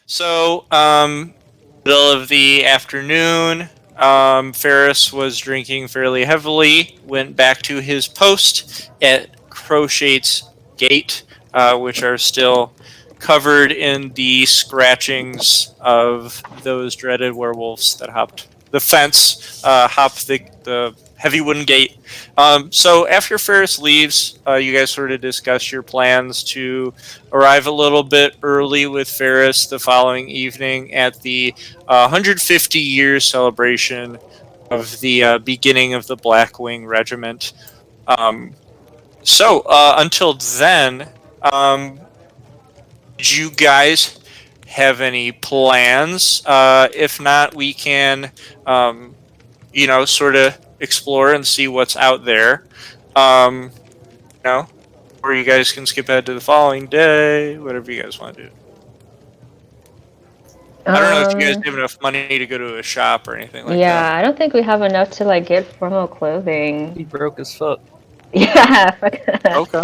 So, middle of the afternoon, Ferris was drinking fairly heavily, went back to his post at Crochet's gate, which are still covered in the scratchings of those dreaded werewolves that hopped the fence, hopped the heavy wooden gate. So after Ferris leaves, you guys sort of discuss your plans to arrive a little bit early with Ferris the following evening at the 150 year celebration of the beginning of the Blackwing Regiment. Um, until then, did you guys have any plans? If not, we can, sort of explore and see what's out there. Um, or you guys can skip ahead to the following day, whatever you guys want to do. I don't know if you guys have enough money to go to a shop or anything like that. Yeah, I don't think we have enough to get formal clothing. He broke his foot. Yeah. Okay.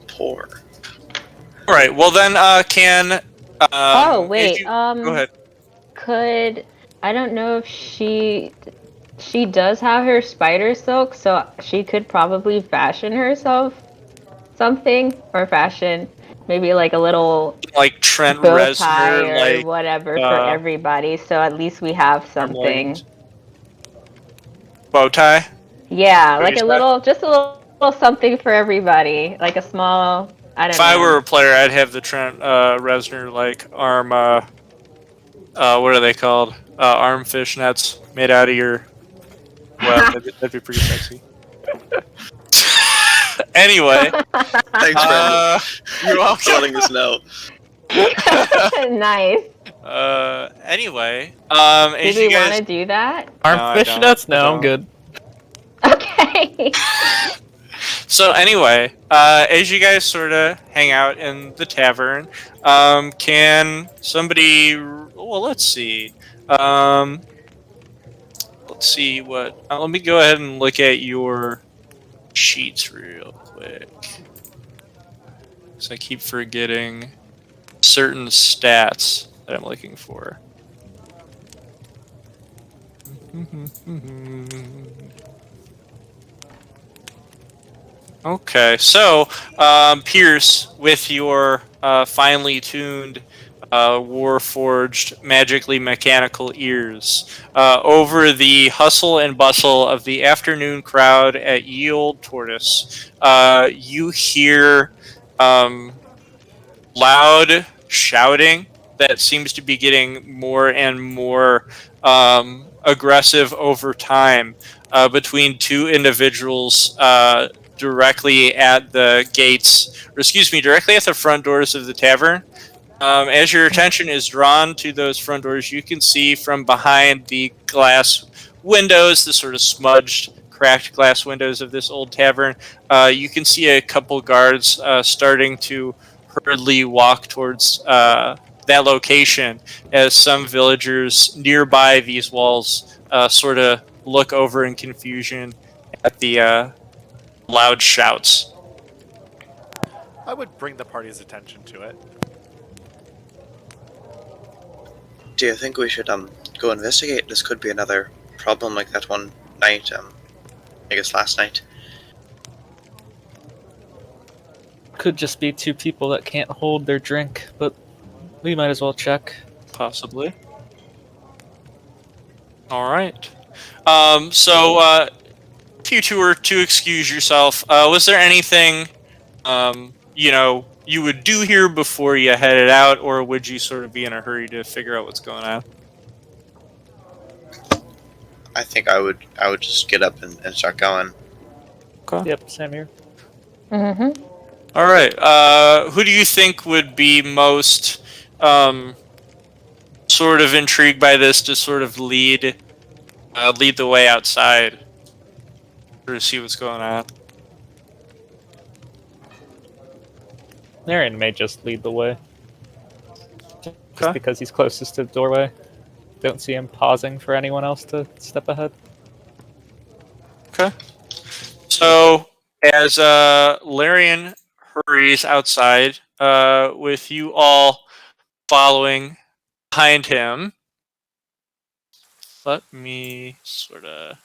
Poor. All right. Well, then, can. Oh wait. Go ahead. I don't know if she does have her spider silk, so she could probably fashion herself something, or fashion maybe like a little Trent bow tie Reznor, or whatever for everybody. So at least we have something. Bow tie. Yeah, like just a little something for everybody, like a small. I don't know. If I were a player, I'd have the Trent Reznor arm. What are they called? Arm fishnets made out of your. Well, that'd be pretty sexy. Anyway, Thanks, Brandon. you're welcome. For letting us know. Nice. Anyway, Did we want to do that? Arm fishnets? No, I'm good. Okay. So anyway, as you guys sort of hang out in the tavern, can somebody? Well, let's see. Let's see what. Let me go ahead and look at your sheets real quick, because I keep forgetting certain stats that I'm looking for. Okay, so Pierce, with your finely tuned, war-forged, magically mechanical ears, over the hustle and bustle of the afternoon crowd at Ye Old Tortoise, you hear loud shouting that seems to be getting more and more aggressive over time between two individuals directly at the gates, or excuse me, directly at the front doors of the tavern. As your attention is drawn to those front doors, you can see from behind the glass windows, the sort of smudged, cracked glass windows of this old tavern, you can see a couple guards starting to hurriedly walk towards that location as some villagers nearby these walls sort of look over in confusion at the loud shouts. I would bring the party's attention to it. Do you think we should go investigate? This could be another problem like that one night, I guess last night. Could just be two people that can't hold their drink, but we might as well check. Possibly. Alright. So, if you two were to excuse yourself, was there anything, you would do here before you headed out, or would you sort of be in a hurry to figure out what's going on? I think I would just get up and start going. Okay. Yep, same here. Mm-hmm. All right. Who do you think would be most sort of intrigued by this to sort of lead the way outside to see what's going on? Marion may just lead the way. Just because he's closest to the doorway. Don't see him pausing for anyone else to step ahead. Okay. So, as Larian hurries outside, with you all following behind him. Let me sort of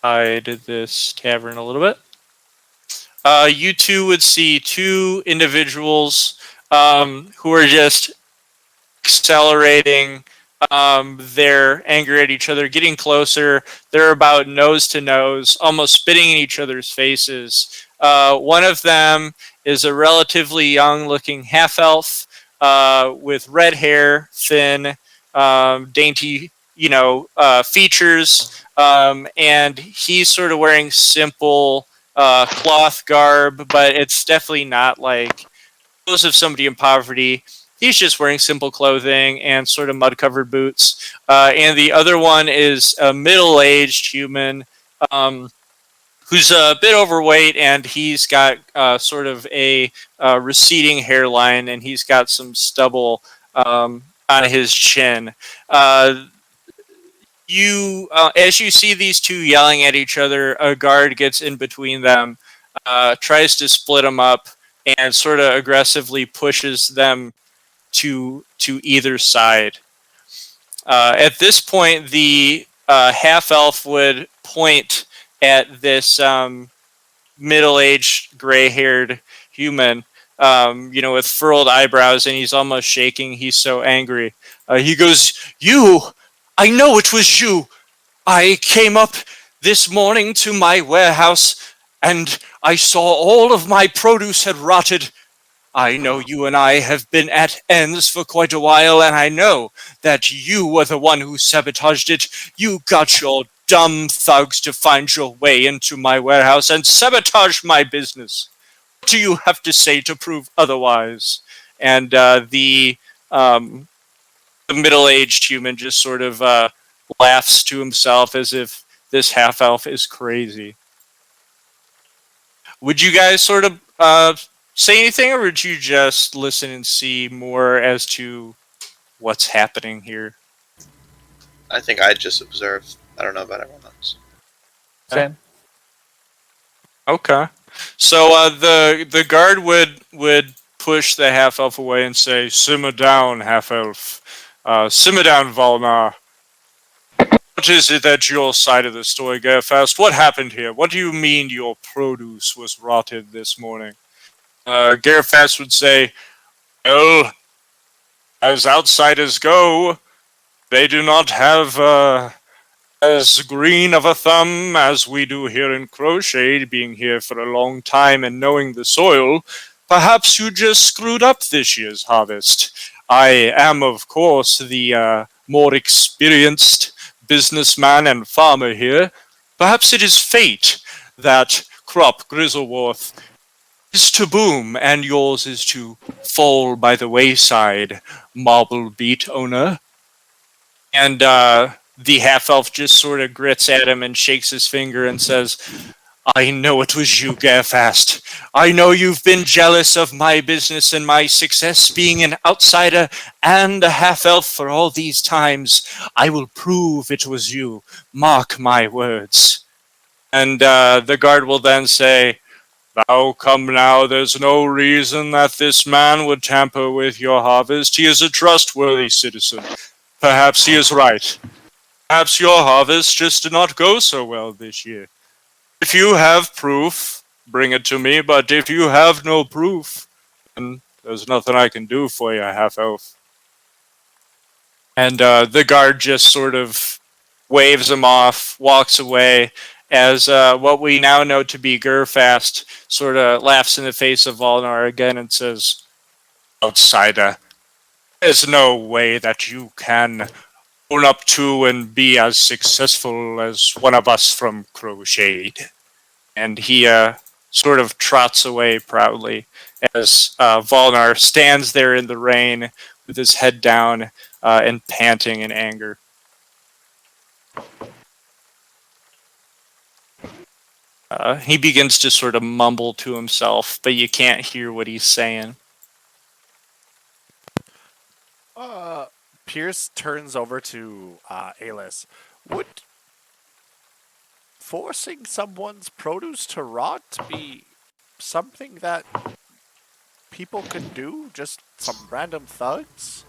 hide this tavern a little bit. You two would see two individuals who are just accelerating their anger at each other, getting closer. They're about nose to nose, almost spitting in each other's faces. One of them is a relatively young-looking half-elf with red hair, thin, dainty, features, and he's sort of wearing simple cloth garb, but it's definitely not like clothes of somebody in poverty. He's just wearing simple clothing and sort of mud-covered boots. And the other one is a middle-aged human um, who's a bit overweight, and he's got sort of a receding hairline, and he's got some stubble on his chin. As you see these two yelling at each other, a guard gets in between them, tries to split them up, and sort of aggressively pushes them to either side. At this point, the half elf would point at this middle-aged, gray-haired human, with furrowed eyebrows, and he's almost shaking. He's so angry. He goes, "You! I know it was you! I came up this morning to my warehouse, and I saw all of my produce had rotted. I know you and I have been at ends for quite a while, and I know that you were the one who sabotaged it. You got your dumb thugs to find your way into my warehouse and sabotage my business. What do you have to say to prove otherwise?" And the middle-aged human just sort of laughs to himself as if this half-elf is crazy. Would you guys sort of say anything, or would you just listen and see more as to what's happening here? I think I'd just observe. I don't know about everyone else. Same. Okay. So the guard would push the half elf away and say, "Simmer down, half elf. Simmer down, Volnar. What is it at your side of the story, Gerfast? What happened here? What do you mean your produce was rotted this morning?" Gerfast would say, "Well, as outsiders go, they do not have as green of a thumb as we do here in Crochet, being here for a long time and knowing the soil. Perhaps you just screwed up this year's harvest. I am, of course, the more experienced businessman and farmer here. Perhaps it is fate that crop Grizzleworth is to boom and yours is to fall by the wayside, marble beat owner." And the half-elf just sort of grits at him and shakes his finger and says, "I know it was you, Gerfast. I know you've been jealous of my business and my success being an outsider and a half-elf for all these times. I will prove it was you. Mark my words." And the guard will then say, "Now come now, there's no reason that this man would tamper with your harvest. He is a trustworthy citizen. Perhaps he is right. Perhaps your harvest just did not go so well this year. If you have proof, bring it to me, but if you have no proof, then there's nothing I can do for you, half-elf." And the guard just sort of waves him off, walks away, as what we now know to be Gerfast sort of laughs in the face of Volnar again and says, "Outsider, there's no way that you can own up to and be as successful as one of us from Crochet." And he sort of trots away proudly as Volnar stands there in the rain with his head down and panting in anger. He begins to sort of mumble to himself, but you can't hear what he's saying. Pierce turns over to Alis. Would forcing someone's produce to rot be something that people could do? Just some random thugs?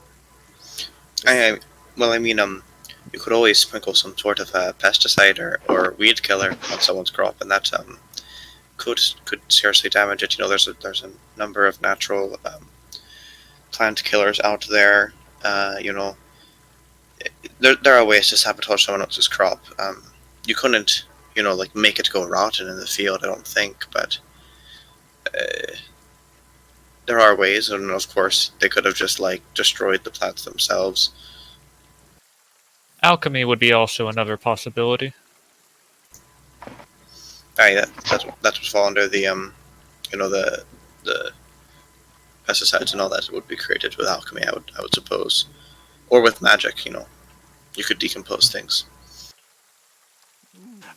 Well, I mean, you could always sprinkle some sort of pesticide or weed killer on someone's crop, and that could seriously damage it. You know, there's a number of natural plant killers out there. You know, there are ways to sabotage someone else's crop. You couldn't, you know, like make it go rotten in the field. I don't think, but there are ways, and of course they could have just like destroyed the plants themselves. Alchemy would be also another possibility. Aye, that would fall under the you know, the pesticides and all that would be created with alchemy. I would suppose, or with magic. You know, you could decompose things.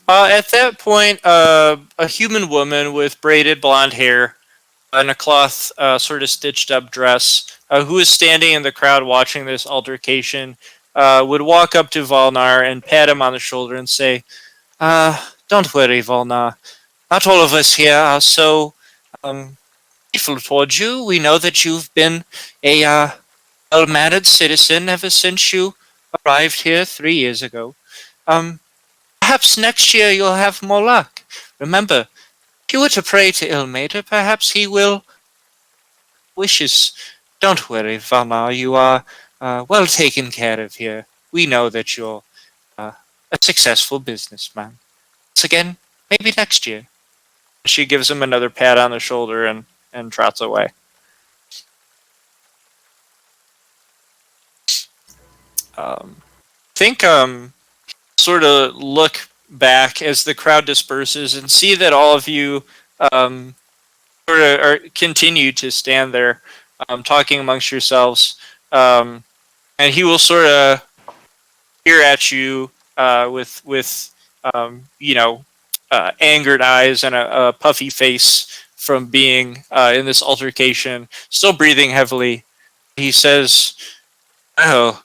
At that point, a human woman with braided blonde hair and a cloth sort of stitched up dress, who is standing in the crowd watching this altercation, would walk up to Volnar and pat him on the shoulder and say, "Don't worry, Volnar. Not all of us here are so grateful towards you. We know that you've been a well-mannered citizen ever since you arrived here 3 years ago. Perhaps next year you'll have more luck. Remember, if you were to pray to Ilmater, perhaps he will wishes. Don't worry, Valnar, you are well taken care of here. We know that you're a successful businessman. Once again, maybe next year." She gives him another pat on the shoulder and trots away. Think sort of look back as the crowd disperses and see that all of you sort of continue to stand there talking amongst yourselves, and he will sort of peer at you with you know, angered eyes and a puffy face from being in this altercation, still breathing heavily. He says, "Oh,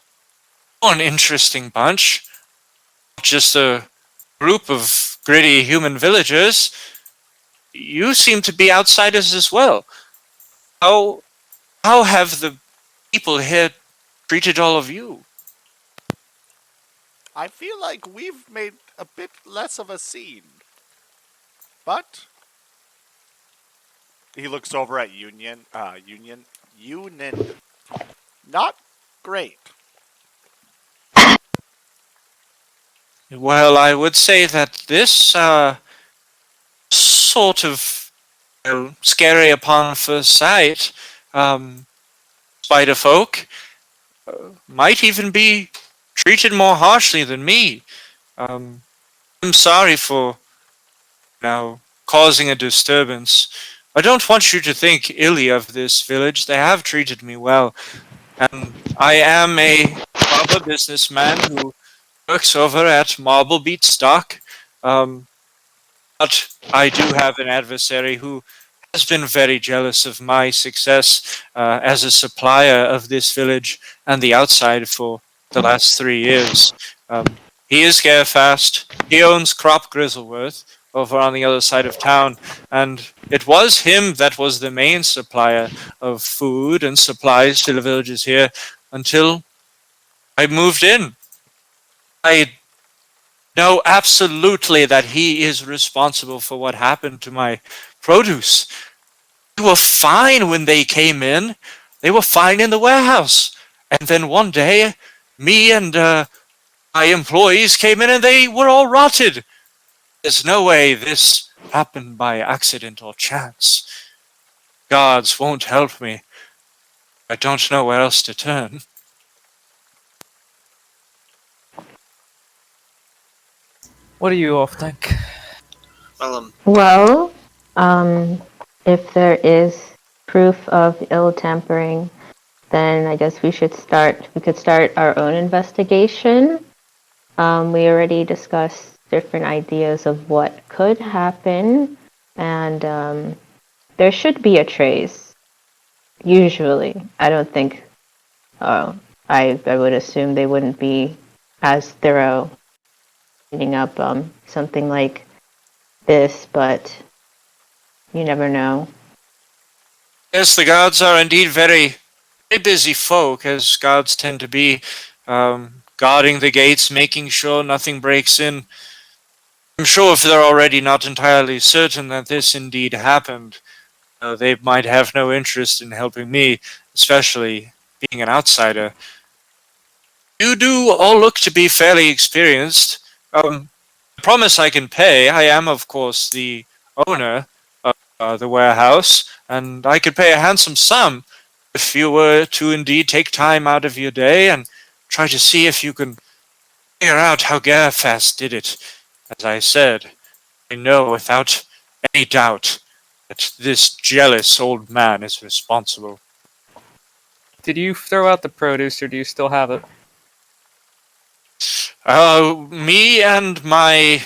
an interesting bunch. Just a group of gritty human villagers. You seem to be outsiders as well. How have the people here treated all of you?" I feel like we've made a bit less of a scene. But he looks over at Union. Not great. Well, I would say that this sort of scary upon first sight spider folk might even be treated more harshly than me. I'm sorry for now causing a disturbance. I don't want you to think illy of this village. They have treated me well, and I am a proper businessman who works over at Marble Beat Stock. But I do have an adversary who has been very jealous of my success as a supplier of this village and the outside for the last 3 years. He is Garefast. He owns Crop Grizzleworth over on the other side of town, and it was him that was the main supplier of food and supplies to the villagers here until I moved in. I know absolutely that he is responsible for what happened to my produce. They were fine when they came in. They were fine in the warehouse. And then one day, me and my employees came in and they were all rotted. There's no way this happened by accident or chance. Gods won't help me. I don't know where else to turn. What do you all think? Well, Well, if there is proof of ill tempering, then I guess we could start our own investigation. We already discussed different ideas of what could happen, and there should be a trace. Usually, I don't think. I would assume they wouldn't be as thorough cleaning up something like this, but you never know. Yes, the gods are indeed very very busy folk, as gods tend to be, guarding the gates, making sure nothing breaks in. I'm sure if they're already not entirely certain that this indeed happened, they might have no interest in helping me, especially being an outsider. You do all look to be fairly experienced. I promise I can pay. I am, of course, the owner of the warehouse, and I could pay a handsome sum if you were to indeed take time out of your day and try to see if you can figure out how Garfast did it. As I said, I know without any doubt that this jealous old man is responsible. Did you throw out the produce, or do you still have it? Me and my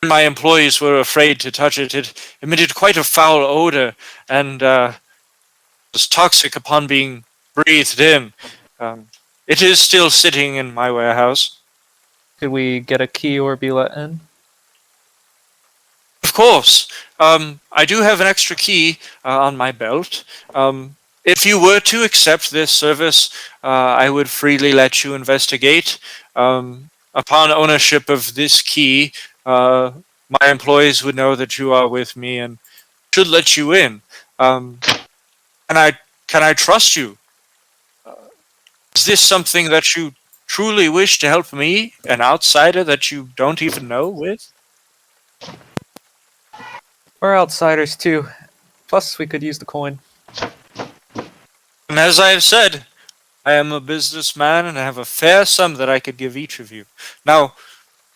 employees were afraid to touch it. It emitted quite a foul odor and was toxic upon being breathed in. It is still sitting in my warehouse. Could we get a key or be let in? Of course. I do have an extra key on my belt. If you were to accept this service, I would freely let you investigate. Upon ownership of this key, my employees would know that you are with me and should let you in. Can I trust you? Is this something that you truly wish to help me, an outsider that you don't even know, with? We're outsiders too. Plus, we could use the coin. And as I have said, I am a businessman and I have a fair sum that I could give each of you. Now,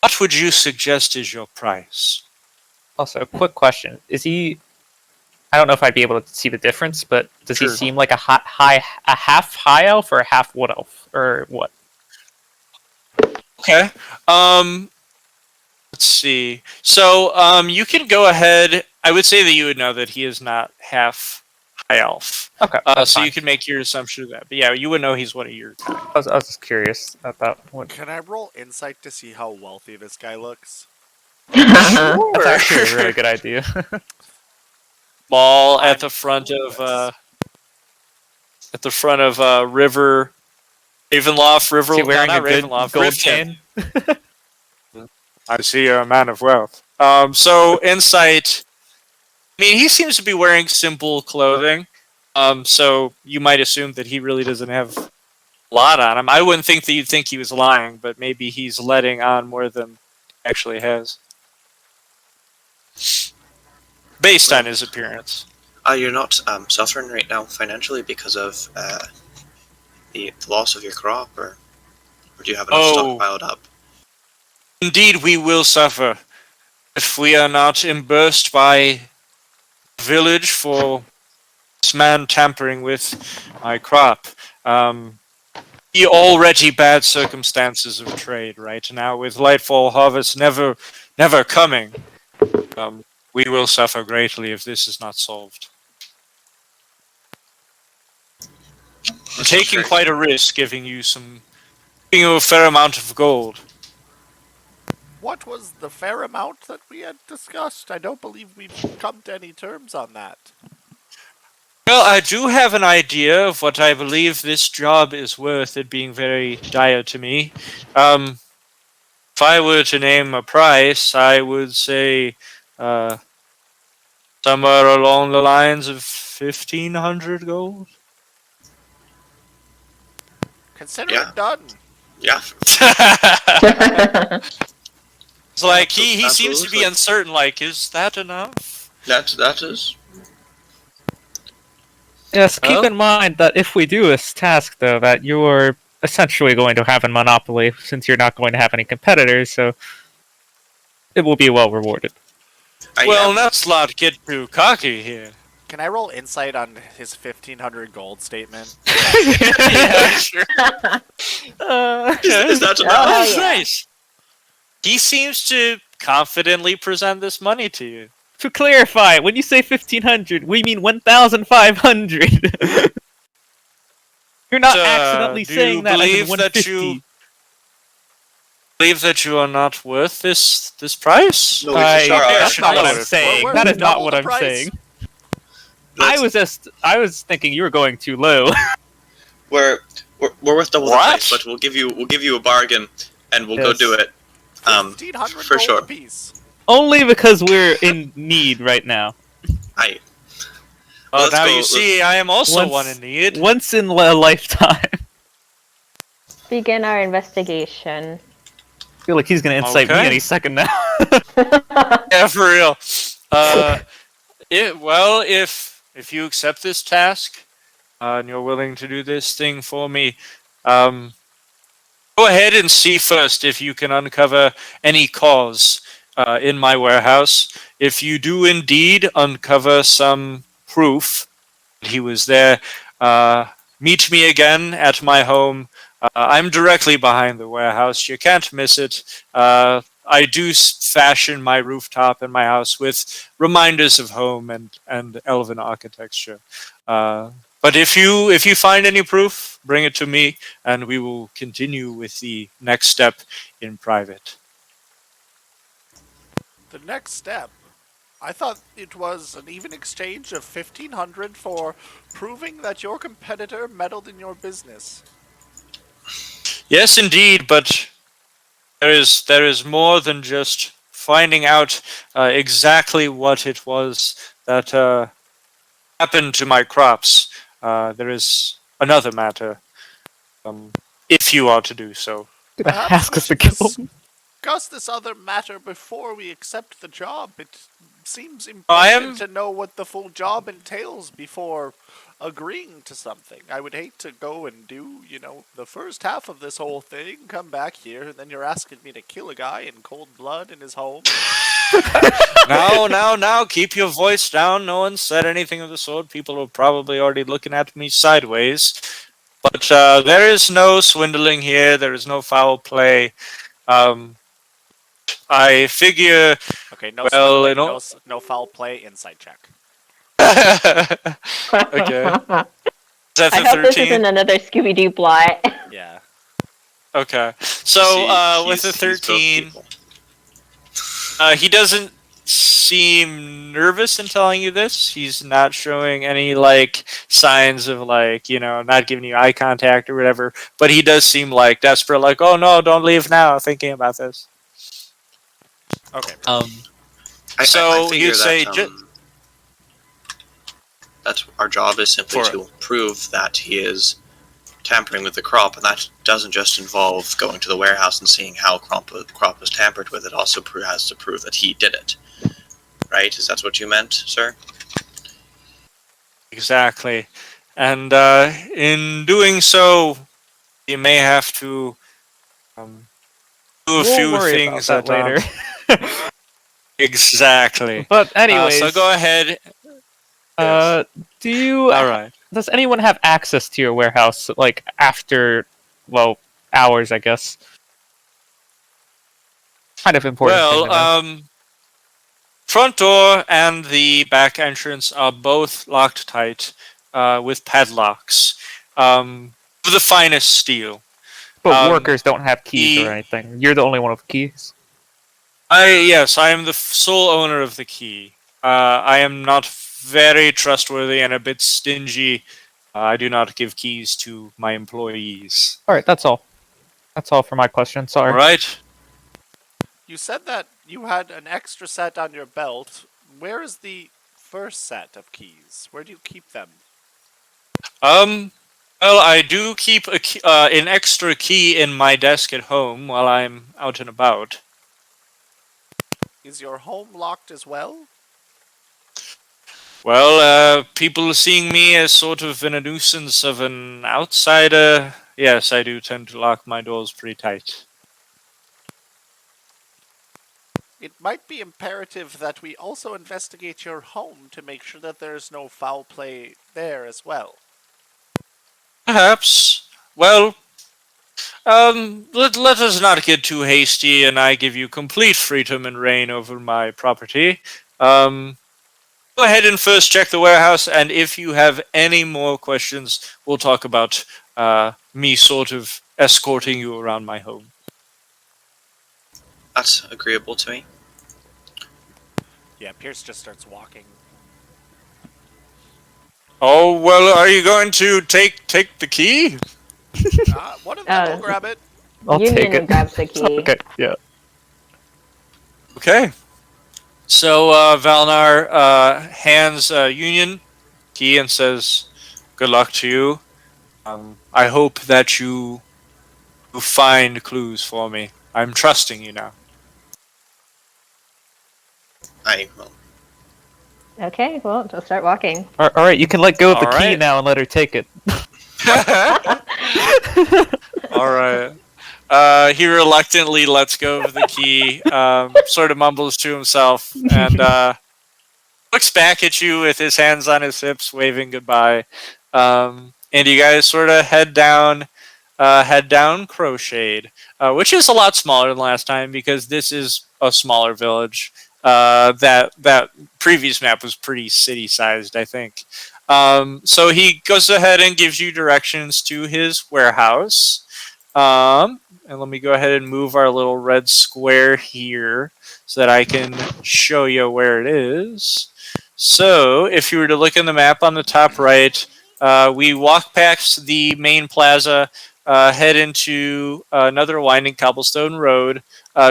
what would you suggest is your price? Also, a quick question: Is he? I don't know if I'd be able to see the difference, but does he Sure. seem like a half high elf or a half wood elf, or what? Okay. Let's see. So, you can go ahead. I would say that you would know that he is not half high elf. Okay, So that's fine. you can make your assumption of that. But yeah, you would know he's one of your kind. I was just curious about what. Can I roll insight to see how wealthy this guy looks? That's actually a really good idea. Mall I'm at the front of clueless. River Ravenloft, Is he wearing not a good Ravenloft, gold Riften. chain? I see you're a man of wealth. So insight. I mean, he seems to be wearing simple clothing. So you might assume that he really doesn't have a lot on him. I wouldn't think that you'd think he was lying, but maybe he's letting on more than he actually has, based on his appearance. You're not suffering right now financially because of the loss of your crop, or do you have enough stock piled up? Indeed, we will suffer if we are not embarrassed by village for this man tampering with my crop. The already bad circumstances of trade right now, with Lightfall Harvest never coming. We will suffer greatly if this is not solved. I'm taking quite a risk giving you a fair amount of gold. What was the fair amount that we had discussed? I don't believe we've come to any terms on that. Well, I do have an idea of what I believe this job is worth, it being very dire to me. If I were to name a price, I would say somewhere along the lines of 1,500 gold. Consider Yeah. it done. Yeah, It's like he That seems to be like- uncertain. Like, is that enough? that is. Yes, keep Well- in mind that if we do this task, though, that you're essentially going to have a monopoly, since you're not going to have any competitors, so it will be well rewarded. Well, let's not get too cocky here. Can I roll insight on his 1,500 gold statement? Yeah, sure. Is that enough? Oh, yeah. Nice. He seems to confidently present this money to you. To clarify, when you say 1,500, we mean 1,500. You're not accidentally do you saying that as in believe that 150. you believe that you are not worth this price? No, we for sure are. That's not what I'm We're- saying. we're That is not double what the I'm price. saying. I was thinking you were going too low. we're worth double the What? price, but we'll give you a bargain, and we'll go do Yes. it. 1,500 For gold sure. apiece. Only because we're in need right now. Aye. Well, Let's now go. you see, I am also one in need. Once in a lifetime. Begin our investigation. I feel like he's gonna incite me Okay. any second now. Yeah, for real. Well, if you accept this task and you're willing to do this thing for me, go ahead and see first if you can uncover any cause in my warehouse. If you do indeed uncover some proof that he was there, meet me again at my home. I'm directly behind the warehouse. You can't miss it. I do fashion my rooftop in my house with reminders of home and elven architecture. But if you find any proof, bring it to me, and we will continue with the next step in private. The next step. I thought it was an even exchange of 1,500 for proving that your competitor meddled in your business. Yes, indeed, but there is more than just finding out exactly what it was that happened to my crops. There is another matter, if you are to do so. Gonna Perhaps ask we us to should kill him. discuss this other matter before we accept the job. It seems I important am to know what the full job entails before agreeing to something. I would hate to go and do, the first half of this whole thing, come back here, and then you're asking me to kill a guy in cold blood in his home. now. Keep your voice down. No one said anything of the sort. People are probably already looking at me sideways. But there is no swindling here. There is no foul play. I figure. Okay, no Well, swindling, no foul play, inside check. Okay. Is that I the hope this 13? isn't another Scooby Doo plot. Yeah. Okay. So See, with the he's both 13, people. he doesn't seem nervous in telling you this. He's not showing any like signs of like, not giving you eye contact or whatever. But he does seem like desperate, like, oh no, don't leave now, thinking about this. Okay. I So figure you'd say that our job is simply For to prove that he is tampering with the crop, and that doesn't just involve going to the warehouse and seeing how crop was tampered with. It also has to prove that he did it. Right? Is that what you meant, sir? exactly. And in doing so, you may have to do a We'll few worry about things that that later. exactly. But anyways, So go ahead. Yes. do you? All right. Does anyone have access to your warehouse, like after, hours? I guess. Kind of important thing to know. Well, front door and the back entrance are both locked tight with padlocks of the finest steel. But workers don't have keys the- or anything. You're the only one with keys. Yes, I am the sole owner of the key. I am not very trustworthy and a bit stingy. I do not give keys to my employees. All right, that's all. That's all for my question. Sorry. All right. You said that you had an extra set on your belt. Where is the first set of keys? Where do you keep them? Well, I do keep an extra key in my desk at home while I'm out and about. Is your home locked as well? Well, people seeing me as sort of a nuisance of an outsider, yes, I do tend to lock my doors pretty tight. It might be imperative that we also investigate your home to make sure that there is no foul play there as well. Perhaps. Well, let us not get too hasty, and I give you complete freedom and reign over my property. Go ahead and first check the warehouse, and if you have any more questions, we'll talk about me sort of escorting you around my home. That's agreeable to me. Yeah, Pierce just starts walking. Oh well, are you going to take the key? One of them will Uh, grab it. I'll take Union it. grabs the key. Okay, yeah. Okay. So Valnar hands Union key and says, "Good luck to you. I hope that you find clues for me. I'm trusting you now." I will. Okay, well, just start walking. All right, you can let go of the All key right. now and let her take it. All right. He reluctantly lets go of the key, sort of mumbles to himself, and looks back at you with his hands on his hips, waving goodbye. And you guys sort of head down Crowshade, which is a lot smaller than last time because this is a smaller village. That previous map was pretty city sized, I think. So he goes ahead and gives you directions to his warehouse. And let me go ahead and move our little red square here so that I can show you where it is. So, if you were to look in the map on the top right, we walk past the main plaza, head into another winding cobblestone road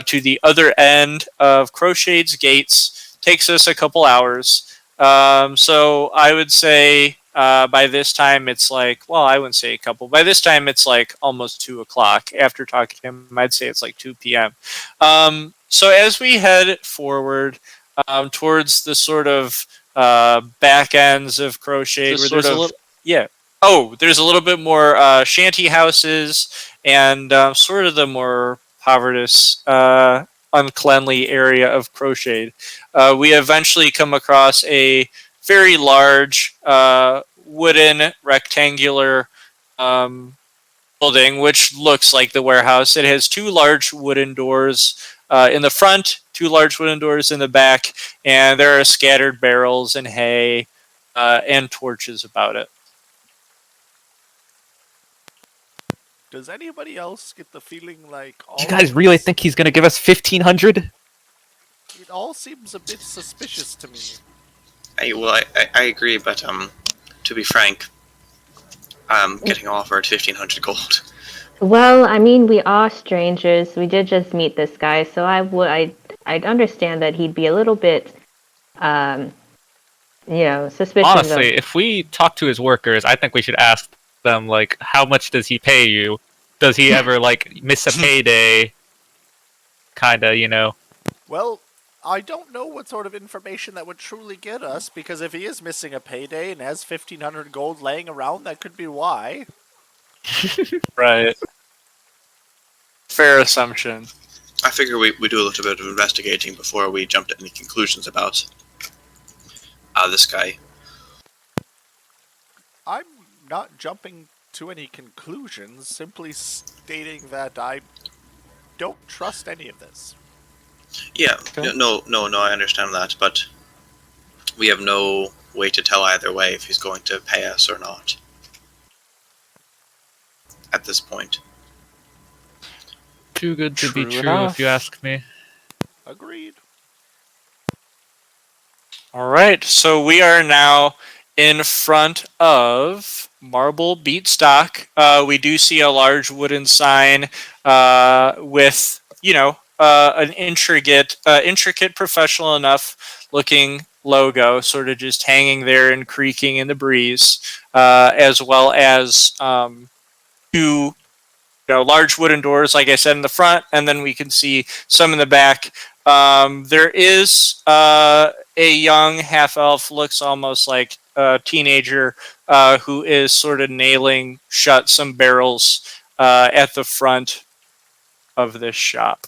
to the other end of Crowshade's gates. Takes us a couple hours. So I would say by this time it's like, well, I wouldn't say a couple. By this time it's like almost 2 o'clock. After talking to him, I'd say it's like 2 p.m. So as we head forward towards the sort of back ends of Crochet, where there's a little, yeah. Oh, there's a little bit more shanty houses and sort of the more povertous, uncleanly area of Crochet. We eventually come across a very large wooden rectangular um, building, which looks like the warehouse. It has two large wooden doors in the front, two large wooden doors in the back, and there are scattered barrels and hay and torches about it. Does anybody else get the feeling like all You of guys really this- think he's gonna give us 1,500? It all seems a bit suspicious to me. I agree, but to be frank, I'm getting offered 1,500 gold. Well, I mean, we are strangers. We did just meet this guy, so I'd understand that he'd be a little bit, suspicious Honestly, of. if we talk to his workers, I think we should ask them, like, how much does he pay you? Does he ever, like, miss a payday? Kinda. Well, I don't know what sort of information that would truly get us, because if he is missing a payday and has 1,500 gold laying around, that could be why. Right. Fair assumption. I figure we do a little bit of investigating before we jump to any conclusions about this guy. I'm not jumping to any conclusions, simply stating that I don't trust any of this. Yeah, Okay. no, I understand that, but we have no way to tell either way if he's going to pay us or not at this point. Too good to be True true, enough. if you ask me. Agreed. All right, so we are now in front of Marble Beat Stock. We do see a large wooden sign with, an intricate, professional enough looking logo, sort of just hanging there and creaking in the breeze, as well as two large wooden doors, like I said, in the front, and then we can see some in the back. There is a young half elf, looks almost like a teenager, who is sort of nailing shut some barrels at the front of this shop.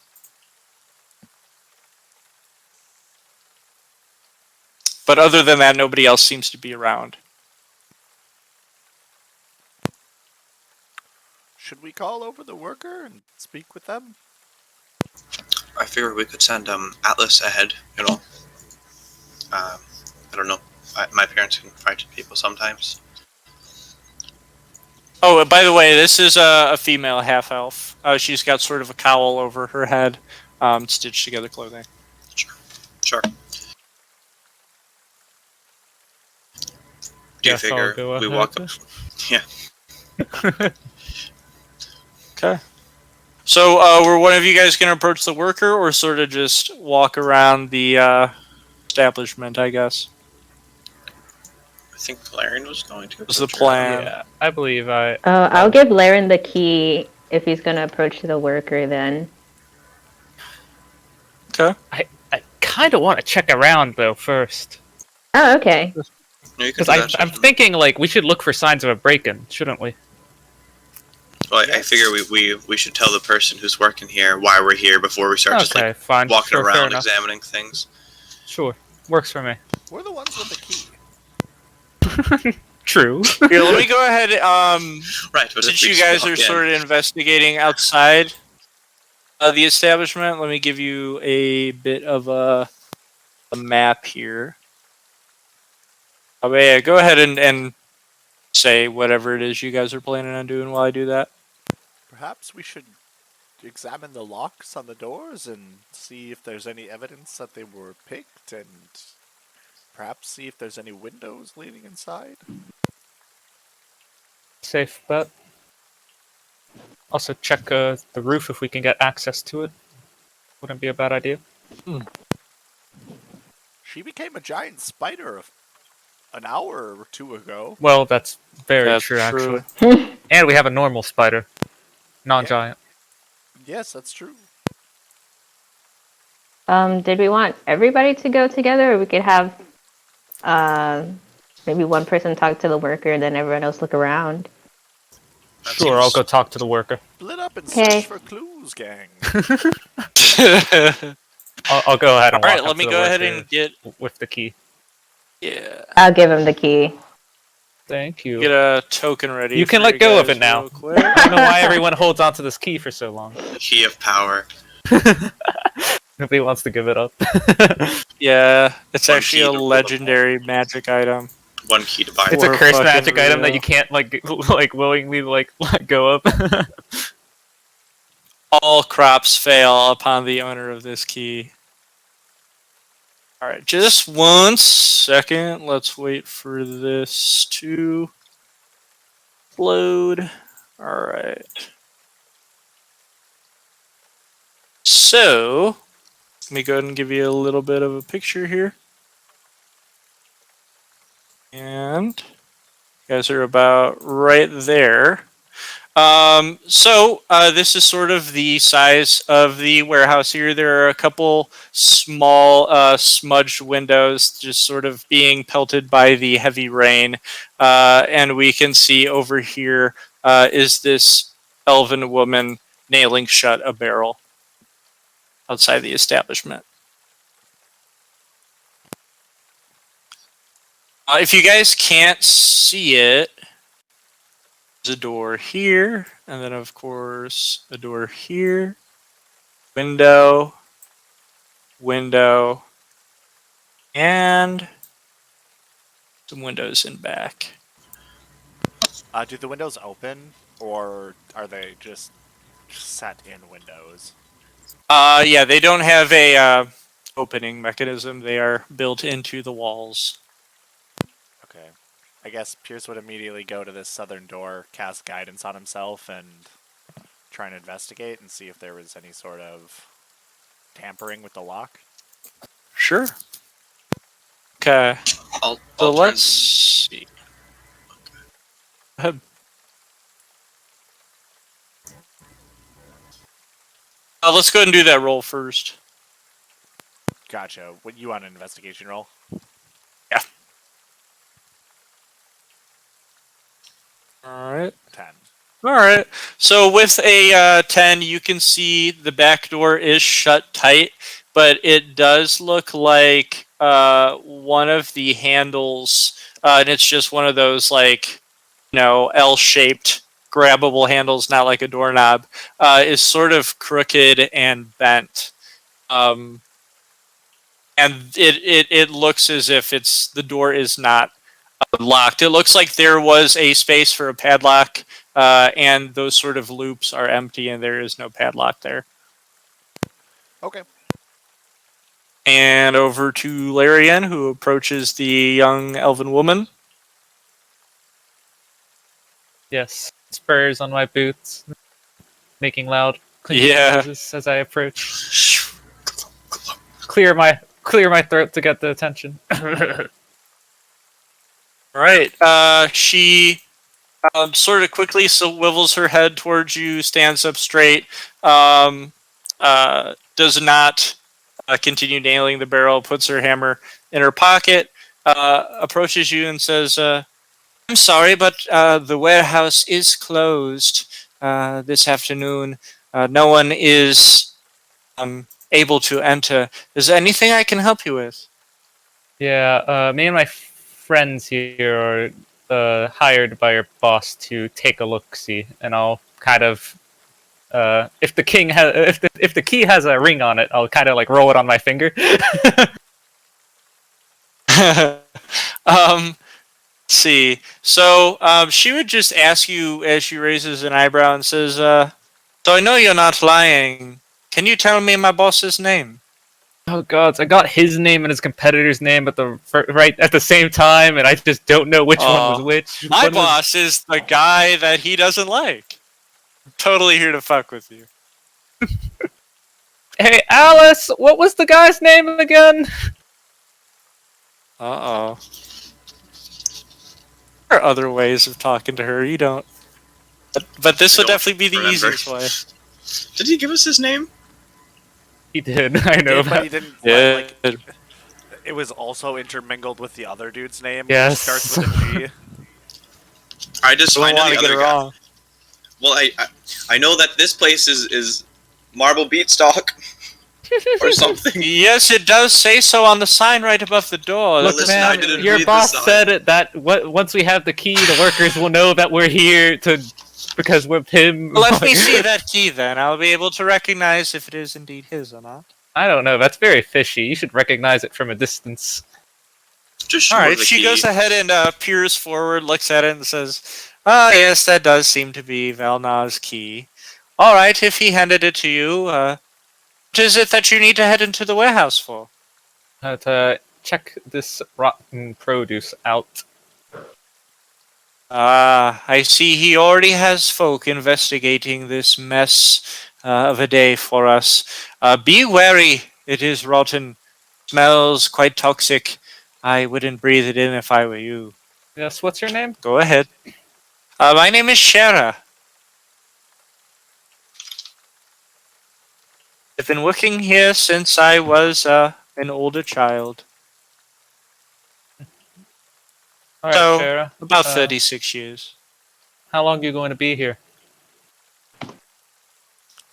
But other than that, nobody else seems to be around. Should we call over the worker and speak with them? I figure we could send Atlas ahead. I don't know. My parents can frighten people sometimes. Oh, by the way, this is a female half elf. She's got sort of a cowl over her head, stitched together clothing. Sure. Do you Guess I'll figure go we ahead. walk up? Yeah. Okay. So, were one of you guys going to approach the worker, or sort of just walk around the establishment? I guess I think Valerian was going to. was the approach her. plan. Yeah, I believe I. I'll give Laren the key if he's gonna approach the worker. Then. Okay. I kind of want to check around though first, Oh, okay. No, you can because do that. I'm thinking like we should look for signs of a break-in, shouldn't we? Well, I Yes. figure we should tell the person who's working here why we're here before we start just Okay, like fine. walking Sure, fair around enough. examining things. Sure, works for me. We're the ones with the key. True. Here, let me go ahead. Right, but Since if we you just guys walk are in- sort of investigating outside the establishment, let me give you a bit of a map here. Oh, yeah, go ahead and say whatever it is you guys are planning on doing while I do that. Perhaps we should examine the locks on the doors and see if there's any evidence that they were picked, and perhaps see if there's any windows leading inside. Safe bet. Also check the roof if we can get access to it. Wouldn't be a bad idea. She became a giant spider an hour or two ago. Well, that's very That's true, true. actually. And we have a normal spider, non-giant. Yes, that's true. Did we want everybody to go together, or we could have maybe one person talk to the worker, then everyone else look around? that Sure, I'll seems- go talk to the worker. Split up and Okay. search for clues, gang. I'll go ahead and All walk right, up let me to the go ahead worker and get with the key. I'll give him the key. Thank you. get a token ready. You can for let go of guys it now. real quick. I don't know why everyone holds on to this key for so long. Key of power. Nobody wants to give it up. Yeah, it's One actually key a to rule them legendary magic item. One key to buy. It's a Or cursed fucking magic item that real. you can't like willingly like let go of. All crops fail upon the owner of this key. All right, just 1 second. Let's wait for this to load. All right. So, let me go ahead and give you a little bit of a picture here. And you guys are about right there. This is sort of the size of the warehouse here. There are a couple small smudged windows just sort of being pelted by the heavy rain. And we can see over here is this elven woman nailing shut a barrel outside the establishment. If you guys can't see it, there's a door here, and then of course a door here, window, and some windows in back. Do the windows open, or are they just set in windows? Yeah, they don't have a opening mechanism. They are built into the walls. Okay. I guess Pierce would immediately go to this southern door, cast guidance on himself, and try and investigate and see if there was any sort of tampering with the lock. Sure. Okay. I'll So turn- let's see. Go ahead. Let's go ahead and do that roll first. Gotcha. What, you want an investigation roll? Yeah. All right. 10. All right. So with a 10, you can see the back door is shut tight, but it does look like one of the handles, and it's just one of those like, L-shaped grabbable handles, not like a doorknob, is sort of crooked and bent. And it looks as if the door is not locked. It looks like there was a space for a padlock, and those sort of loops are empty, and there is no padlock there. Okay. And over to Larian, who approaches the young elven woman. Yes, spurs on my boots, making loud clinking noises as I approach. Clear my throat to get the attention. Right. She sort of quickly swivels her head towards you, stands up straight, does not continue nailing the barrel, puts her hammer in her pocket, approaches you and says, I'm sorry, but the warehouse is closed this afternoon. No one is able to enter. Is there anything I can help you with? Yeah, me and my friends here are hired by your boss to take a look see, and I'll kind of if the king has if the key has a ring on it, I'll kind of like roll it on my finger. Let's see. So she would just ask you as she raises an eyebrow and says, "So I know you're not lying. Can you tell me my boss's name?" Oh god, I got his name and his competitor's name right at the same time, and I just don't know which one was which. My One was- boss is the guy that he doesn't like. I'm totally here to fuck with you. Hey, Alice, what was the guy's name again? Uh-oh. There are other ways of talking to her. You don't. But this would don't definitely be the remember. easiest way. Did he give us his name? He did. I know. But he didn't. Yeah. Like, it was also intermingled with the other dude's name. Yes. Which starts with a G. I just I I don't know want the to get other it guy. wrong. Well, I know that this place is Marble Beanstalk or something. Yes, it does say so on the sign right above the door. Look, listen, man, I didn't your read the boss sign. said it that once we have the key, the workers will know that we're here because with him. Let me see that key then. I'll be able to recognize if it is indeed his or not. I don't know. That's very fishy. You should recognize it from a distance. Just show Alright, the she key. goes ahead and peers forward, looks at it, and says, yes, that does seem to be Valna's key. Alright, if he handed it to you, what is it that you need to head into the warehouse for? To check this rotten produce out. I see he already has folk investigating this mess of a day for us. Be wary, it is rotten. Smells quite toxic. I wouldn't breathe it in if I were you. Yes, what's your name? Go ahead. My name is Shara. I've been working here since I was an older child. Alright, So, Shara. About 36 years. How long are you going to be here?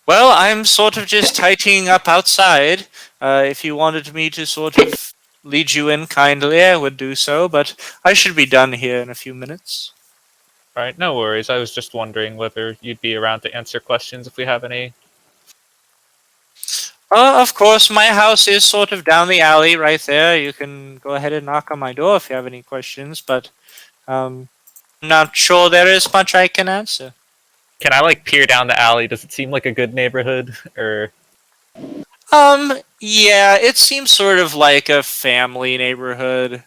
Well, I'm sort of just tightening up outside. If you wanted me to sort of lead you in kindly, I would do so, but I should be done here in a few minutes. Alright, no worries. I was just wondering whether you'd be around to answer questions if we have any. Of course, my house is sort of down the alley right there. You can go ahead and knock on my door if you have any questions, but I'm not sure there is much I can answer. Can I like peer down the alley? Does it seem like a good neighborhood? Or Yeah, it seems sort of like a family neighborhood.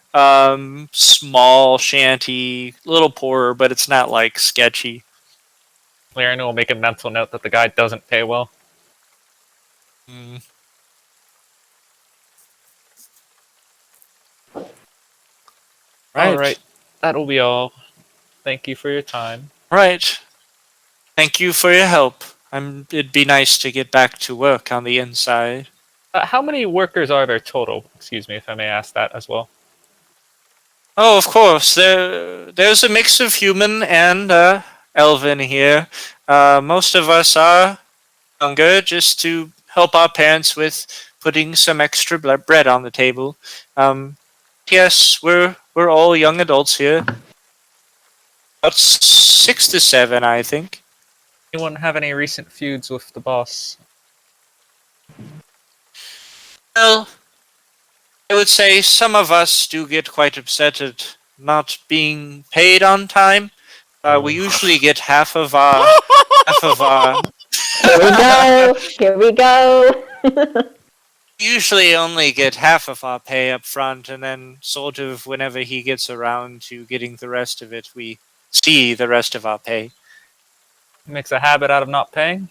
Small shanty, a little poorer, but it's not like sketchy. Laren will make a mental note that the guy doesn't pay well. Mm. Alright, that'll be all. Thank you for your time. Right. Thank you for your help. It'd be nice to get back to work on the inside. How many workers are there total? Excuse me if I may ask that as well. Oh, of course. There's a mix of human and elven here. Most of us are younger, just to help our parents with putting some extra bread on the table. Yes, we're all young adults here. About 6 to 7, I think. Anyone have any recent feuds with the boss? Well, I would say some of us do get quite upset at not being paid on time. We usually get half of our Here we go. Here we go. usually only get half of our pay up front, and then sort of whenever he gets around to getting the rest of it, we see the rest of our pay. Makes a habit out of not paying.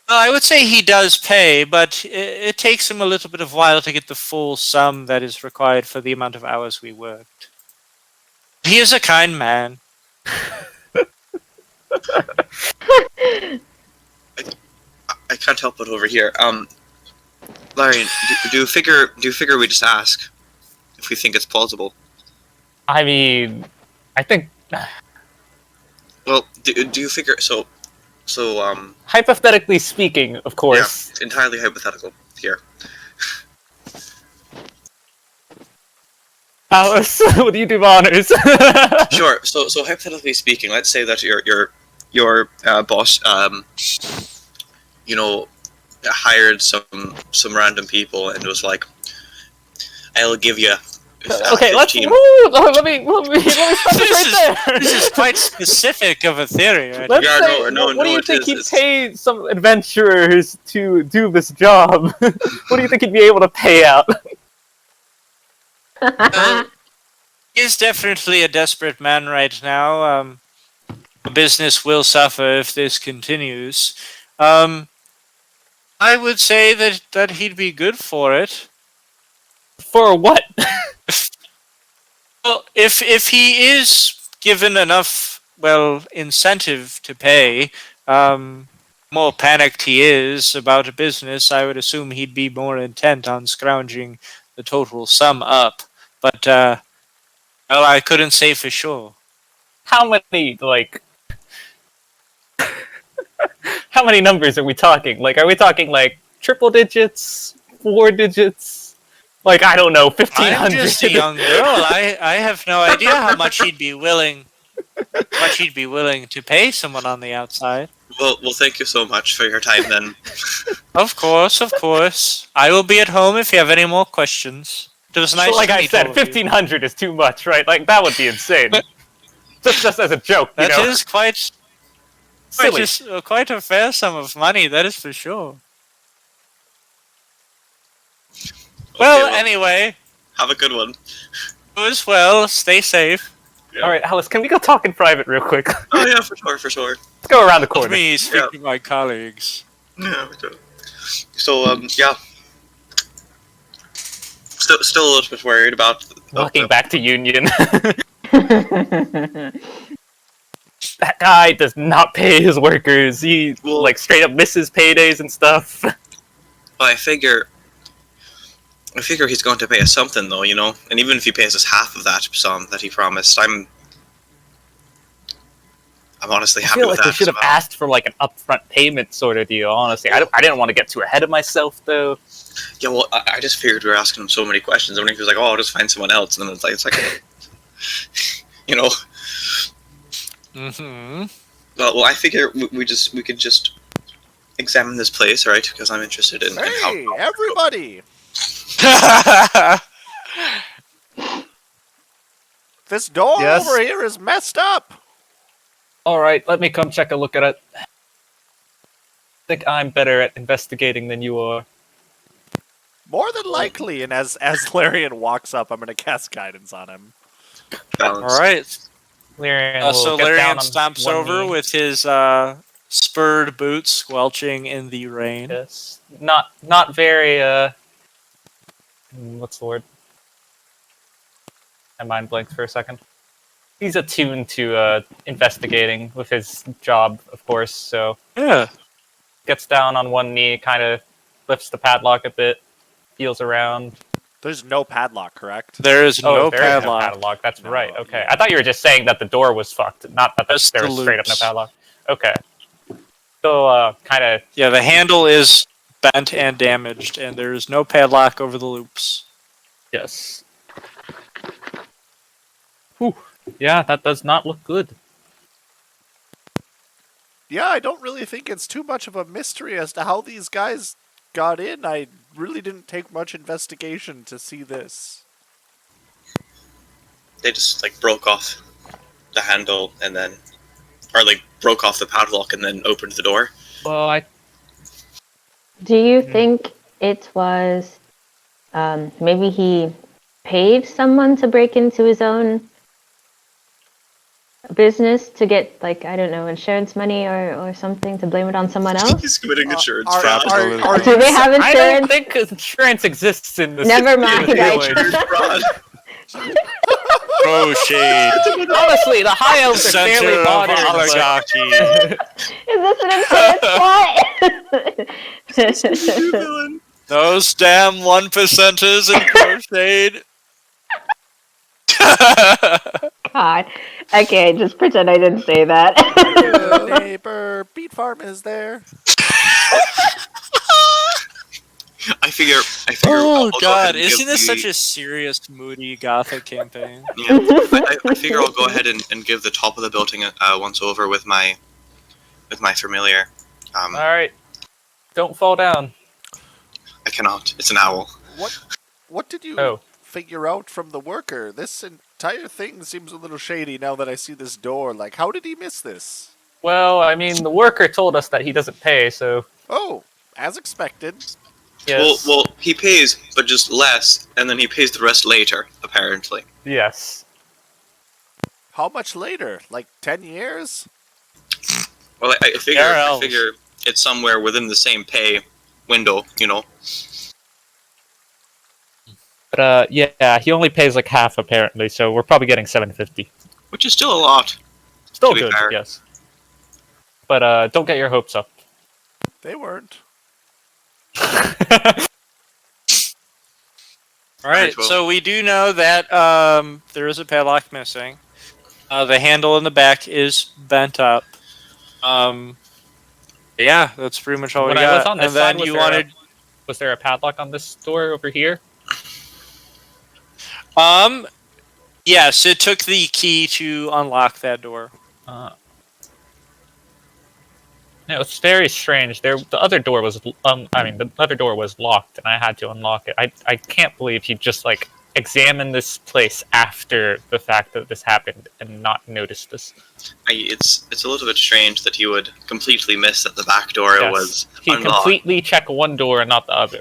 I would say he does pay, but it takes him a little bit of while to get the full sum that is required for the amount of hours we worked. He is a kind man. I can't help but over here. Larry, do you figure we just ask if we think it's plausible? I mean, I think Well, do you figure so? hypothetically speaking, of course. Yeah, entirely hypothetical here. Alice, would you do honors? Sure. So hypothetically speaking, let's say that your boss, hired some random people and was like, "I'll give you." Okay, let 15. me stop this right there. This is quite specific of a theory. Right? Let's Yeah, say, no, what do you it think is, he'd it's- pay some adventurers to do this job? What do you think he'd be able to pay out? He is definitely a desperate man right now. The business will suffer if this continues. I would say that he'd be good for it. For what? Well, if he is given enough, incentive to pay, more panicked he is about a business, I would assume he'd be more intent on scrounging the total sum up. But, I couldn't say for sure. How many, like... How many numbers are we talking? Like, are we talking, like, triple digits? 4 digits? Like, I don't know, 1,500? I'm just a young girl. I have no idea how much he'd be willing to pay someone on the outside. Well, thank you so much for your time then. Of course. I will be at home if you have any more questions. It was nice So, like to I meet said, all of you. 1,500 is too much, right? Like, that would be insane. just as a joke, you That know? is quite Silly. quite a fair sum of money, that is for sure. Well, well, anyway, Have a good one. do as well. Stay safe. Yeah. Alright, Alice, can we go talk in private real quick? Oh yeah, for sure. Let's go around the Let corner. me speak Yeah. to my colleagues. Yeah, we do. So yeah. Still a little bit worried about. Walking back to Union. That guy does not pay his workers. He, Well- like, straight up misses paydays and stuff. I figure he's going to pay us something though, you know. And even if he pays us half of that sum that he promised, I'm honestly I happy feel with like that. they should have as well. asked for, like, an upfront payment sort of deal, honestly. I didn't want to get too ahead of myself, though. Yeah, well, I just figured we were asking him so many questions. I mean, he was like, "Oh, I'll just find someone else," and then it's like, you know. Mm-hmm. Well, I figure we could just examine this place, right? Because I'm interested in how. Hey, everybody! This door Yes? over here is messed up. Alright, let me come check a look at it. I think I'm better at investigating than you are. More than likely, and as Larian walks up, I'm gonna cast guidance on him. balance. All right. Lyrian will So get down Larian on stomps one over knee. with his spurred boots squelching in the rain. Yes. Not very, what's the word? My mind blanked for a second. He's attuned to, investigating with his job, of course, so Yeah. gets down on one knee, kind of lifts the padlock a bit, feels around. There's no padlock, correct? There is Oh, no there is padlock. no padlock. That's No, right. Okay, yeah. I thought you were just saying that the door was fucked, not that Just there the was straight up no loops. padlock. Okay. So, kind of. Yeah, the handle is bent and damaged, and there is no padlock over the loops. Yes. Whew. Yeah, that does not look good. Yeah, I don't really think it's too much of a mystery as to how these guys got in. I really didn't take much investigation to see this. They just like broke off the handle and then, or like broke off the padlock and then opened the door. Well, Do you think it was maybe he paid someone to break into his own business to get, like, I don't know, insurance money or something to blame it on someone else? He's committing insurance are- fraud. Absolutely. are Do you they have I don't insurance? think insurance exists in this. Never mind, in this I village. tried. Fraud. Throw shade. Honestly, the high elves are Center fairly of modern. but- oligarchy. Is this an insurance plot? Those damn 1%ers in crochet. God. Okay, just pretend I didn't say that. Good neighbor, Beet Farm is there. I figure. Oh I'll go ahead God! and give Isn't this the- such a serious, moody gothic campaign? Yeah, I figure I'll go ahead and give the top of the building a once over with my familiar. All right, don't fall down. I cannot. It's an owl. What did you Oh. figure out from the worker? This entire thing seems a little shady now that I see this door. Like, how did he miss this? Well, I mean, the worker told us that he doesn't pay, so Oh, as expected. yes. Well, he pays, but just less, and then he pays the rest later. Apparently. Yes. How much later? Like 10 years? Well, I figure. They're I elves. figure it's somewhere within the same pay window. You know. But yeah, he only pays like half apparently, so we're probably getting $750. Which is still a lot. Still To be good, fair. yes. But don't get your hopes up. They weren't. All right, Might as well. so we do know that there is a padlock missing. The handle in the back is bent up. Yeah, that's pretty much all When we I got. was on this And then side, you wanted, was there a padlock on this door over here? yes, it took the key to unlock that door. No, it's very strange. The other door was, the other door was locked, and I had to unlock it. I can't believe he just like examined this place after the fact that this happened and not noticed this. It's a little bit strange that he would completely miss that the back door Yes. was He unlocked. completely checked one door and not the other.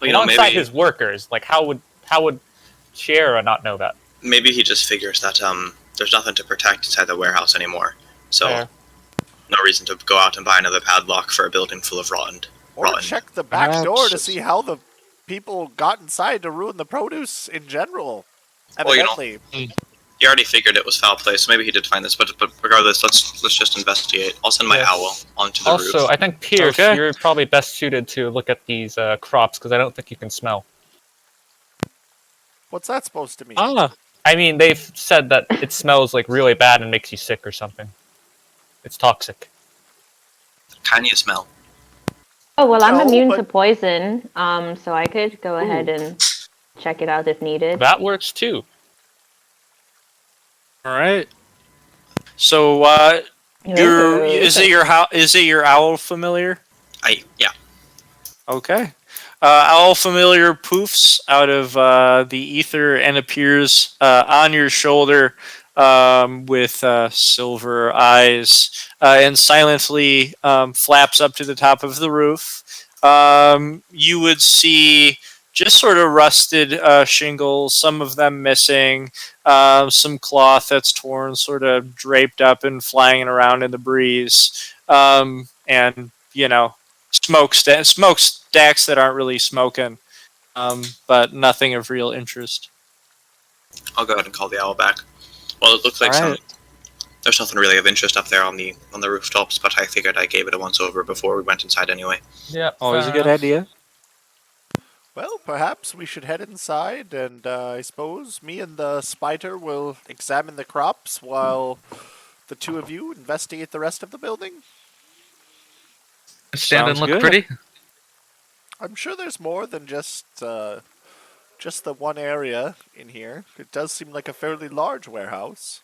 Well, you know, Alongside maybe his workers, like how would Shara not know that? maybe he just figures that there's nothing to protect inside the warehouse anymore. So Fair. no reason to go out and buy another padlock for a building full of rotten. Or check the back Perhaps. door to see how the people got inside to ruin the produce in general. Well, you know, Evidently. He already figured it was foul play, so maybe he did find this. But regardless, let's just investigate. I'll send my Yes. owl onto the Also, roof. I think Pierce, Okay. you're probably best suited to look at these crops because I don't think you can smell. What's that supposed to mean? Ah, I mean, they've said that it smells like really bad and makes you sick or something. It's toxic. Can you smell? Oh, well, I'm No, immune but- to poison, so I could go ahead and check it out if needed. That works too. all right. So, Ooh. is it your owl familiar? Yeah. Okay. Owl familiar poofs out of the ether and appears on your shoulder with silver eyes and silently flaps up to the top of the roof. You would see just sort of rusted shingles, some of them missing, some cloth that's torn, sort of draped up and flying around in the breeze, and smokestacks that aren't really smoking, but nothing of real interest. I'll go ahead and call the owl back. Well, it looks like Alright. there's nothing really of interest up there on the rooftops, but I figured I gave it a once over before we went inside anyway. Yeah, Always a good idea. Well, perhaps we should head inside, and I suppose me and the spider will examine the crops while the two of you investigate the rest of the building. Stand and Sounds look good. pretty. I'm sure there's more than just the one area in here. It does seem like a fairly large warehouse.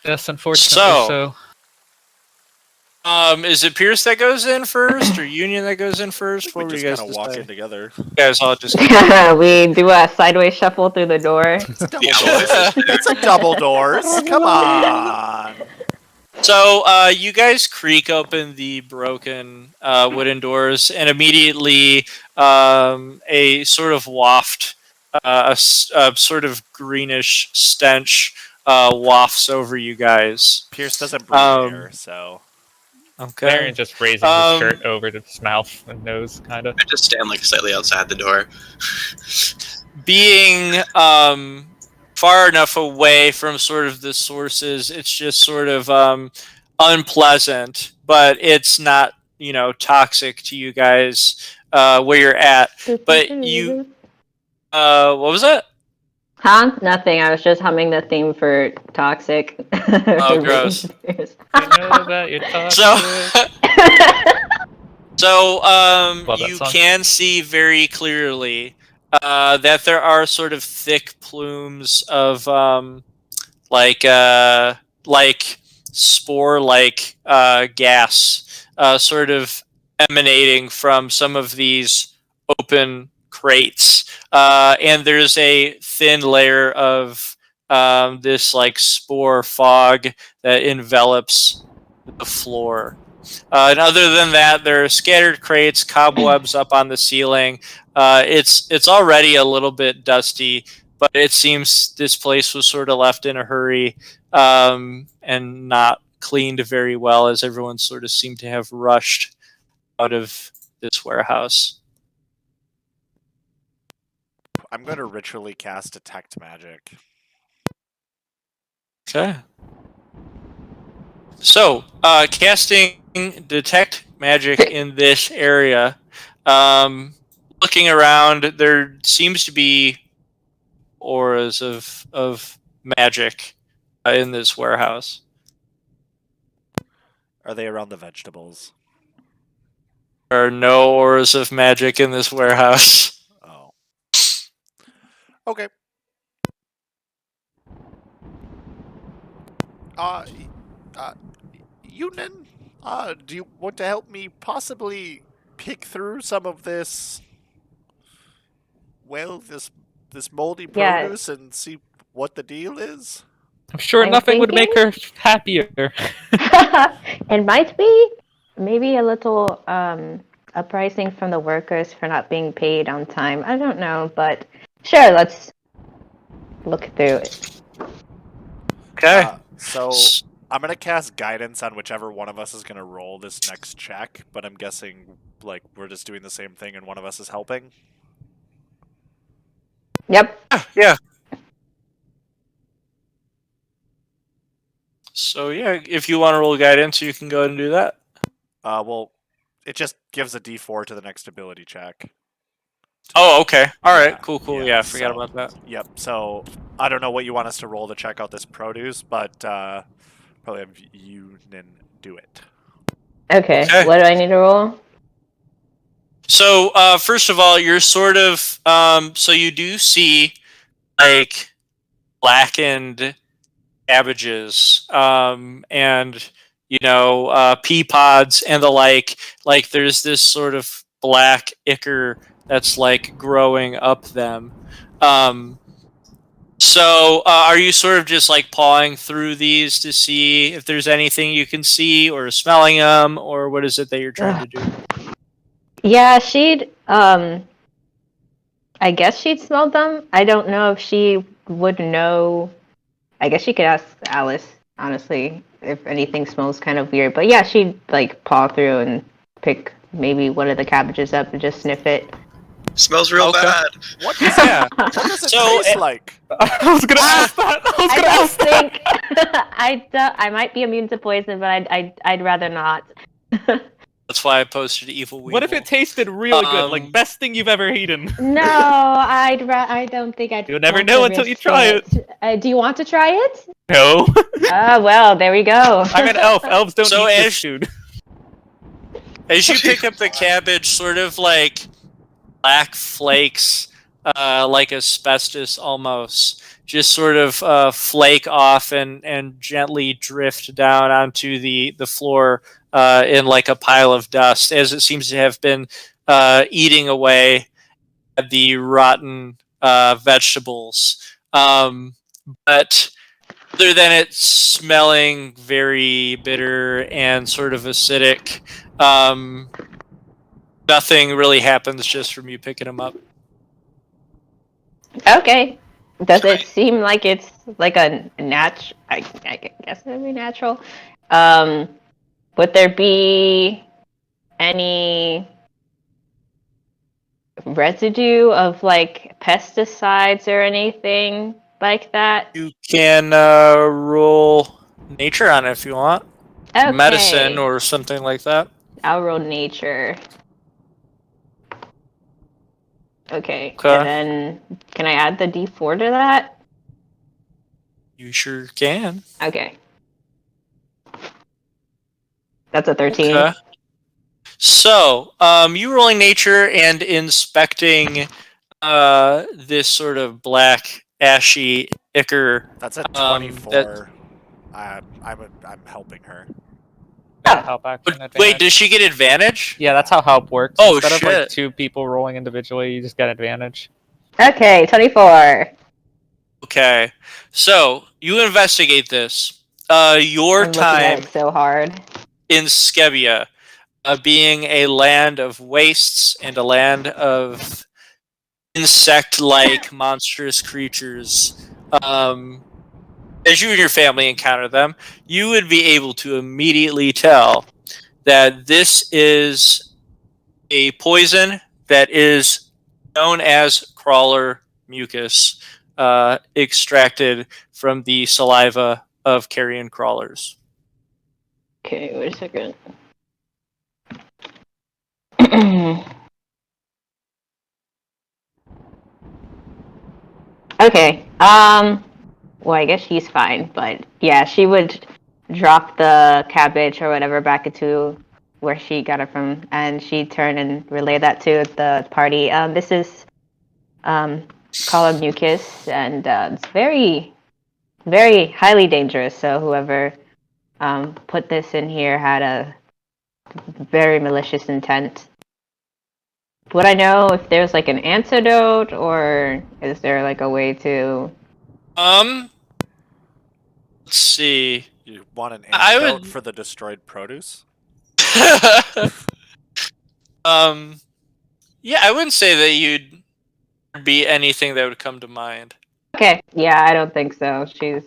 Yes, unfortunately. So, Is it Pierce that goes in first, or Union that goes in I first? think What we were you just guys kind of walk in decide? together. You guys all just. We do a sideways shuffle through the door. It's double doors. It's a double doors. Come on. So you guys creak open the broken wooden doors, and immediately a sort of waft, a sort of greenish stench wafts over you guys. Pierce doesn't breathe air, so Okay. Baron just raising his shirt over to his mouth and nose, kind of. I just stand like slightly outside the door. Being far enough away from sort of the sources, it's just sort of unpleasant, but it's not, toxic to you guys where you're at. But you, what was that? Huh? Nothing. I was just humming the theme for Toxic. Oh, gross. I know that you're toxic. So Love that you song. can see very clearly that there are sort of thick plumes of like spore-like gas sort of emanating from some of these open crates, and there's a thin layer of this like spore fog that envelops the floor. And other than that, there are scattered crates, cobwebs up on the ceiling. It's already a little bit dusty, but it seems this place was sort of left in a hurry and not cleaned very well, as everyone sort of seemed to have rushed out of this warehouse. I'm going to ritually cast Detect Magic. Okay. So, casting Detect Magic in this area, looking around, there seems to be auras of magic in this warehouse. Are they around the vegetables? There are no auras of magic in this warehouse. Oh. Okay. Yunin, do you want to help me possibly pick through some of this, this moldy Yeah. produce and see what the deal is? I'm sure I'm nothing would make her happier. It might be maybe a little uprising from the workers for not being paid on time. I don't know, but sure, let's look through it. Okay. So I'm gonna cast guidance on whichever one of us is gonna roll this next check, but I'm guessing like we're just doing the same thing and one of us is helping. Yep. Yeah. So yeah, if you want to roll guidance, you can go ahead and do that. Well, it just gives a D4 to the next ability check. Oh, okay. All right. Yeah, Cool. yeah, Yeah, I forgot so- about that. Yep. So I don't know what you want us to roll to check out this produce, but probably have Yunin do it. Okay. Okay. What do I need to roll? So, first of all, you're sort of so you do see like blackened cabbages and pea pods and the like there's this sort of black ichor that's like growing up them. So are you sort of just like pawing through these to see if there's anything you can see, or smelling them, or what is it that you're trying to do? Yeah, she'd I guess she'd smelled them. I don't know if she would know. I guess she could ask Alice, honestly, if anything smells kind of weird. But yeah, she'd like paw through and pick maybe one of the cabbages up and just sniff it. Smells real Okay. bad. What does Yeah. what does it So, taste like? I was gonna ask that. I don't think I might be immune to poison, but I'd rather not. That's why I posted Evil Weevil. What if it tasted real good, Um, like best thing you've ever eaten? No, I don't think I'd. You'll never want know to until you risk try it. Do you want to try it? No, Well, there we go. I'm an elf. Elves don't So eat as- this food. As you pick up the cabbage, sort of like black flakes, like asbestos almost, just sort of flake off and gently drift down onto the floor in like a pile of dust, as it seems to have been eating away at the rotten vegetables. But other than it smelling very bitter and sort of acidic, nothing really happens just from you picking them up. Okay. Does Can it I- seem like it's like a natural? I guess it'd be natural. Would there be any residue of like pesticides or anything like that? You can roll nature on it if you want. Medicine Okay, or something like that. I'll roll nature. Okay, Okay. and then can I add the D4 to that? You sure can. Okay. That's a 13. Okay. So, you rolling nature and inspecting this sort of black, ashy ichor. That's a that 24. I'm helping her. Got help action advantage. Wait, does she get advantage? Yeah, that's how help works. Oh, Instead of like shit. 2 people rolling individually, you just get advantage. Okay, 24. Okay. So, you investigate this. Your I'm looking at time it so hard. in Skevia, being a land of wastes and a land of insect-like monstrous creatures, as you and your family encounter them, you would be able to immediately tell that this is a poison that is known as crawler mucus, extracted from the saliva of carrion crawlers. Okay, wait a second. Okay. Well, I guess she's fine, but yeah, she would drop the cabbage or whatever back into where she got it from, and she'd turn and relay that to the party. This is called mucus, and it's very, very highly dangerous. So whoever put this in here had a very malicious intent. Would I know if there's like an antidote, or is there like a way to? Let's see. You want an I antidote would- for the destroyed produce? Yeah, I wouldn't say that you'd be anything that would come to mind. Okay, yeah, I don't think so. She's.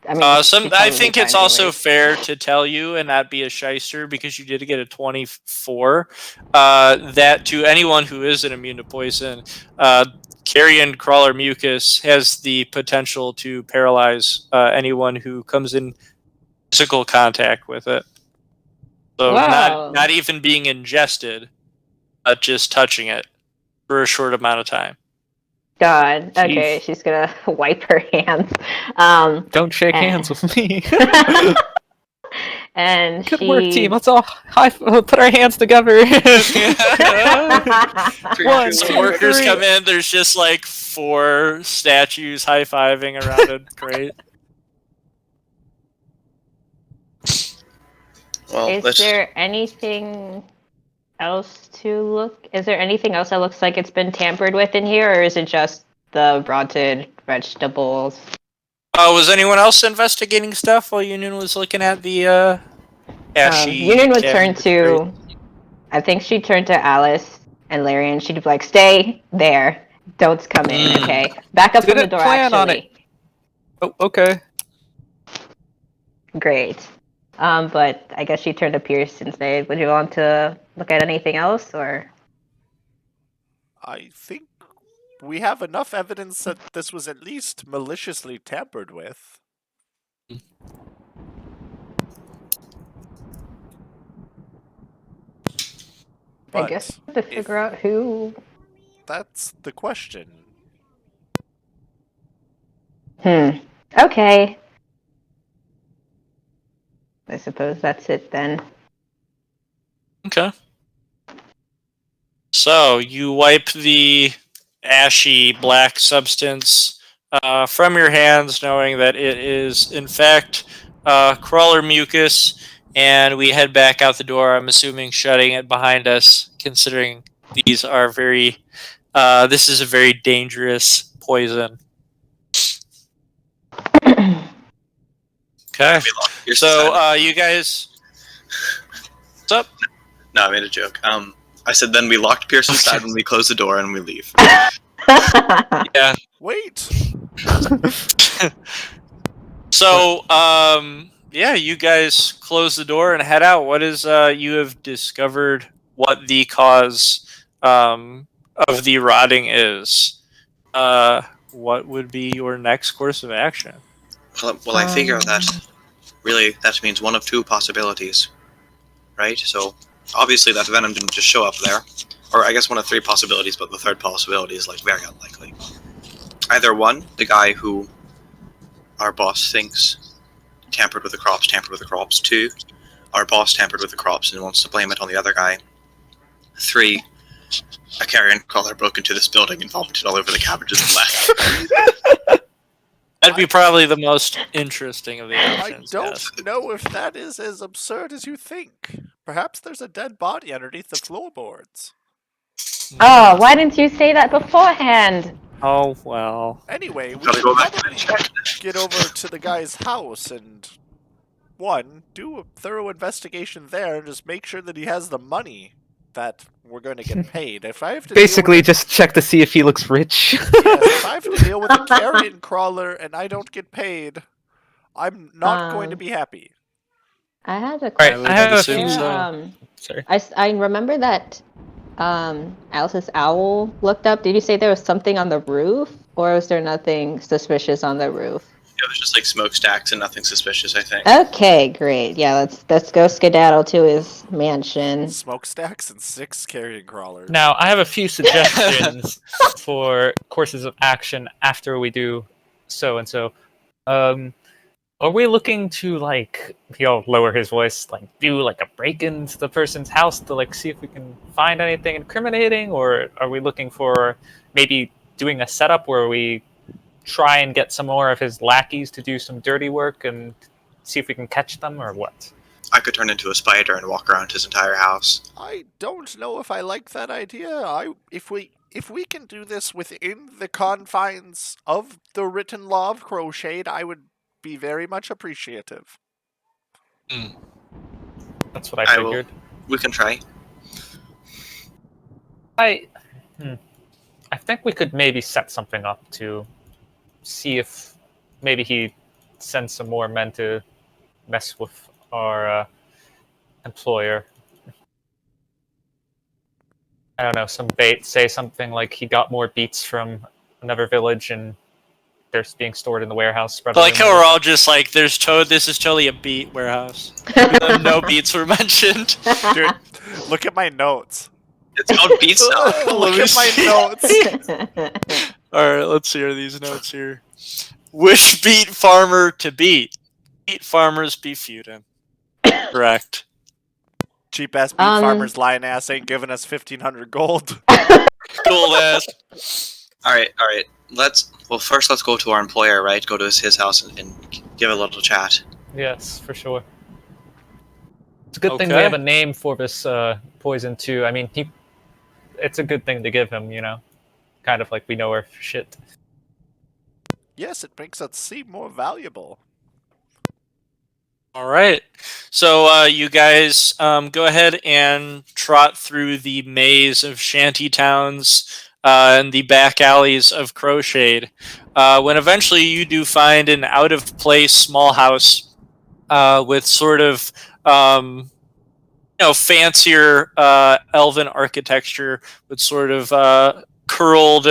I mean, she's I probably think it's fine also anyways. fair to tell you and not be a shyster because you did get a 24. That to anyone who isn't immune to poison, carrion crawler mucus has the potential to paralyze anyone who comes in physical contact with it. So Whoa. not even being ingested, just touching it for a short amount of time. God. Okay, Jeez. she's gonna wipe her hands. Don't shake hands with me. And Good she. work, team. Let's all put our hands together. One, Some two, workers three. come in. There's just like 4 statues high-fiving around it. Great. Well, Is there anything else to look? Is there anything else that looks like it's been tampered with in here, or is it just the rotted vegetables? Was anyone else investigating stuff while Union was looking at the ashy? Union would turn cabinet? to. I think she'd turn to Alice and Larry, and she'd be like, "Stay there. Don't come in. Mm. Okay, back up from the Didn't door." plan on Actually, Oh, okay. great. But I guess she turned to Pierce and said, "Would you want to look at anything else, or?" I think we have enough evidence that this was at least maliciously tampered with. I But guess we have to figure out who. that's the question. Okay. I suppose that's it then. Okay. So you wipe the ashy black substance from your hands, knowing that it is in fact crawler mucus, and we head back out the door. I'm assuming shutting it behind us, considering these are very. This is a very dangerous poison. Okay. We locked Pierce So aside. you guys. What's up? No, I made a joke. I said then we locked Pierce inside when we closed the door and we leave. Yeah. Wait! So, yeah, you guys close the door and head out. What is you have discovered what the cause of the rotting is? What would be your next course of action? Well, I figure that really that means one of two possibilities, right? So obviously that venom didn't just show up there, or I guess one of three possibilities, but the third possibility is like very unlikely. Either one, the guy who our boss thinks tampered with the crops. Two, our boss tampered with the crops and wants to blame it on the other guy. Three, a carrion crawler broke into this building and vomited all over the cabbages and left. That'd be probably the most interesting of the I options. don't yes. know if that is as absurd as you think. Perhaps there's a dead body underneath the floorboards. Oh, why didn't you say that beforehand? Oh well. Anyway, we Gotta should go back probably and check. get over to the guy's house and, one, do a thorough investigation there and just make sure that he has the money that we're going to get paid. If I have to Basically, just check to see if he looks rich. if I have to deal with a carrion crawler and I don't get paid, I'm not going to be happy. I had a Right, question. I have a assume few. so. Sorry. I remember that Alice's owl looked up. Did you say there was something on the roof, or was there nothing suspicious on the roof? It was just like smokestacks and nothing suspicious, I think. Okay, great. Yeah, let's go skedaddle to his mansion. Smokestacks and 6 carrion crawlers. Now, I have a few suggestions for courses of action after we do so and so. Are we looking to, like, he'll lower his voice, like, do, like, a break into the person's house to, like, see if we can find anything incriminating? Or are we looking for maybe doing a setup where we try and get some more of his lackeys to do some dirty work and see if we can catch them, or what? I could turn into a spider and walk around his entire house. I don't know if I like that idea. If we can do this within the confines of the written law of Crochet, I would be very much appreciative. That's what I figured. We can try. I think we could maybe set something up to see if maybe he sends some more men to mess with our employer. I don't know, some bait, say something like he got more beets from another village and they're being stored in the warehouse. Spread Like how around. we're all just like, this is totally a beet warehouse. No beets were mentioned. Dude, look at my notes. It's called beats now. Look at my notes. Alright, let's see these notes here. Wish beet farmer to beat. Beet farmers be feuding. Correct. Cheap ass beet farmers lying ass ain't giving us 1,500 gold. Cool ass. Alright. First let's go to our employer, right? Go to his house and give a little chat. Yes, for sure. It's a good thing we Okay. have a name for this poison too. I mean, it's a good thing to give him, you know, kind of like we know our shit. Yes, it makes us seem more valuable. All right. So you guys go ahead and trot through the maze of shanty towns and the back alleys of Crochet. When eventually you do find an out-of-place small house with sort of fancier elven architecture with sort of curled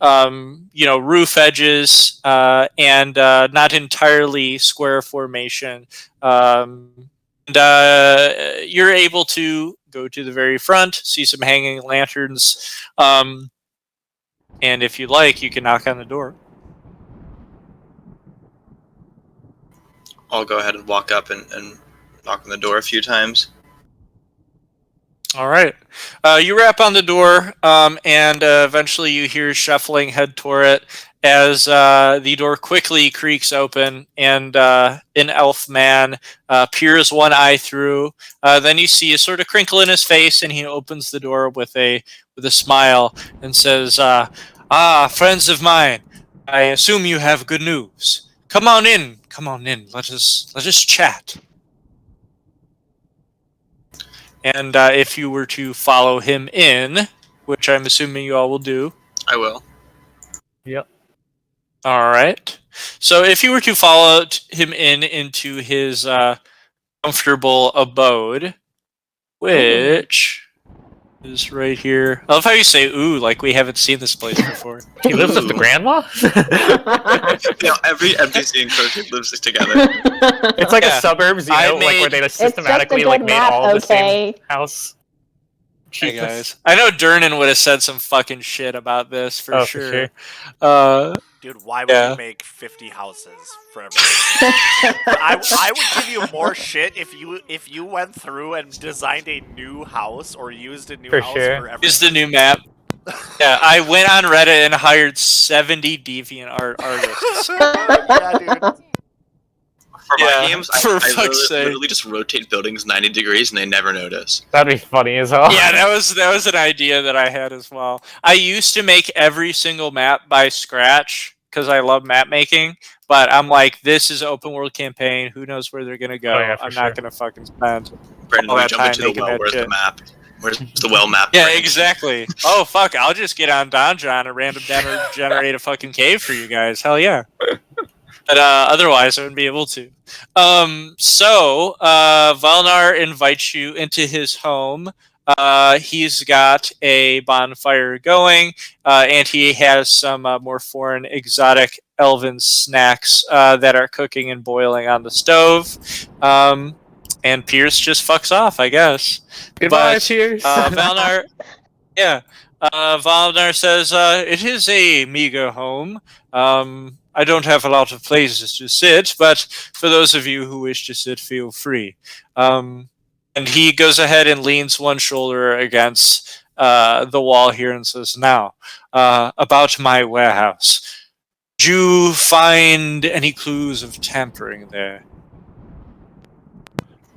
roof edges and not entirely square formation. And you're able to go to the very front, see some hanging lanterns, and if you like, you can knock on the door. I'll go ahead and walk up and knock on the door a few times. All right. You rap on the door, and eventually you hear shuffling head toward it as the door quickly creaks open, and an elf man peers one eye through. Then you see a sort of crinkle in his face, and he opens the door with a smile and says, friends of mine, I assume you have good news. Come on in. Let us chat. And if you were to follow him in, which I'm assuming you all will do. I will. Yep. All right. So if you were to follow him into his comfortable abode, which is right here. I love how you say "ooh" like we haven't seen this place before. He lives with the Ooh. grandma. Every NPC in Crooked lives together. It's like Yeah. a suburbs, I like where they It's just a systematically good made map, all the same okay? house. Hey Cheapness. guys, I know Durnan would have said some fucking shit about this for Oh, sure. for sure. Dude, why would Yeah. you make 50 houses for everything? I would give you more shit if you went through and designed a new house or used a new For house sure. for everything. Here's the new map. Yeah, I went on Reddit and hired 70 deviant artists. Yeah, dude. For Yeah, my games, for I fuck's sake. literally just rotate buildings 90 degrees and they never notice. That'd be funny as hell. Yeah, that was an idea that I had as well. I used to make every single map by scratch because I love map making, but I'm like, this is open world campaign. Who knows where they're gonna go? Oh, yeah, for I'm sure. not gonna fucking spend Brendan, all we that jump time into the making well. that Where's shit. the map? Where's the well map? Yeah, Brendan? exactly. Oh fuck! I'll just get on Donjon and random generate a fucking cave for you guys. Hell yeah! But otherwise, I wouldn't be able to. So Valnar invites you into his home. He's got a bonfire going, and he has some more foreign, exotic, elven snacks that are cooking and boiling on the stove. And Pierce just fucks off, I guess. Goodbye, But, Pierce. Valnar, yeah. Valnar says, it is a meager home. I don't have a lot of places to sit, but for those of you who wish to sit, feel free. And he goes ahead and leans one shoulder against the wall here and says, now, about my warehouse. Did you find any clues of tampering there?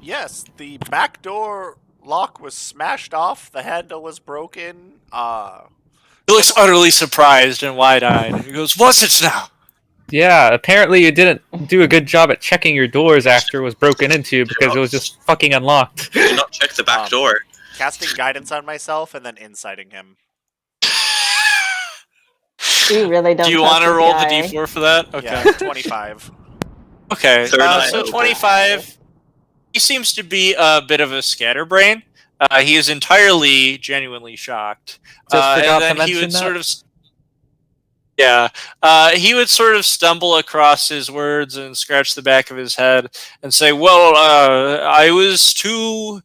Yes, the back door lock was smashed off. The handle was broken. He looks utterly surprised and wide-eyed. And he goes, what's it now? Yeah, apparently you didn't do a good job at checking your doors after it was broken into because it was just fucking unlocked. Do not check the back door. casting guidance on myself and then inciting him. We really don't. Do you want to roll the d4 for that? Okay. Yeah, 25. Okay, Third eye so open. 25. He seems to be a bit of a scatterbrain. He is entirely, genuinely shocked. Just forgot and to then he mention would that. sort of, yeah, he would sort of stumble across his words and scratch the back of his head and say, "Well, I was too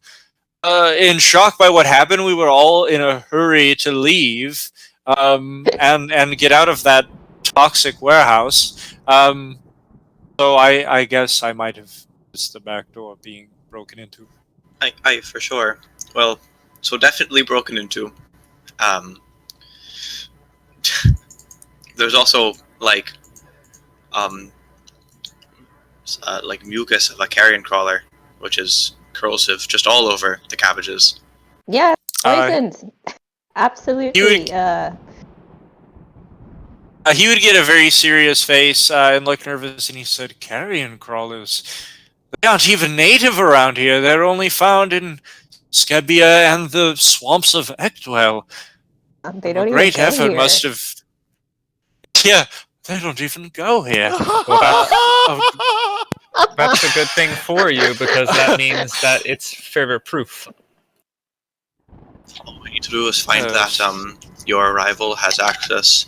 in shock by what happened. We were all in a hurry to leave and get out of that toxic warehouse. So I guess I might have missed the back door being broken into." I for sure. Well, so definitely broken into. There's also like mucus of a carrion crawler, which is corrosive just all over the cabbages. Yeah, poisoned. Absolutely. He would get a very serious face and look nervous, and he said, "Carrion crawlers. They aren't even native around here. They're only found in Scabia and the swamps of Ectwell. They don't A even great go effort here. must have... Yeah, they don't even go here." That's a good thing for you because that means that it's fervor proof. All we need to do is find Yes. that your rival has access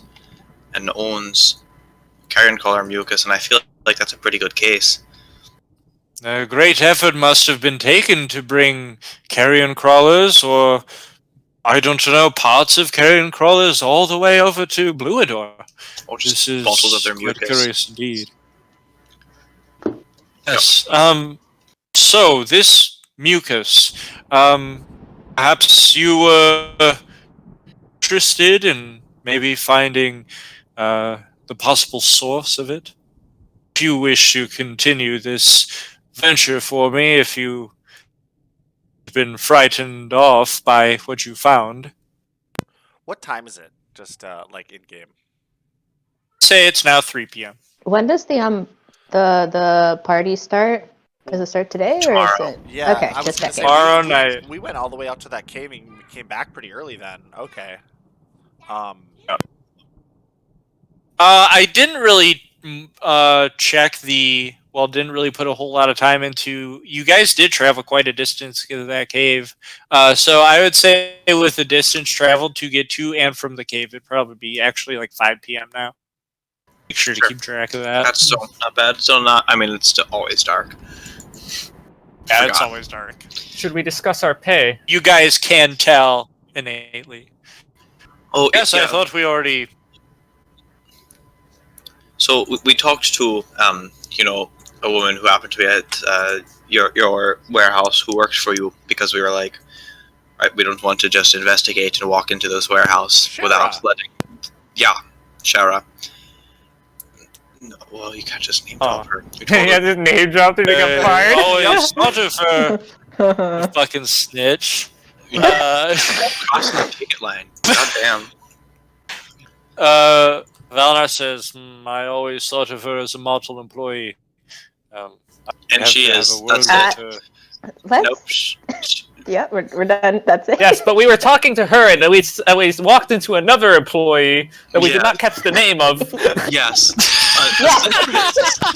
and owns carrion crawler mucus, and I feel like that's a pretty good case. A great effort must have been taken to bring carrion crawlers, or I don't know, parts of carrion crawlers all the way over to Unedoa. Or This just is bottles of their quite mucus. curious indeed. Yes. So this mucus, perhaps you were interested in maybe finding the possible source of it. If you wish to continue this venture for me, if you've been frightened off by what you found, What time is it? Just like in game. say it's now 3 p.m. When does the party start? Does it start today or is Tomorrow. it? Yeah, Okay, I was just gonna checking. say, Tomorrow we, night. we went all the way out to that cave and we came back pretty early then. Okay. I didn't really check the. Well, didn't really put a whole lot of time into. You guys did travel quite a distance to that cave, so I would say with the distance traveled to get to and from the cave, it'd probably be actually like 5 p.m. now. Make sure to Sure. keep track of that. That's still not bad. Still not. I mean, it's still always dark. Yeah, it's Forgot. always dark. Should we discuss our pay? You guys can tell innately. Oh, Yes, yeah. I thought we already. So we talked to a woman who happened to be at your warehouse who works for you because we were like, right, we don't want to just investigate and walk into this warehouse Shara. without letting. Yeah, Shara. No, well, you can't just name drop her. You told yeah, her. just name dropped and got fired. Always sort of a fucking snitch. Crossing the ticket line. God damn. Valnar says, I always thought of her as a model employee. And Have she to have is. a word That's with it. her. Let's. Nope. Yeah, we're done. That's it. Yes, but we were talking to her, and we walked into another employee that we Yeah. did not catch the name of. Yes.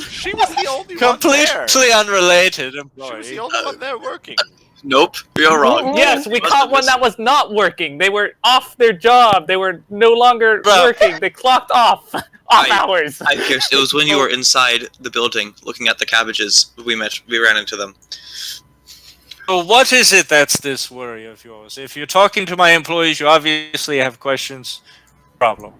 She was the only one there. Completely unrelated She was the employee. only one there working. Nope. You're wrong. Yes, we Must caught have one that was not working. They were off their job. They were no longer Bro. working. They clocked off hours. I Pierce, it was when you were inside the building looking at the cabbages. We ran into them. So what is it that's this worry of yours? If you're talking to my employees, you obviously have questions. Problem.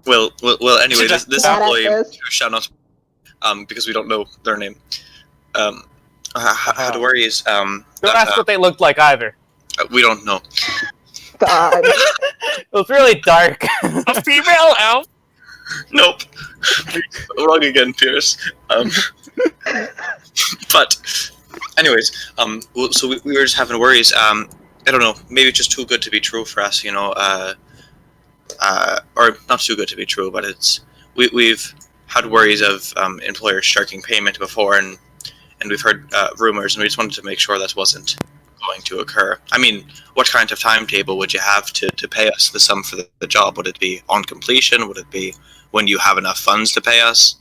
Well. Anyway, this Bad employee actors. who shall not, because we don't know their name, had worries. Don't That, ask what they looked like either. we don't know. God. It was really dark. A female elf? Nope. Wrong again, Pierce. But, anyways, so we were just having worries. I don't know. Maybe it's just too good to be true for us, or not too good to be true, but we've had worries of employers shirking payment before, and we've heard rumors, and we just wanted to make sure that wasn't going to occur. I mean, what kind of timetable would you have to pay us the sum for the job? Would it be on completion? Would it be when you have enough funds to pay us?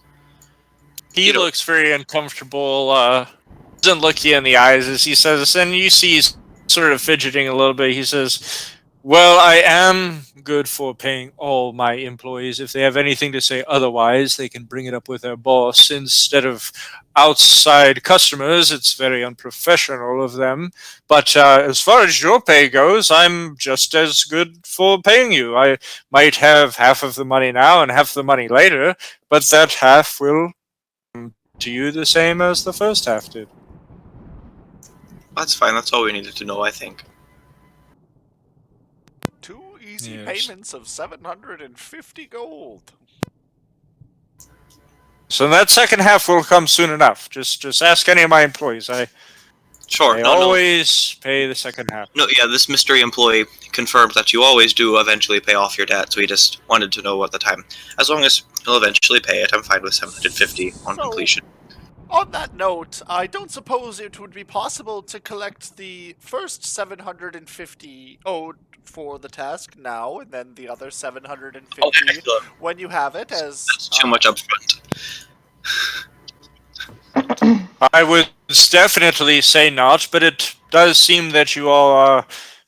He looks very uncomfortable. Doesn't look you in the eyes as he says this, and you see he's sort of fidgeting a little bit. He says, well, I am good for paying all my employees. If they have anything to say otherwise, they can bring it up with their boss instead of outside customers. It's very unprofessional of them. But as far as your pay goes, I'm just as good for paying you. I might have half of the money now and half the money later, but that half will come to you the same as the first half did. That's fine. That's all we needed to know, I think. 2 easy Yes. payments of 750 gold. So that second half will come soon enough. Just ask any of my employees. Sure. They No. always pay the second half. No, yeah, this mystery employee confirmed that you always do eventually pay off your debt, so we just wanted to know at the time. As long as you'll eventually pay it, I'm fine with 750 on So- completion. On that note, I don't suppose it would be possible to collect the first 750 owed for the task now, and then the other 750 Oh, excellent. when you have it, as That's too much upfront. I would definitely say not, but it does seem that you all are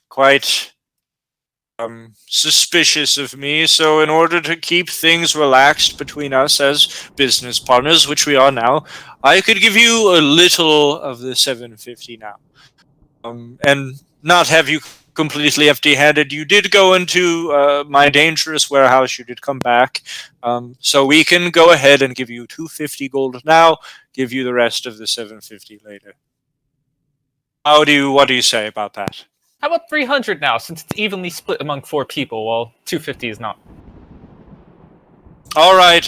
quite suspicious of me. So in order to keep things relaxed between us as business partners, which we are now, I could give you a little of the 750 now, and not have you completely empty-handed. You did go into my dangerous warehouse. You did come back, so we can go ahead and give you 250 gold now. Give you the rest of the 750 later. What do you say about that? How about 300 now, since it's evenly split among 4 people, while 250 is not? All right.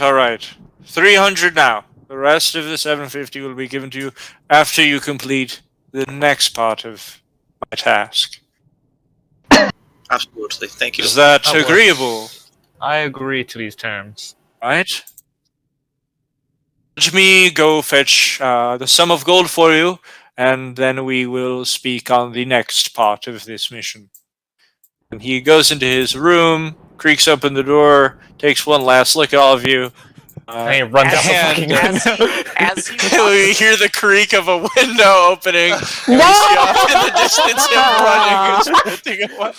300 now. The rest of the 750 will be given to you after you complete the next part of my task. Absolutely. Thank you. Is that That works. agreeable? I agree to these terms. Right? Let me go fetch the sum of gold for you, and then we will speak on the next part of this mission. And he goes into his room, creaks open the door, takes one last look at all of you. And he runs out the fucking as window. as he We walks, hear the creak of a window opening, and we see off in the distance him running and sprinting away.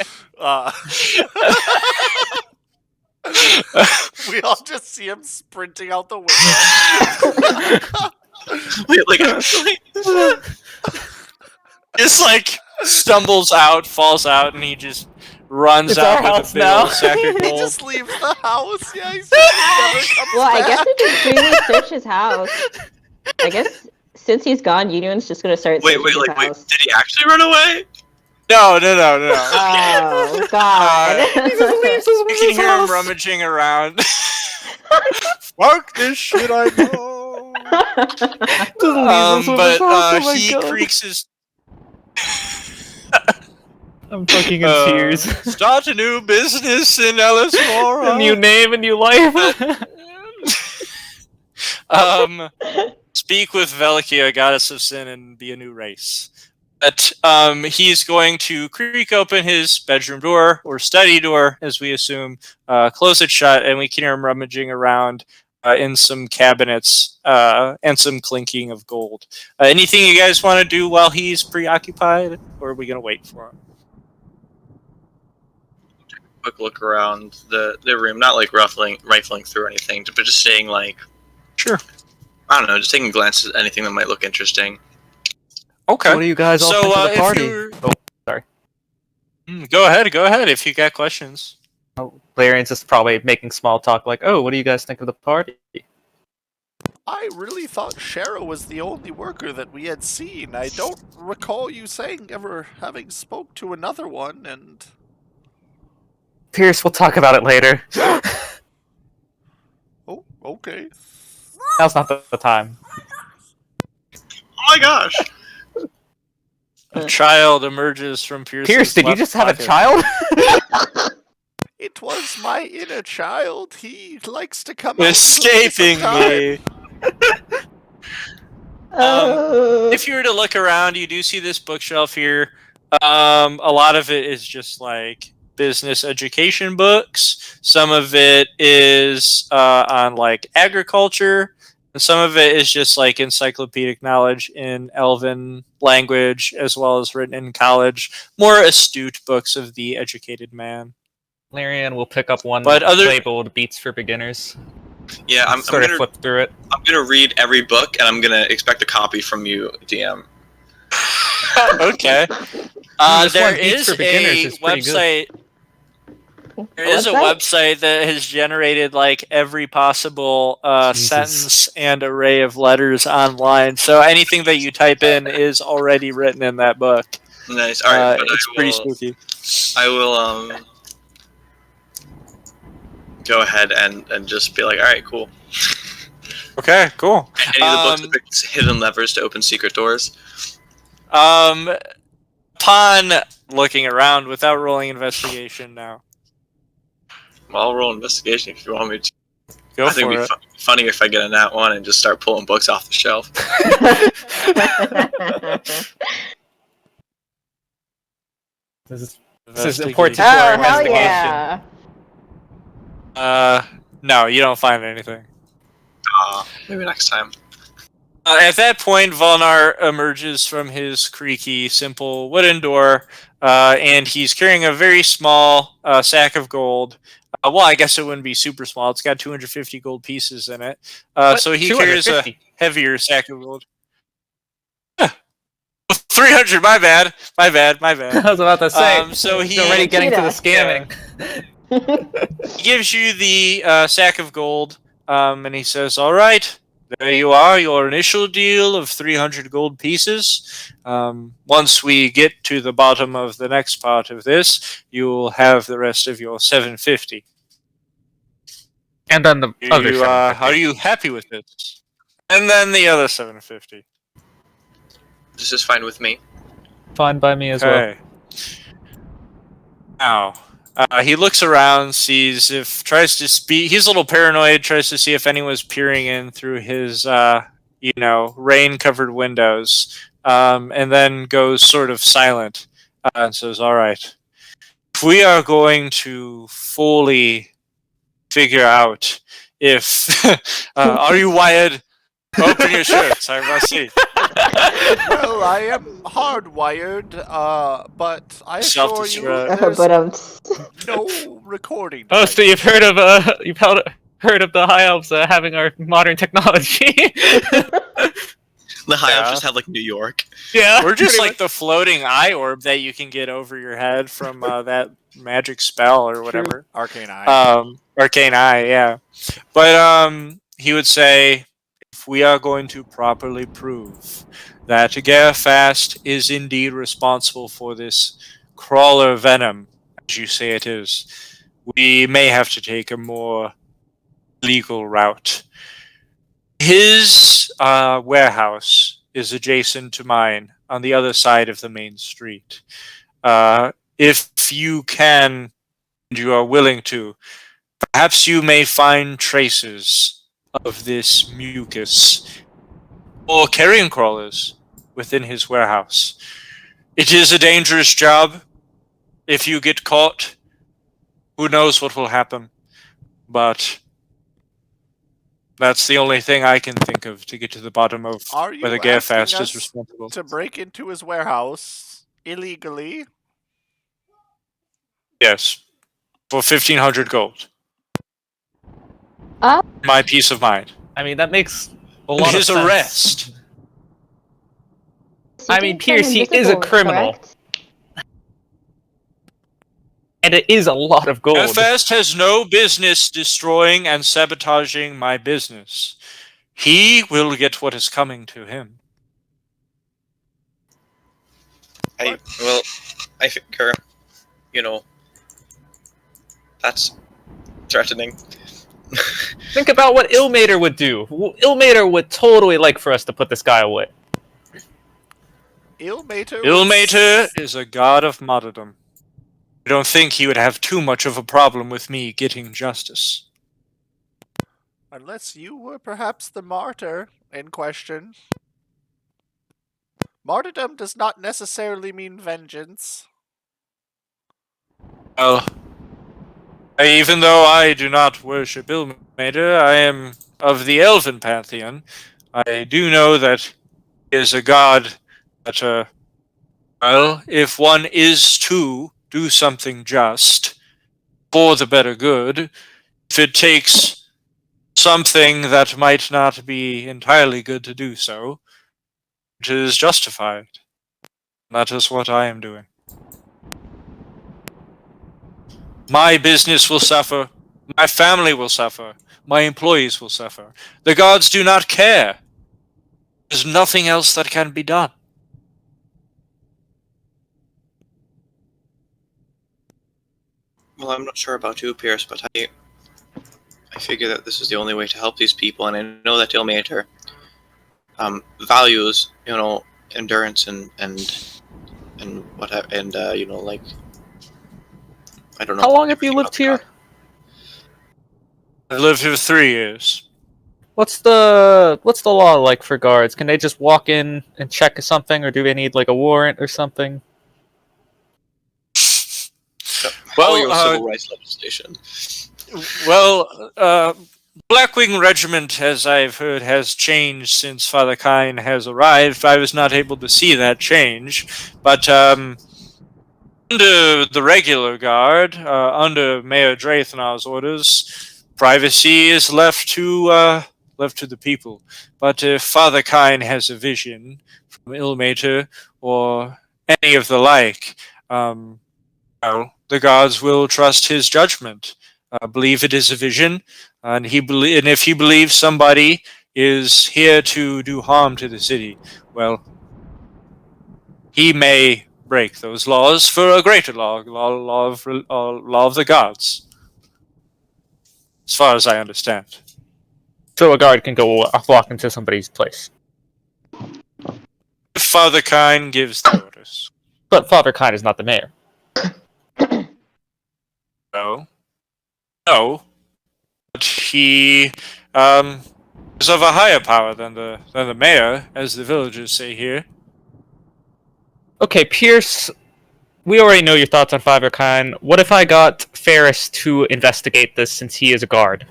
we all just see him sprinting out the window. Wait, like actually? Just like stumbles out, falls out, and he just runs It's out our with house a big now. old sack of He gold. just leaves the house. Yeah, he never comes Well, I back. guess we can freely search his house. I guess since he's gone, Union's just gonna start Wait, searching wait, his like, wait, house. did he actually run away? No. Oh God! You can hear him rummaging around. Fuck this shit, I know. But he creaks his. I'm fucking in tears. Start a new business in Ellismore. A new name, a new life. Speak with Velikia, goddess of sin, and be a new race. But he's going to creak open his bedroom door, or study door, as we assume, close it shut, and we can hear him rummaging around in some cabinets and some clinking of gold. Anything you guys want to do while he's preoccupied, or are we going to wait for him? Quick look around the room, not like rifling through anything, but just seeing like, Sure. I don't know, just taking glances at anything that might look interesting. Okay. What do you guys all think of the if party? you're... Oh, sorry. Go ahead if you got questions. Oh, Larian's just probably making small talk like, oh, what do you guys think of the party? I really thought Shara was the only worker that we had seen. I don't recall you saying ever having spoke to another one, and... Pierce, we'll talk about it later. Oh, okay. Now's not the time. Oh my gosh! A child emerges from Pierce's Pierce, did you left just have a pocket. child? It was my inner child. He likes to come out Escaping me. Oh. If you were to look around, you do see this bookshelf here. A lot of it is just like business education books. Some of it is on like agriculture. And some of it is just like encyclopedic knowledge in Elven language, as well as written in college. More astute books of the educated man. Larian will pick up one But other- labeled Beats for Beginners. Yeah, I'm Sort of gonna flip through it. read every book, and I'm gonna expect a copy from you, DM. Okay. This There one, Beats is for Beginners, a is pretty good. website. There is a website that has generated like every possible Jesus. sentence and array of letters online. So anything that you type in is already written in that book. Nice. All right, but It's pretty I will. spooky. I will go ahead and just be like, all right, cool. Okay, cool. Any of the books that pick hidden levers to open secret doors? Upon looking around without rolling investigation now. Well, I'll roll investigation if you want me to. Go I think for it'd it. be funny if I get a nat one and just start pulling books off the shelf. This is important to Oh, our hell investigation. yeah! No, you don't find anything. Maybe next time. At that point, Volnar emerges from his creaky, simple wooden door, and he's carrying a very small sack of gold. Well, I guess it wouldn't be super small. It's got 250 gold pieces in it. So he carries a 250. heavier sack of gold. 300, my bad. I was about to say, So he's he already getting to the Yeah. scamming. He gives you the sack of gold, and he says, all right, there you are, your initial deal of 300 gold pieces. Once we get to the bottom of the next part of this, you'll have the rest of your 750. And then the other 750. Are you happy with this? And then the other 750. This is fine with me. Fine by me as well. Okay. Now, he looks around, tries to speak. He's a little paranoid, tries to see if anyone's peering in through his, rain-covered windows, and then goes sort of silent and says, all right. if we are going to fully figure out if are you wired? Open your shirts, I must see. Well, I am hardwired, but I assure you, Self-destruct. there's But no recording. Oh, so you've heard of heard of the High Elves having our modern technology? The high elves Yeah. just have like New York. Yeah, We're just pretty like much. the floating eye orb that you can get over your head from that magic spell or whatever. Arcane Eye. Arcane eye, yeah. But he would say, if we are going to properly prove that Garfast is indeed responsible for this crawler venom, as you say it is, we may have to take a more legal route. His warehouse is adjacent to mine on the other side of the main street. If you can, and you are willing to, perhaps you may find traces of this mucus or carrion crawlers within his warehouse. It is a dangerous job. If you get caught, who knows what will happen. But that's the only thing I can think of to get to the bottom of Are you whether asking Garfast us is responsible. to break into his warehouse illegally? Yes. For 1,500 gold. Uh, My peace of mind. I mean, that makes a And lot of his sense. arrest. I mean, Pierce, he is a criminal. correct? And it is a lot of gold. Garfast has no business destroying and sabotaging my business. He will get what is coming to him. I figure, that's threatening. Think about what Ilmater would do. Ilmater would totally like for us to put this guy away. Ilmater. Ilmater is a god of martyrdom. I don't think he would have too much of a problem with me getting justice. Unless you were perhaps the martyr in question. Martyrdom does not necessarily mean vengeance. Well, even though I do not worship Ilmater, I am of the Elven pantheon. I do know that he is a god that, well, if one is to do something just for the better good, if it takes something that might not be entirely good to do so, it is justified. That is what I am doing. My business will suffer. My family will suffer. My employees will suffer. The gods do not care. There's nothing else that can be done. Well, I'm not sure about you, Pierce, but I figure that this is the only way to help these people, and I know that Ilmater values, endurance and whatever, and like, I don't know. How long have you everything lived about here? God. I've lived here 3 years. What's the law like for guards? Can they just walk in and check something, or do they need like a warrant or something? Follow your Well, civil rights legislation. Blackwing Regiment, as I've heard, has changed since Father Kine has arrived. I was not able to see that change, but under the regular guard, under Mayor Draythnar's orders, privacy is left to the people. But if Father Kine has a vision from Ilmater or any of the like, well, the gods will trust his judgment. Believe it is a vision, and if he believes somebody is here to do harm to the city, well, he may break those laws for a greater law of the gods. As far as I understand. So a guard can go walk into somebody's place. If Father Kine gives the orders. But Father Kine is not the mayor. No, but he is of a higher power than the mayor, as the villagers say here. Okay, Pierce, we already know your thoughts on Five Khan. What if I got Ferris to investigate this since he is a guard?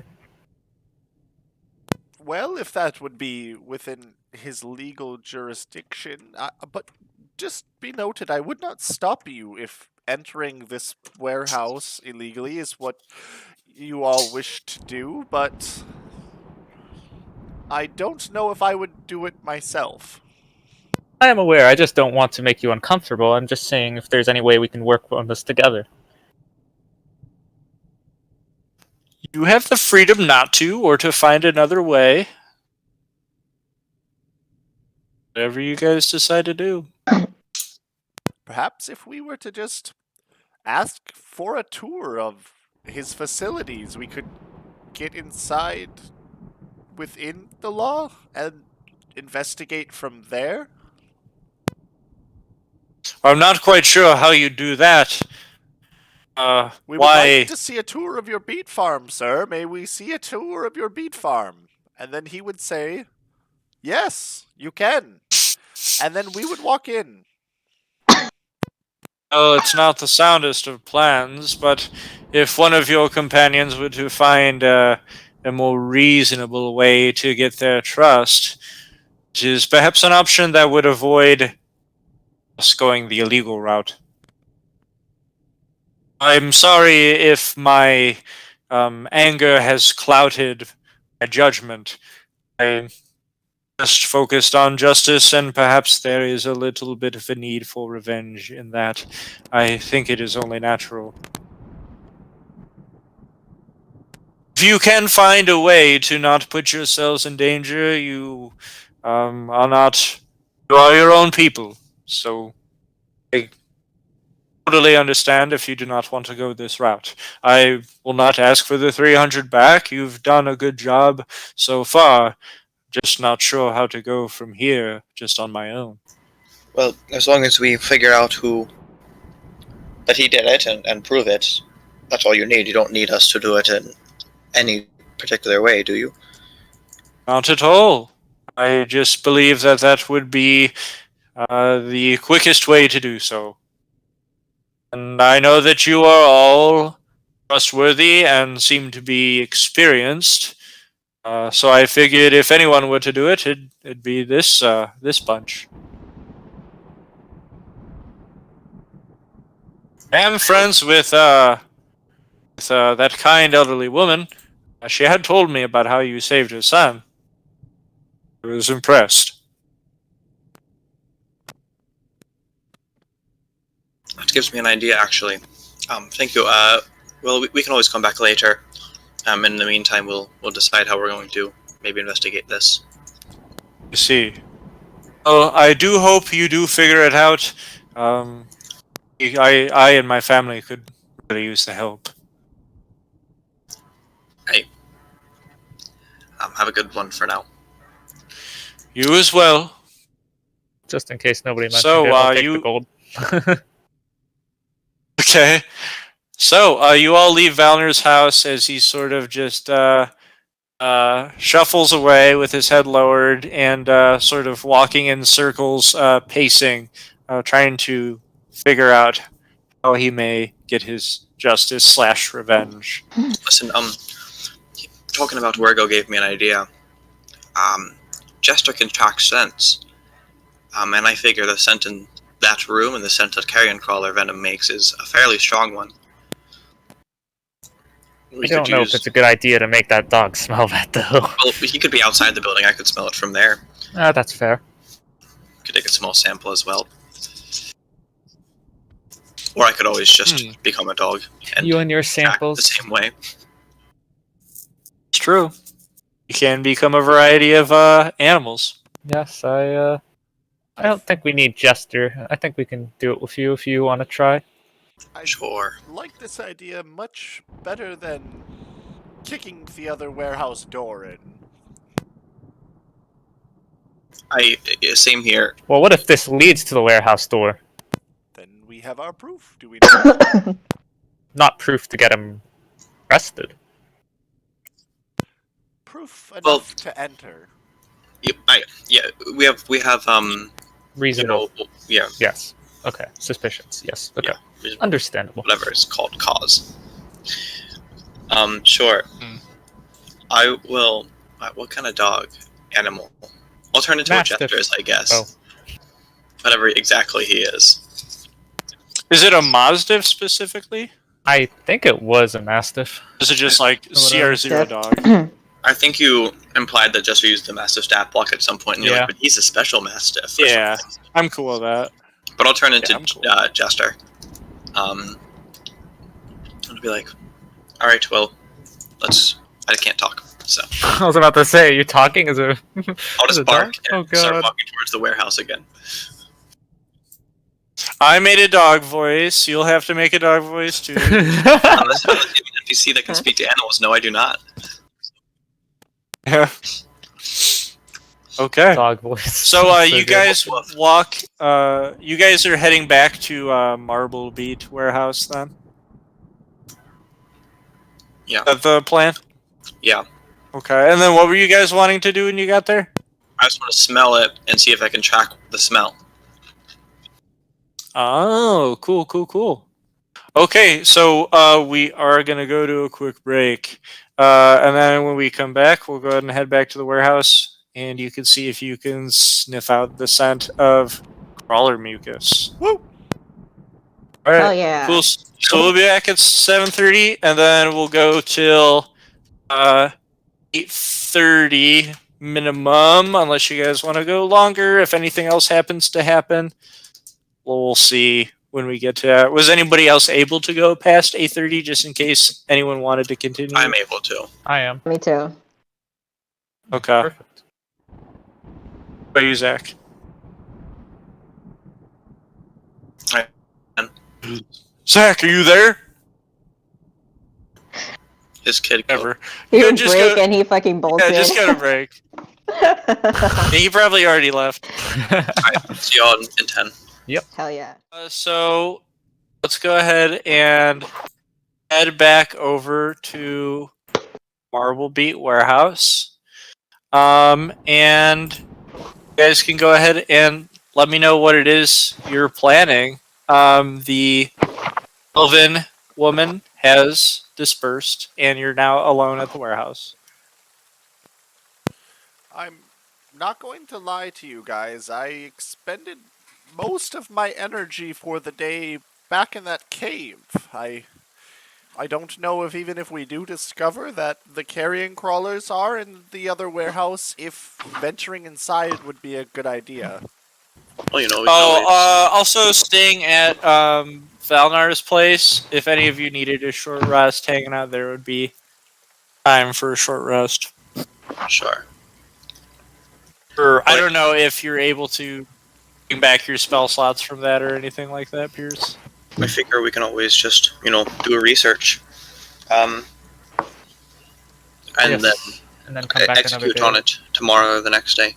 Well, if that would be within his legal jurisdiction, but just be noted, I would not stop you if entering this warehouse illegally is what you all wish to do, but I don't know if I would do it myself. I am aware, I just don't want to make you uncomfortable. I'm just saying if there's any way we can work on this together. You have the freedom not to, or to find another way. Whatever you guys decide to do. Perhaps if we were to just ask for a tour of his facilities, we could get inside within the law and investigate from there. I'm not quite sure how you do that. We would Why? like to see a tour of your beet farm, sir. May we see a tour of your beet farm? And then he would say, yes, you can. And then we would walk in. Oh, it's not the soundest of plans, but if one of your companions were to find a more reasonable way to get their trust, which is perhaps an option that would avoid us going the illegal route. I'm sorry if my anger has clouded my judgment. I just focused on justice, and perhaps there is a little bit of a need for revenge in that. I think it is only natural. If you can find a way to not put yourselves in danger, you are not. You are your own people, so I totally understand if you do not want to go this route. I will not ask for the 300 back. You've done a good job so far. Just not sure how to go from here just on my own. Well, as long as we figure out that he did it and prove it, that's all you need. You don't need us to do it in any particular way, do you? Not at all. I just believe that that would be the quickest way to do so. And I know that you are all trustworthy and seem to be experienced. So I figured if anyone were to do it, it'd be this bunch. I am friends with that kind elderly woman. She had told me about how you saved her son. I was impressed. That gives me an idea, actually. Thank you. Well, we can always come back later. In the meantime, we'll decide how we're going to maybe investigate this. You see. Oh, I do hope you do figure it out. I and my family could really use the help. Have a good one for now. You as well. Just in case nobody mentioned So, it, I'll take you- the gold. Okay. So, you all leave Valner's house as he sort of just shuffles away with his head lowered and sort of walking in circles, pacing, trying to figure out how he may get his justice / revenge. Listen, talking about Wirgo gave me an idea. Jester can track scents. And I figure the scent in that room and the scent that Carrion Crawler Venom makes is a fairly strong one. I don't know if it's a good idea to make that dog smell that, though. Well, he could be outside the building. I could smell it from there. That's fair. Could take a small sample as well. Or I could always just become a dog and You and your act samples. the same way. It's true. You can become a variety of animals. Yes, I don't think we need Jester. I think we can do it with you if you want to try. I Sure. like this idea much better than kicking the other warehouse door in. Same here. Well, what if this leads to the warehouse door? Then we have our proof, do we not? Not proof to get him arrested. Proof enough Well- to enter. We have Reasonable. yeah. Yes. Okay, suspicions. Yes. Okay, Yeah. understandable. Whatever it's called, cause. Sure. Hmm. I will. What kind of dog? Animal. I'll turn into Mastiff. a jester, I guess. Oh. Whatever exactly he is. Is it a Mazdiv specifically? I think it was a mastiff. Is it just like Whatever. CR0 dog? I think you implied that Jester used the Mastiff stat block at some point, and you're Yeah. like, but he's a special Mastiff. Or Yeah, something. I'm cool with that. But I'll turn into I'm cool. Jester. I'll be like, all right, well, I can't talk, so I was about to say, you talking as a. I'll just bark Oh and start god. walking towards the warehouse again. I made a dog voice. You'll have to make a dog voice too. Unless you have an NPC that can speak to animals. No, I do not. Yeah. Okay. Dog voice. So you good. guys walk. You guys are heading back to Marble Beat warehouse then. Yeah. Is that the plan? Yeah. Okay. And then what were you guys wanting to do when you got there? I just want to smell it and see if I can track the smell. Oh, cool. Okay, so we are gonna go to a quick break, and then when we come back, we'll go ahead and head back to the warehouse, and you can see if you can sniff out the scent of crawler mucus. Woo! All right, Hell yeah. cool. So we'll be back at 7:30, and then we'll go till 8:30 minimum, unless you guys want to go longer. If anything else happens to happen, we'll see when we get to that. Was anybody else able to go past 8:30, just in case anyone wanted to continue? I'm able to. I am. Me too. Okay. Perfect. What about you, Zach? Zach, are you there? His kid. Ever. He Yeah, would just break go- and he fucking bolted. Yeah, just got a break. Yeah, he probably already left. See y'all in 10. Hell yeah. So let's go ahead and head back over to Marble Beat Warehouse. And you guys can go ahead and let me know what it is you're planning. The elven woman has dispersed, and you're now alone at the warehouse. I'm not going to lie to you guys. I expended most of my energy for the day back in that cave. I don't know if even if we do discover that the carrion crawlers are in the other warehouse, if venturing inside would be a good idea. Well, you know. We can always- Also staying at Valnar's place. If any of you needed a short rest, hanging out there would be time for a short rest. Sure. Or I don't know if you're able to bring back your spell slots from that or anything like that, Pierce. I figure we can always just, do a research. And Yes. then And then come back another execute day. on it tomorrow or the next day.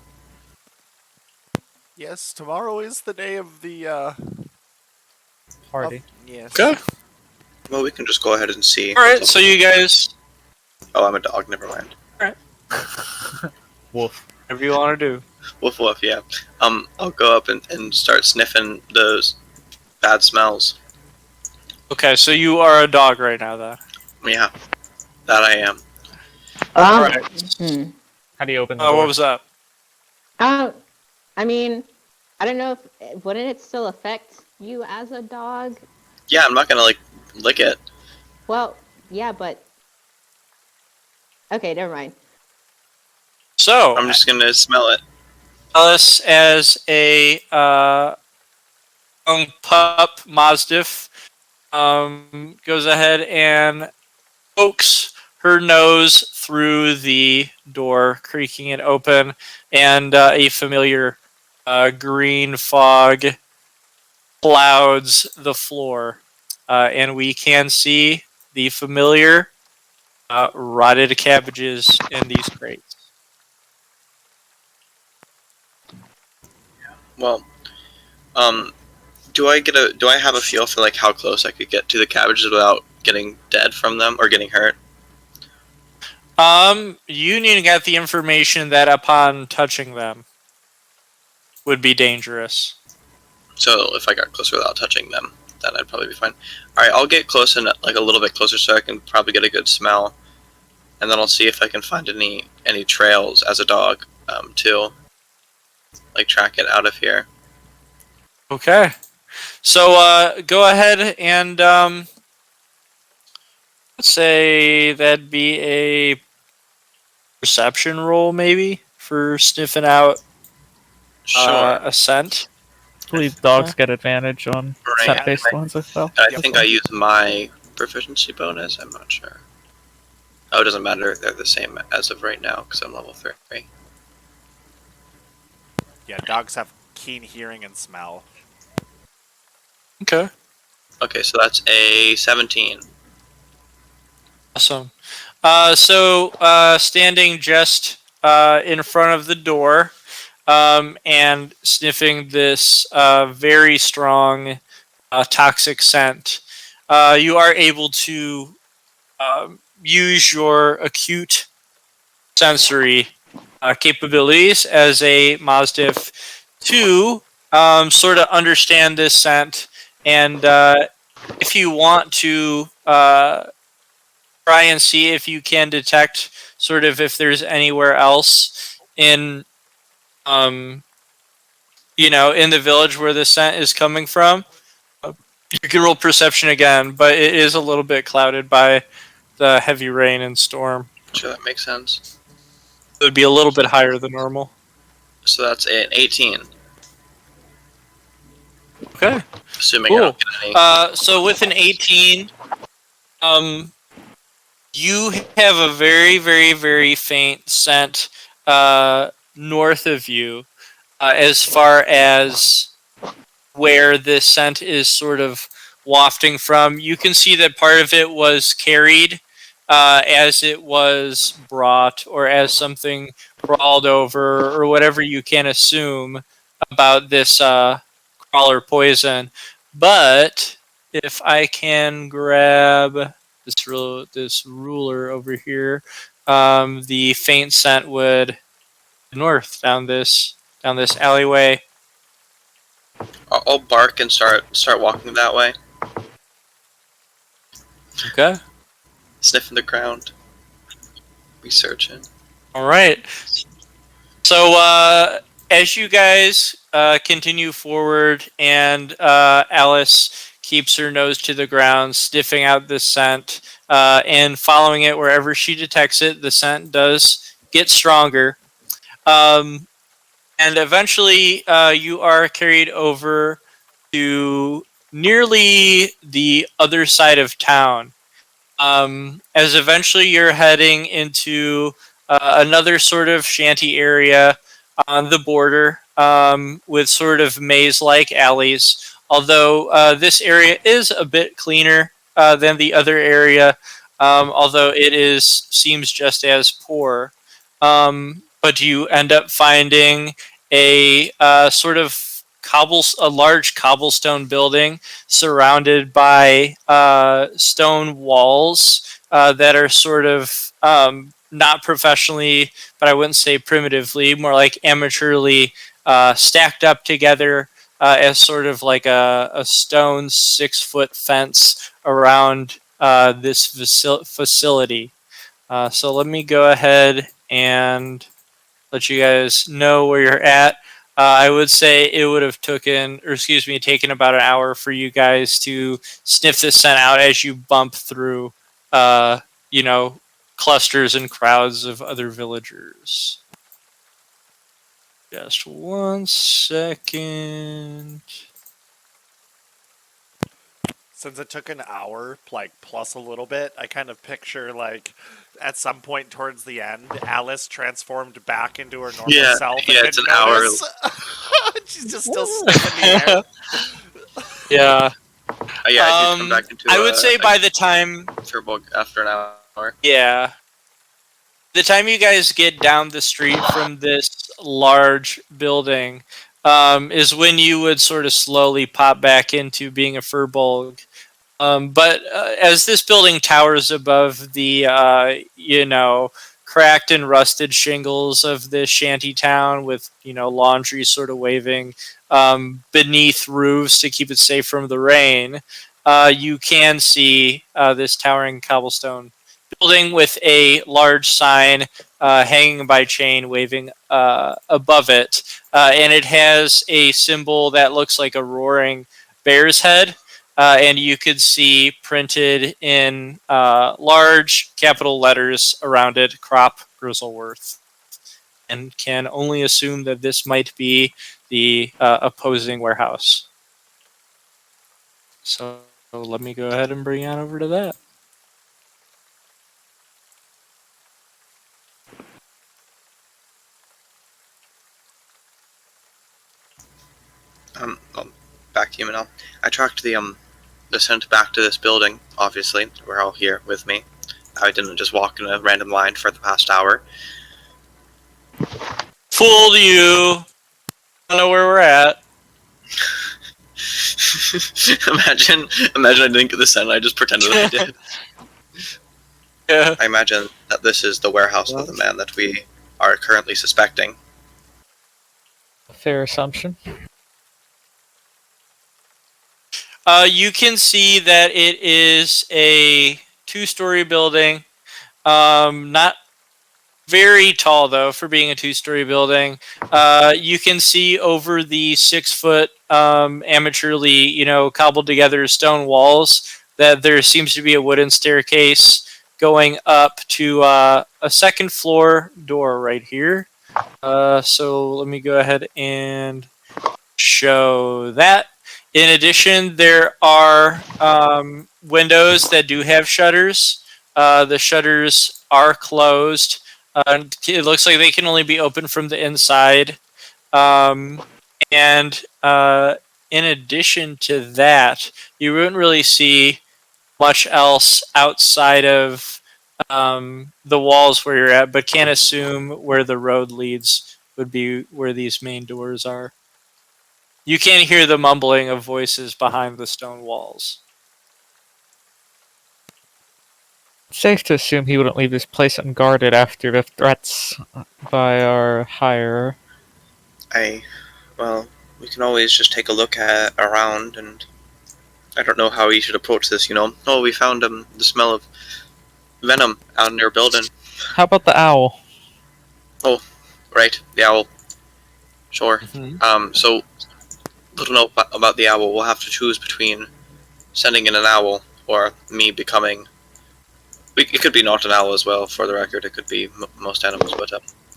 Yes, tomorrow is the day of the Party. yes. Okay. Well, we can just go ahead and see. Alright, so you guys, Oh, I'm a dog. Never mind. Wolf. whatever you want to do. Woof woof. Yeah. I'll go up and start sniffing those bad smells. Okay, so you are a dog right now, though. Yeah. That I am. Alright. How do you open the door? What was up? I mean, I don't know if wouldn't it still affect you as a dog? Yeah, I'm not gonna lick it. Well, yeah, but okay, never mind. So, I'm just gonna smell it. Alice, as a young pup Mazdiff, goes ahead and pokes her nose through the door, creaking it open, and a familiar green fog clouds the floor. And we can see the familiar rotted cabbages in these crates. Well, do I have a feel for how close I could get to the cabbages without getting dead from them or getting hurt? Union got the information that upon touching them would be dangerous. So if I got closer without touching them, then I'd probably be fine. All right, I'll get close and like a little bit closer so I can probably get a good smell, and then I'll see if I can find any trails as a dog too, like track it out of here. Okay. So go ahead and let's say that'd be a perception roll, maybe, for sniffing out Sure. a scent. I believe dogs get advantage on Right. scent-based ones as well. I think I use my proficiency bonus. I'm not sure. Oh, it doesn't matter. They're the same as of right now because I'm level 3. Yeah, dogs have keen hearing and smell. Okay. Okay, so that's a 17. Awesome. So standing just in front of the door and sniffing this very strong toxic scent, you are able to use your acute sensory capabilities as a Mazdiff to sort of understand this scent, and if you want to try and see if you can detect sort of if there's anywhere else in in the village where the scent is coming from. You can roll perception again, but it is a little bit clouded by the heavy rain and storm. Sure, that makes sense. It would be a little bit higher than normal. So that's an 18. Okay. Assuming I Cool. don't get any. So with an 18, you have a very, very, very faint scent north of you, as far as where this scent is sort of wafting from. You can see that part of it was carried as it was brought, or as something crawled over, or whatever you can assume about this crawler poison. But if I can grab this ruler over here, the faint scent would north down this alleyway. I'll bark and start walking that way, Okay. sniffing the ground, researching. All right. So as you guys continue forward, and Alice keeps her nose to the ground, sniffing out the scent, and following it wherever she detects it, the scent does get stronger. And eventually you are carried over to nearly the other side of town. As eventually you're heading into another sort of shanty area on the border, with sort of maze-like alleys. Although this area is a bit cleaner than the other area, although it seems just as poor. But you end up finding a sort of a large cobblestone building surrounded by stone walls that are sort of not professionally, but I wouldn't say primitively, more like amateurly stacked up together as sort of like a stone 6-foot fence around this facility. So let me go ahead and let you guys know where you're at. I would say it would have taken about an hour for you guys to sniff this scent out as you bump through, clusters and crowds of other villagers. Just 1 second. Since it took an hour, like plus a little bit, I kind of picture like at some point towards the end, Alice transformed back into her normal self. Yeah, and it's an hour. She's just still sniffing the air. Yeah. Yeah, I do come back into. I would say by the time turbo after an hour. Yeah. The time you guys get down the street from this large building is when you would sort of slowly pop back into being a furbolg. But as this building towers above the, cracked and rusted shingles of this shanty town with, laundry sort of waving beneath roofs to keep it safe from the rain. You can see this towering cobblestone building with a large sign hanging by chain waving above it. And it has a symbol that looks like a roaring bear's head. And you could see printed in large capital letters around it, Crop Grizzleworth. And can only assume that this might be the opposing warehouse. So let me go ahead and bring you on over to that. Back to you, Manel. I tracked the scent back to this building. Obviously, we're all here with me. I didn't just walk in a random line for the past hour. Fooled you. I don't know where we're at. imagine I didn't get the scent. I just pretended I did. Yeah. I imagine that this is the warehouse of the man that we are currently suspecting. A fair assumption. You can see that it is a 2-story building. Not very tall, though, for being a 2-story building. You can see over the 6-foot amateurly, cobbled together stone walls that there seems to be a wooden staircase going up to a second floor door right here. So let me go ahead and show that. In addition, there are windows that do have shutters. The shutters are closed. It looks like they can only be opened from the inside. And in addition to that, you wouldn't really see much else outside of the walls where you're at, but can't assume where the road leads would be where these main doors are. You can hear the mumbling of voices behind the stone walls. Safe to assume he wouldn't leave this place unguarded after the threats by our hirer. Well, we can always just take a look around, and I don't know how we should approach this, Oh, we found the smell of venom out in their building. How about the owl? Oh, right, the owl. Sure. Mm-hmm. So, little know about the owl. We'll have to choose between sending in an owl or me becoming... It could be not an owl as well, for the record. It could be most animals, but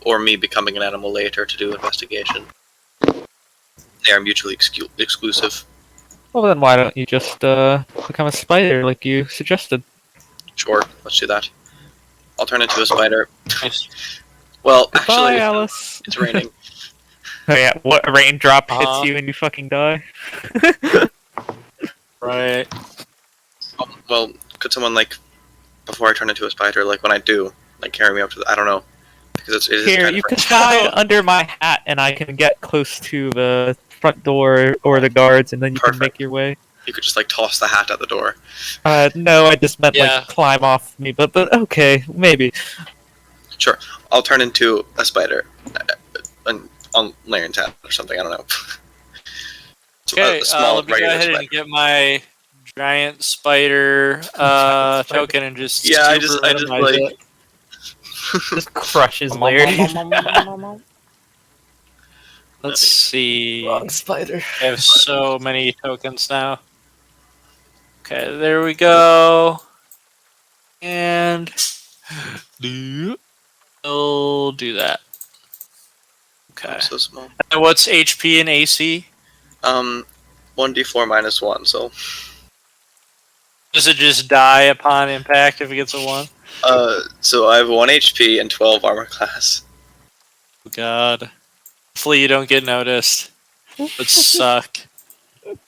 or me becoming an animal later to do investigation. They are mutually exclusive. Well, then why don't you just become a spider like you suggested? Sure, let's do that. I'll turn into a spider. Nice. Well, Goodbye, actually, Alice. it's raining. Oh yeah, what, a raindrop hits you and you fucking die? Right. Well, could someone, before I turn into a spider, when I do, carry me up to the... I don't know. Because it is Here, kind you of can hide under my hat and I can get close to the front door or the guards and then you can make your way. You could just, toss the hat at the door. No, I just meant, Yeah. climb off me, but okay, maybe. Sure. I'll turn into a spider. On Laren's hat or something, I don't know. Okay, A small, let me go regular ahead spider. and get my giant spider token and just Yeah, I super just minimize it. Just crushes Larry. Let's see. Wrong spider. I have so many tokens now. Okay, there we go. And we'll do that. Okay. I'm so small. And what's HP and AC? 1d4 minus 1, so... Does it just die upon impact if it gets a 1? So I have 1 HP and 12 armor class. Oh god. Hopefully you don't get noticed. Would suck. The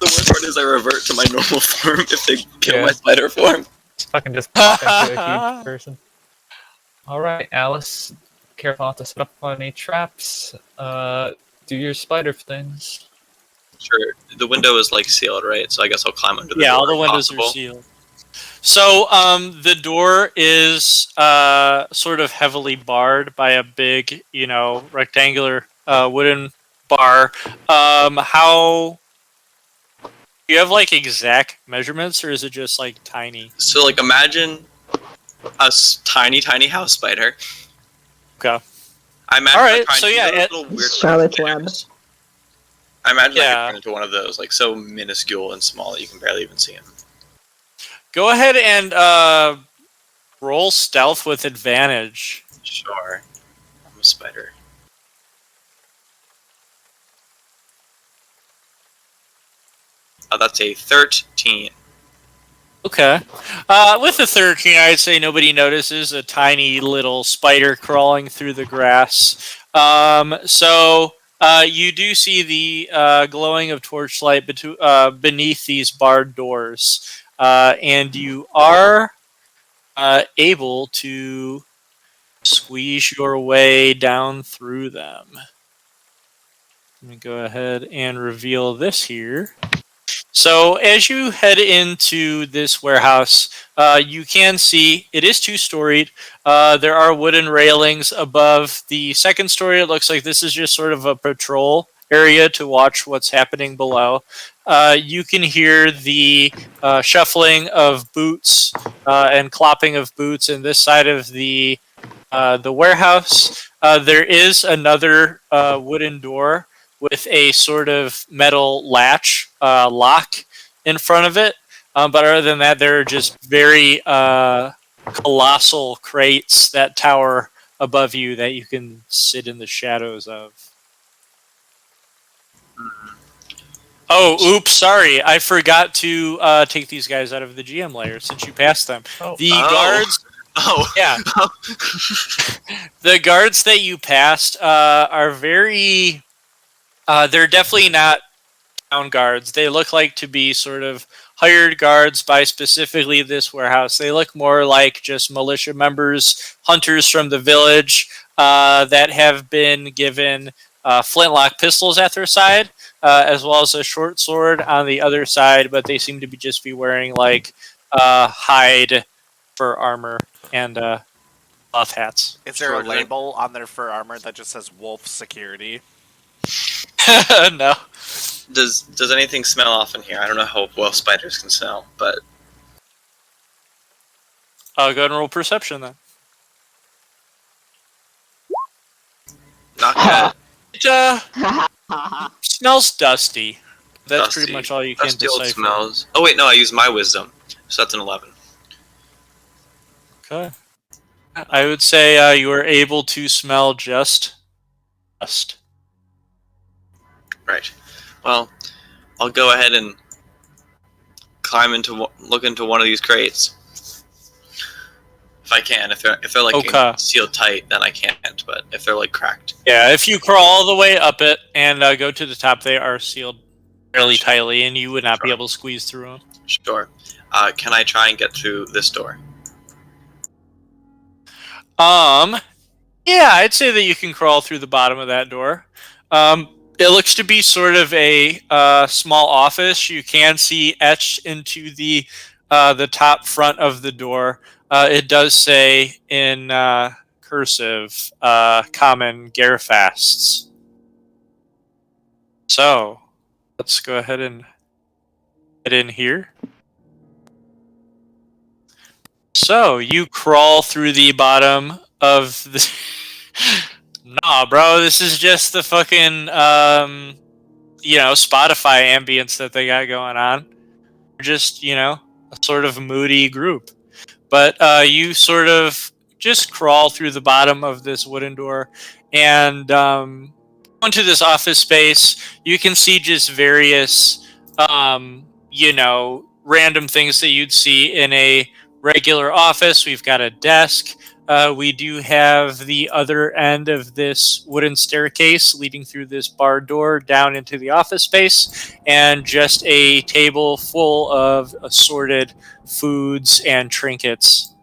worst part is I revert to my normal form if they kill Yeah. my spider form. Fucking just pop into a huge person. Alright, Alice. Careful not to set up any traps. Do your spider things. Sure. The window is sealed, right? So I guess I'll climb under the door. Yeah, all the if windows possible. are sealed. So the door is sort of heavily barred by a big, rectangular wooden bar. How do you have like exact measurements, or is it just like tiny? So, like, imagine a tiny house spider. Okay. I imagine All right, trying so to yeah, those little weird Charlotte's Web. spiders. I imagine I Yeah. could turn into one of those, like so minuscule and small that you can barely even see him. Go ahead and roll stealth with advantage. Sure, I'm a spider. Oh, that's a 13. Okay. With the 13, I'd say nobody notices a tiny little spider crawling through the grass. So you do see the glowing of torchlight beneath these barred doors. And you are able to squeeze your way down through them. Let me go ahead and reveal this here. So as you head into this warehouse, you can see it is two-storied. There are wooden railings above the second story. It looks like this is just sort of a patrol area to watch what's happening below. You can hear the shuffling of boots and clopping of boots in this side of the warehouse. There is another wooden door with a sort of metal latch lock in front of it. But other than that, there are just very colossal crates that tower above you that you can sit in the shadows of. Oh, oops, sorry. I forgot to take these guys out of the GM layer since you passed them. Oh. The Oh. guards... Oh, Yeah. The guards that you passed are very... they're definitely not town guards. They look like to be sort of hired guards by specifically this warehouse. They look more like just militia members, hunters from the village that have been given flintlock pistols at their side, as well as a short sword on the other side, but they seem to just be wearing like hide fur armor and cloth hats. Is there a Sure. label on their fur armor that just says Wolf Security? No. does anything smell off in here? I don't know how well spiders can smell, but I'll go ahead and roll perception then. not good. It smells dusty. That's Dusty. pretty much all you can Dusty old decipher. smells. Oh wait, no, I used my wisdom, so that's an 11. Okay. I would say you are able to smell just dust. Right. Well, I'll go ahead and look into one of these crates. If I can. If they're like Okay. sealed tight, then I can't. But if they're like cracked, Yeah, if you crawl all the way up it and go to the top, they are sealed fairly tightly, and you would not be Sure. able to squeeze through them. sure. Can I try and get through this door? Yeah, I'd say that you can crawl through the bottom of that door. It looks to be sort of a small office. You can see etched into the top front of the door. It does say in cursive, common Garefasts. So, let's go ahead and get in here. So, you crawl through the bottom of the... Nah, bro, this is just the fucking, Spotify ambience that they got going on. Just, a sort of moody group. But you sort of just crawl through the bottom of this wooden door and into this office space. You can see just various, random things that you'd see in a regular office. We've got a desk. We do have the other end of this wooden staircase leading through this barred door down into the office space, and just a table full of assorted foods and trinkets,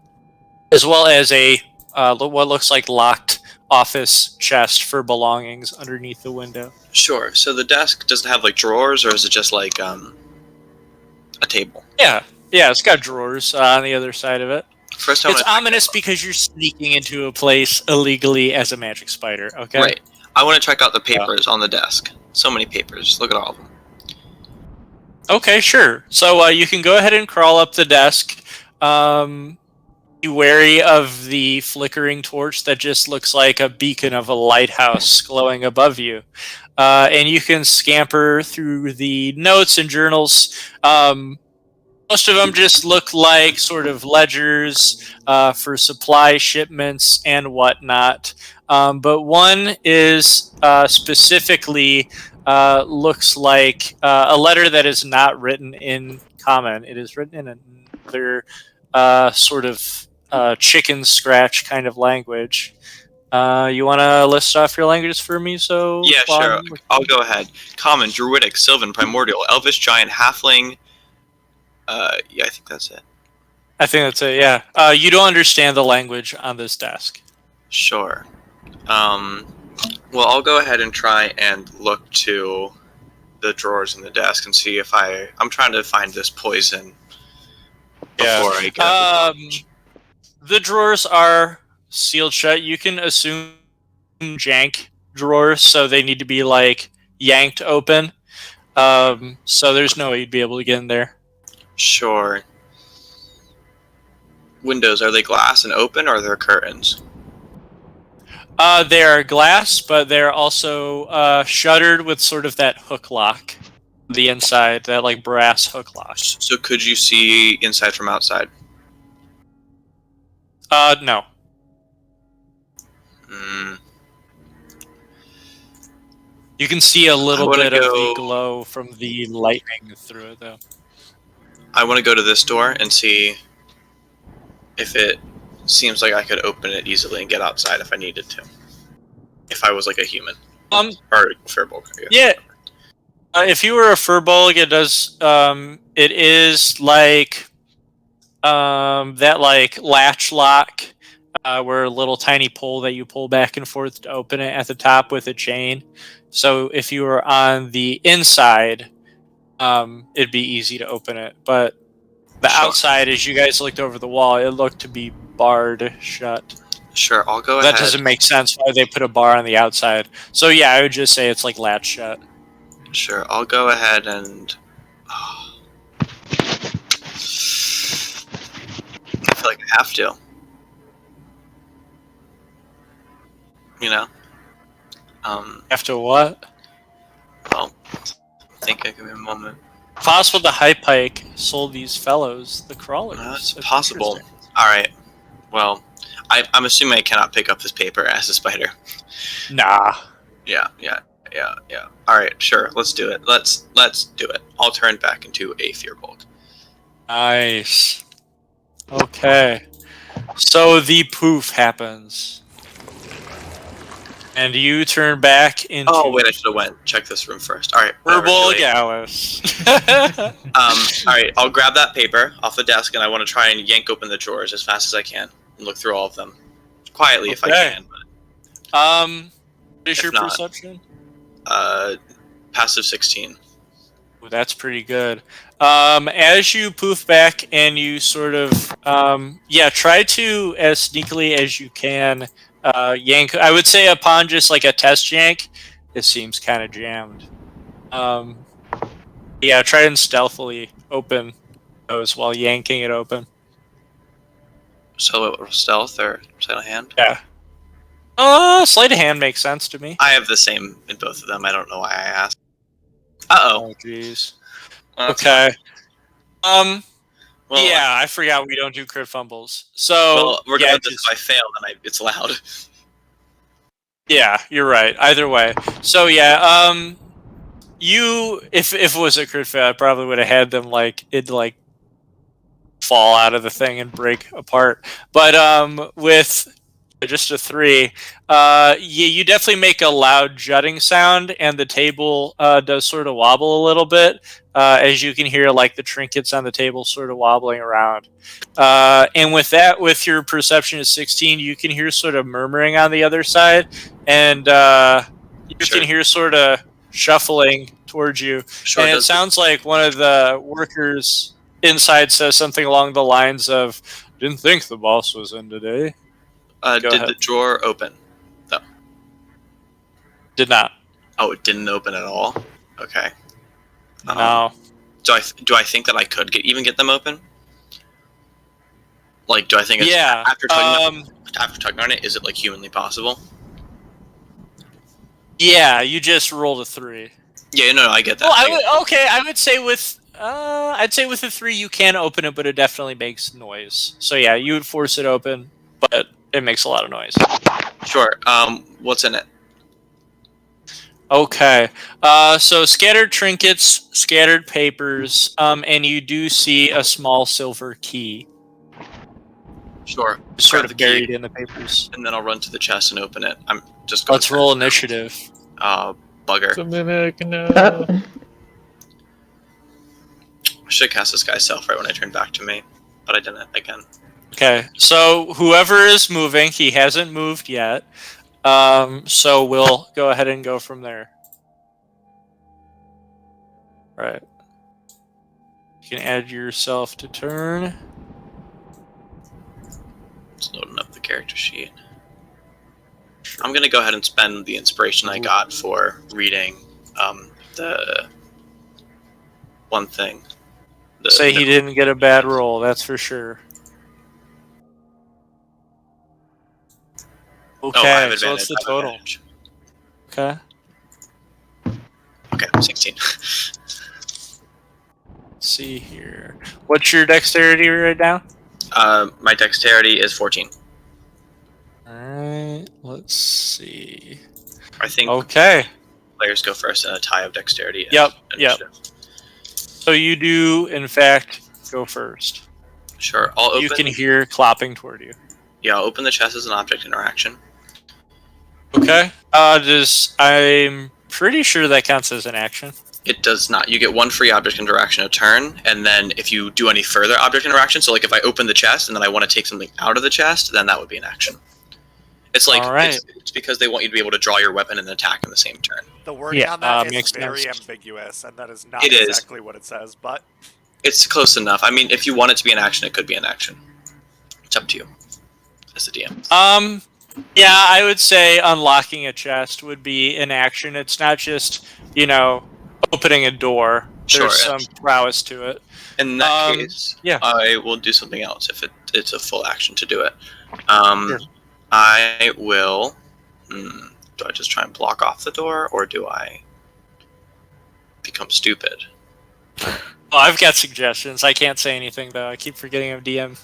as well as a what looks like locked office chest for belongings underneath the window. Sure. So the desk doesn't have like drawers, or is it just like a table? Yeah, Yeah, it's got drawers on the other side of it. First, I It's want to ominous because you're sneaking into a place illegally as a magic spider. Okay. right. I want to check out the papers on the desk. So many papers. Look at all of them. Okay, sure. So you can go ahead and crawl up the desk. Be wary of the flickering torch that just looks like a beacon of a lighthouse glowing above you. And you can scamper through the notes and journals. Most of them just look like sort of ledgers for supply shipments and whatnot. But one is specifically looks like a letter that is not written in common. It is written in another sort of chicken scratch kind of language. You want to list off your languages for me? So Yeah, sure. I'll go ahead. Common, Druidic, Sylvan, Primordial, Elvish, Giant, Halfling. Yeah, I think that's it. I think that's it. Yeah. You don't understand the language on this desk. Sure. Well, I'll go ahead and try and look to the drawers in the desk and see if I'm trying to find this poison before I get the drawers are sealed shut. You can assume jank drawers, so they need to be like yanked open. So there's no way you'd be able to get in there. Sure. Windows, are they glass and open, or are there curtains? They are glass, but they're also shuttered with sort of that hook lock on the inside, that like brass hook lock. So could you see inside from outside? No. You can see a little bit of the glow from the lightning through it, though. I want to go to this door and see if it seems like I could open it easily and get outside if I needed to. If I was like a human. Or a furbolg. Yeah. If you were a furbolg, it does. It is like that like latch lock, where a little tiny pole that you pull back and forth to open it at the top with a chain. So if you were on the inside, it'd be easy to open it. But the outside, as you guys looked over the wall, it looked to be barred shut. Sure, I'll go ahead. That doesn't make sense why they put a bar on the outside. So yeah, I would just say it's like latch shut. Sure, I'll go ahead and... I feel like I have to. You know? After what? Well, I think I give me a moment. Possible the High Pike sold these fellows the crawlers. That's That's possible. Alright. Well, I'm assuming I cannot pick up this paper as a spider. Nah. Yeah. Alright, sure, let's do it. Let's do it. I'll turn back into a Fearbolt. Nice. Okay. So the poof happens. And you turn back into... Oh, wait, I should have went. Check this room first. Alright. Herbal Gallus. Alright, I'll grab that paper off the desk and I want to try and yank open the drawers as fast as I can and look through all of them. Quietly if I can. But what is your not, perception? Passive 16. Ooh, that's pretty good. As you poof back and you sort of, try to, as sneakily as you can, yank. I would say upon just like a test yank, it seems kind of jammed. Try and stealthily open those while yanking it open. So stealth or sleight of hand? Yeah. Sleight of hand makes sense to me. I have the same in both of them. I don't know why I asked. Uh-oh. Oh, jeez. Well, Okay. well, yeah, I forgot we don't do crit fumbles. So, regardless, if I fail, then it's loud. Yeah, you're right. Either way. So, yeah, if it was a crit fail, I probably would have had them, fall out of the thing and break apart. But, with just a 3, you definitely make a loud jutting sound, and the table does sort of wobble a little bit, as you can hear the trinkets on the table sort of wobbling around. And with that, with your perception of 16, you can hear sort of murmuring on the other side, and you can hear sort of shuffling towards you. Sure, and it sounds like one of the workers inside says something along the lines of, "Didn't think the boss was in today." Go Did ahead. the drawer open? No. Did not. Oh, it didn't open at all. Okay. No. Do I think that I could get them open? Like, do I think it's Yeah. after tugging on it, is it like humanly possible? Yeah. You just rolled a 3. Yeah, no, I get that. Well, I would say with I'd say with a 3 you can open it, but it definitely makes noise. So yeah, you would force it open, but it makes a lot of noise. Sure. What's in it? Okay. So scattered trinkets, scattered papers, and you do see a small silver key, Sure. sort Grab of the buried key, in the papers. and then I'll run to the chest and open it. I'm just going. Let's roll initiative. Bugger. The mimic, no. Oh. I should cast this guy's self right when I turned back to me, but I didn't again. Okay. So whoever is moving, he hasn't moved yet. So we'll go ahead and go from there. Right. You can add yourself to turn. Just loading up the character sheet. I'm gonna go ahead and spend the inspiration I got for reading the one thing. Say he didn't get a bad roll, that's for sure. Okay, I have so what's the advantage, I have total? advantage. Okay. Okay, 16. Let's see here. What's your dexterity right now? My dexterity is 14. Alright, let's see. I think Okay. players go first in a tie of dexterity. And Yep. initiative. So you do, in fact, go first. Sure. I'll open. You can hear clopping toward you. Yeah, I'll open the chest as an object interaction. Okay. I'm pretty sure that counts as an action. It does not. You get one free object interaction a turn, and then if you do any further object interaction, so like if I open the chest and then I want to take something out of the chest, then that would be an action. It's like Alright. it's because they want you to be able to draw your weapon and attack in the same turn. The wording Yeah, on that is makes very sense. ambiguous, and that is not It is. exactly what it says, but It's close enough. I mean, if you want it to be an action, it could be an action. It's up to you, as the DM. Yeah, I would say unlocking a chest would be an action. It's not just, opening a door. Sure, There's yeah. some prowess to it. In that case, yeah. I will do something else if it's a full action to do it. Sure. I will. Do I just try and block off the door, or do I become stupid? Oh, I've got suggestions. I can't say anything, though. I keep forgetting I'm DM.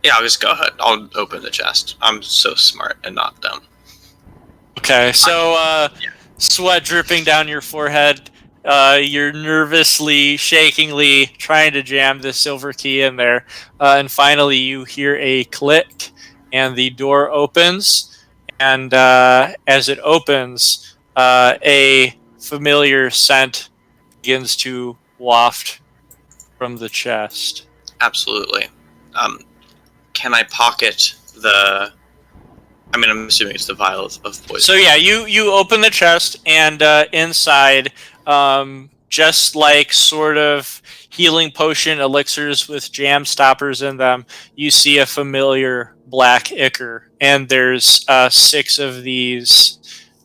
Yeah, I'll just go ahead. I'll open the chest. I'm so smart and not dumb. Okay, so sweat dripping down your forehead. You're nervously, shakingly trying to jam the silver key in there. And finally, you hear a click, and the door opens. And as it opens, a familiar scent begins to waft from the chest. Absolutely. Can I pocket the... I mean, I'm assuming it's the vial of poison. So yeah, you open the chest, and inside, just like sort of healing potion elixirs with jam stoppers in them, you see a familiar black ichor, and there's 6 of these,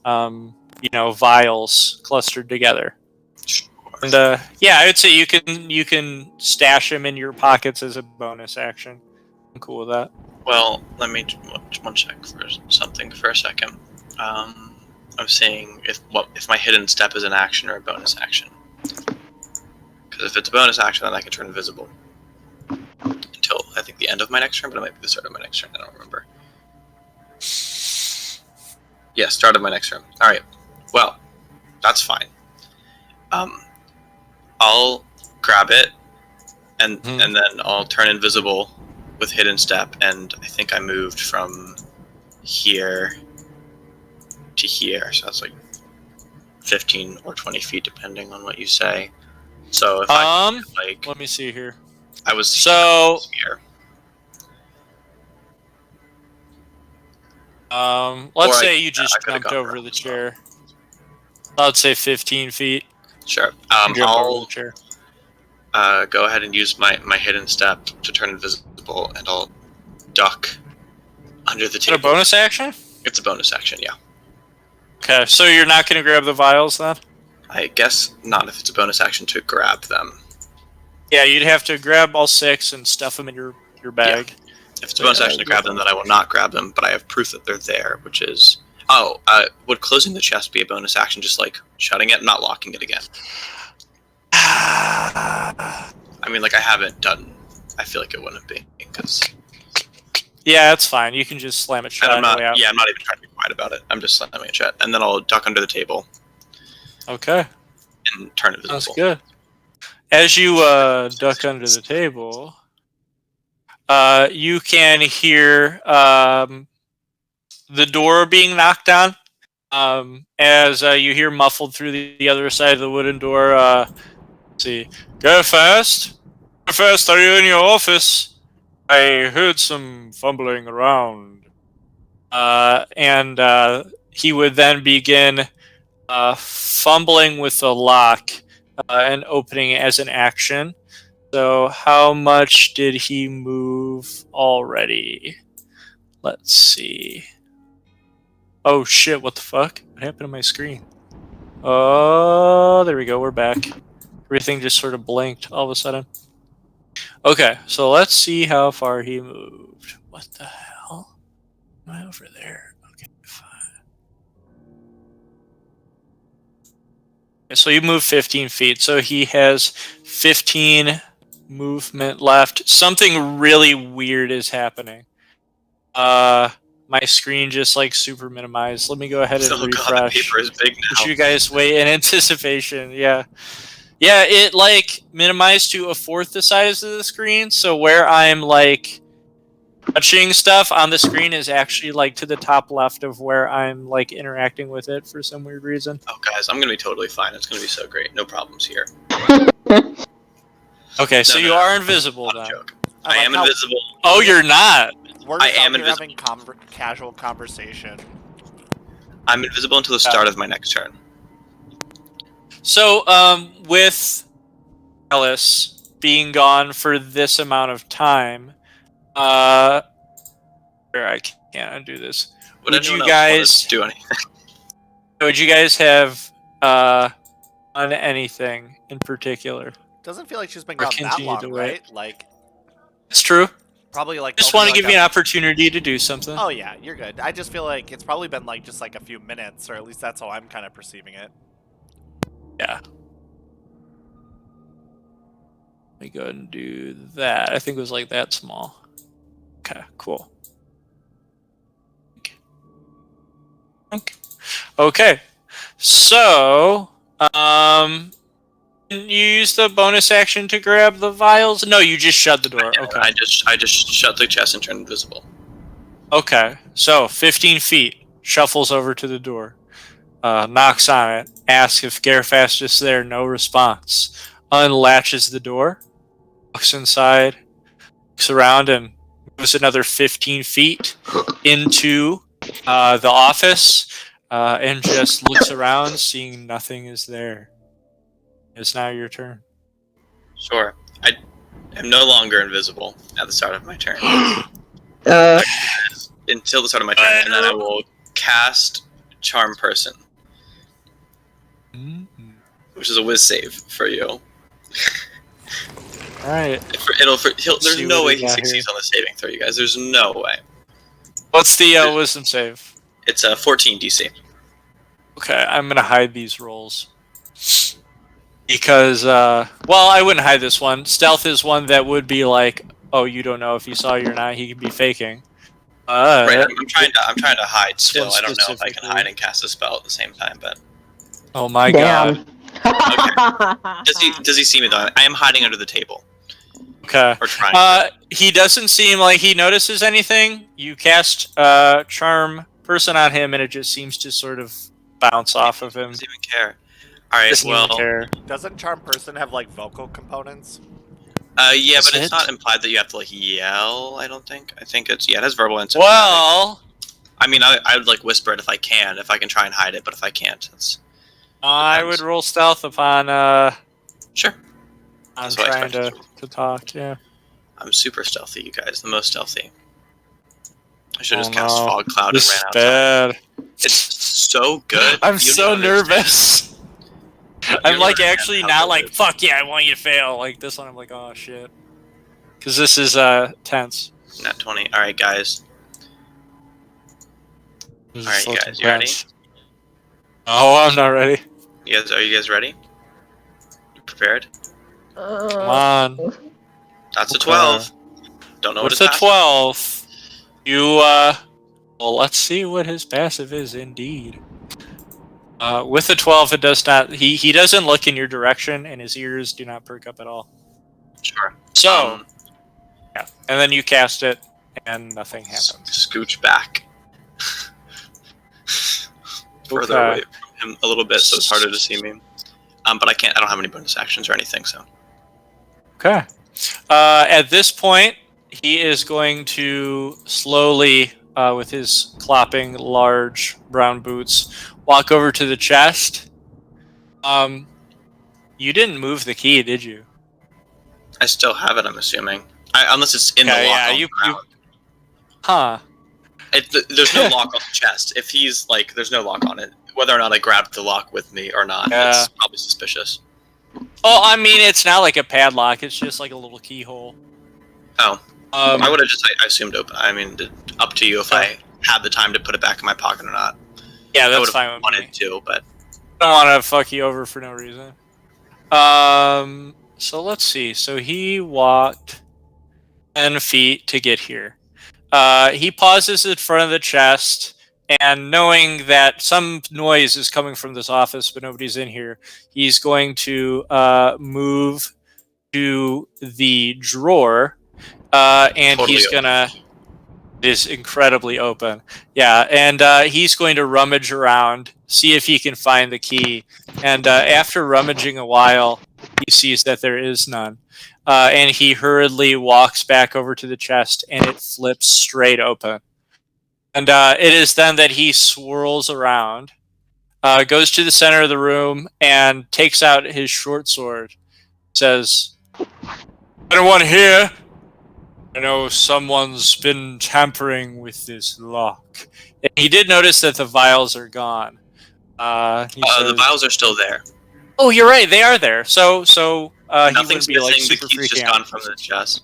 vials clustered together. And yeah, I would say you can stash them in your pockets as a bonus action. I'm cool with that. Well, let me one check for something for a second. I'm seeing if my hidden step is an action or a bonus action. Because if it's a bonus action, then I can turn invisible until I think the end of my next turn, but it might be the start of my next turn. I don't remember. Yeah, start of my next turn. All right. Well, that's fine. I'll grab it, and then I'll turn invisible with hidden step, and I think I moved from here to here, so that's like 15 or 20 feet depending on what you say. So if I let me see here. I was here. Let's say you just jumped over the chair. I'd say 15 feet. Sure. Jump over the chair. go ahead and use my hidden step to turn invisible, and I'll duck under the Is it a table. bonus action? It's a bonus action, yeah. Okay, so you're not going to grab the vials then? I guess not if it's a bonus action to grab them. Yeah, you'd have to grab all 6 and stuff them in your bag. If it's a bonus action to grab them, then I will not grab them, but I have proof that they're there, which is... Oh, would closing the chest be a bonus action, just like shutting it, not locking it again? I mean, like, I haven't done... I feel like it wouldn't be, because... Yeah, that's fine. You can just slam it shut. I'm not, on the way out. yeah, I'm not even trying to be quiet about it. I'm just slamming it shut. And then I'll duck under the table Okay, and turn it visible. that's good. As you duck under the table, you can hear the door being knocked on. As you hear muffled through the other side of the wooden door, let's see. Go fast. Go fast, are you in your office? I heard some fumbling around. And he would then begin fumbling with the lock and opening it as an action. So how much did he move already? Let's see. Oh shit, what the fuck? What happened to my screen? Oh, there we go, we're back. Everything just sort of blinked all of a sudden. Okay, so let's see how far he moved. What the hell? Am I over there? Okay, fine. Okay, so you moved 15 feet, so he has 15 movement left. Something really weird is happening. My screen just like super minimized. Let me go ahead and Oh refresh. god, the paper is big now. Would you guys wait in anticipation? Yeah. Yeah, it like minimized to 1/4 the size of the screen. So where I'm like touching stuff on the screen is actually like to the top left of where I'm like interacting with it for some weird reason. Oh guys, I'm gonna be totally fine. It's gonna be so great. No problems here. Okay, so No, you no. are invisible Not a then. joke. I I like am how invisible. Oh, you're not. We're I just am out here invisible. having casual conversation. I'm invisible until the start of my next turn. So, with Alice being gone for this amount of time, I can't undo this. Would Would anyone you else want guys to do anything? Would you guys have done anything in particular? Doesn't feel like she's been Or gone that continue long, to right? wait. Like, It's true. probably like. Just only want to like give you an opportunity to do something. Oh yeah, you're good. I just feel like it's probably been like just like a few minutes, or at least that's how I'm kind of perceiving it. Yeah. Let me go ahead and do that. I think it was like that small. Okay, cool. Okay. So, you use the bonus action to grab the vials? No, you just shut the door. Okay. I just shut the chest and turned invisible. Okay. So, 15 feet. Shuffles over to the door. Knocks on it. Asks if Garefast is there. No response. Unlatches the door. Walks inside. Looks around and moves another 15 feet into the office. And just looks around, seeing nothing is there. It's now your turn. Sure. I am no longer invisible at the start of my turn. Until the start of my turn, and then I will cast Charm Person, which is a whiz save for you. Alright. There's see no what way we he got succeeds on the saving throw, you guys. There's no way. What's the wisdom save? It's a 14 DC. Okay, I'm gonna hide these rolls. Because, well, I wouldn't hide this one. Stealth is one that would be like, oh, you don't know if he saw you or not, he could be faking. Right, I'm trying to hide still. one I don't know if I can specifically. hide and cast a spell at the same time, but Oh my Damn. god. does he see me though? I am hiding under the table. Okay. Or trying. He doesn't seem like he notices anything. You cast Charm Person on him, and it just seems to sort of bounce off of him. Doesn't even care. Alright, Doesn't even well, care. Doesn't Charm Person have like vocal components? yeah, Is but it's it? not implied that you have to like yell. I don't think. I think it's it has verbal and Well, I mean, I would like whisper it if I can try and hide it, but if I can't, it's I would roll stealth upon sure. I'm That's what I trying expected to talk. Yeah. I'm super stealthy, you guys. The most stealthy. I should Oh, have just cast no. Fog Cloud This and is ran outside. bad. It's so good. I'm You so don't understand. nervous. You I'm don't like understand actually how not good like it is. fuck yeah, I want you to fail. Like this one, I'm like oh shit, because this is tense. Nat 20. All right, guys. This is All right, fucking guys. You ready? tense. Oh, I'm not ready. Are you guys ready? You prepared? Come on. That's a Okay. 12. Don't know what What's his a passive 12? You well, let's see what his passive is. Indeed. With a 12, it does not. He doesn't look in your direction, and his ears do not perk up at all. is. Sure. So yeah, and then you cast it, and nothing happens. Scooch back. Further Okay. away from him a little bit, so it's harder to see me. But I don't have any bonus actions or anything, so. Okay. At this point, he is going to slowly, with his clopping large brown boots, walk over to the chest. You didn't move the key, did you? I still have it, I'm assuming. Unless it's in the lock Yeah, on you. the ground. Huh. There's no lock on the chest. If he's like, there's no lock on it. Whether or not I grabbed the lock with me or not, it's probably suspicious. Oh, I mean, it's not like a padlock. It's just like a little keyhole. Oh. I would have just, I assumed open. I mean, up to you if I had the time to put it back in my pocket or not. Yeah, I that's would fine have with wanted me. to, but I don't want to fuck you over for no reason. So let's see. So he walked 10 feet to get here. He pauses in front of the chest, and knowing that some noise is coming from this office, but nobody's in here, he's going to move to the drawer, and Totally he's open. gonna. It is incredibly open. Yeah, and he's going to rummage around, see if he can find the key. And after rummaging a while, he sees that there is none. And he hurriedly walks back over to the chest, and it flips straight open. And it is then that he swirls around, goes to the center of the room, and takes out his short sword. Says, "Anyone here? I know someone's been tampering with this lock." And he did notice that the vials are gone. the vials are still there. Oh, you're right. They are there. So he Nothing's wouldn't be like missing. The super key's just freaking gone out. from the chest.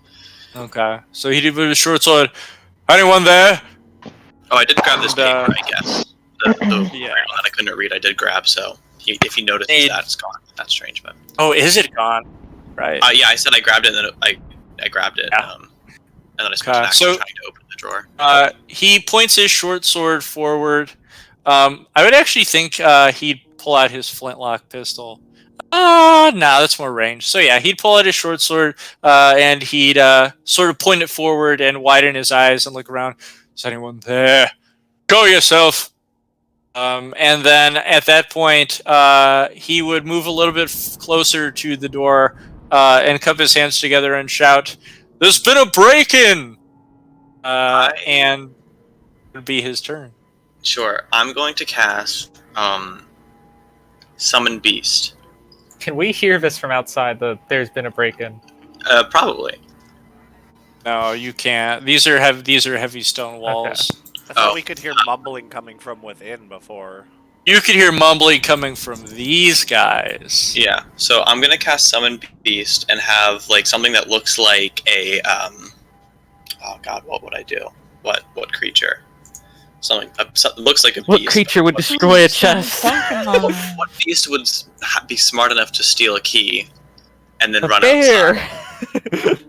Okay. So he did with his short sword. Anyone there? Oh, I did grab this And, paper, I guess. The Yeah. one that I couldn't read, I did grab, so if he notices that, it's gone. That's strange, but... Oh, is it gone? Right. yeah, I said I grabbed it, and then I grabbed it, Yeah. and then I spent Okay, an action so- trying to open the drawer. He points his short sword forward. I would actually think he'd pull out his flintlock pistol. No, that's more range. So yeah, he'd pull out his short sword, and he'd sort of point it forward and widen his eyes and look around. Is anyone there? Show yourself. And then at that point, he would move a little bit closer to the door and cup his hands together and shout, "There's been a break-in!" And it would be his turn. Sure, I'm going to cast, Summon Beast. Can we hear this from outside? There's been a break-in. Probably. No, you can't. These are heavy stone walls. I thought Oh. we could hear mumbling coming from within before. You could hear mumbling coming from these guys. Yeah, so I'm gonna cast Summon Beast and have, like, something that looks like a, oh god, what would I do? What creature? Looks like a beast. What creature would destroy a chest? What beast would be smart enough to steal a key and then A run bear! outside?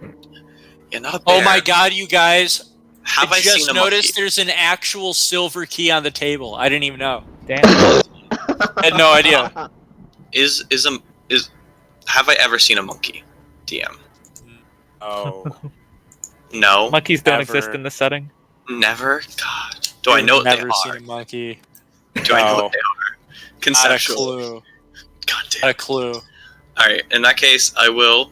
Yeah, not a bear. Oh my god, you guys. Have I just seen a noticed monkey? there's an actual silver key on the table. I didn't even know. Damn. I had no idea. Have I ever seen a monkey? DM. Oh. No. Monkeys don't Never. exist in this setting. Never? God. Do I know what they Never are? seen a monkey. Do I know No. what they are? Not a Conceptual. clue. God Not damn. a clue. Alright, in that case, I will...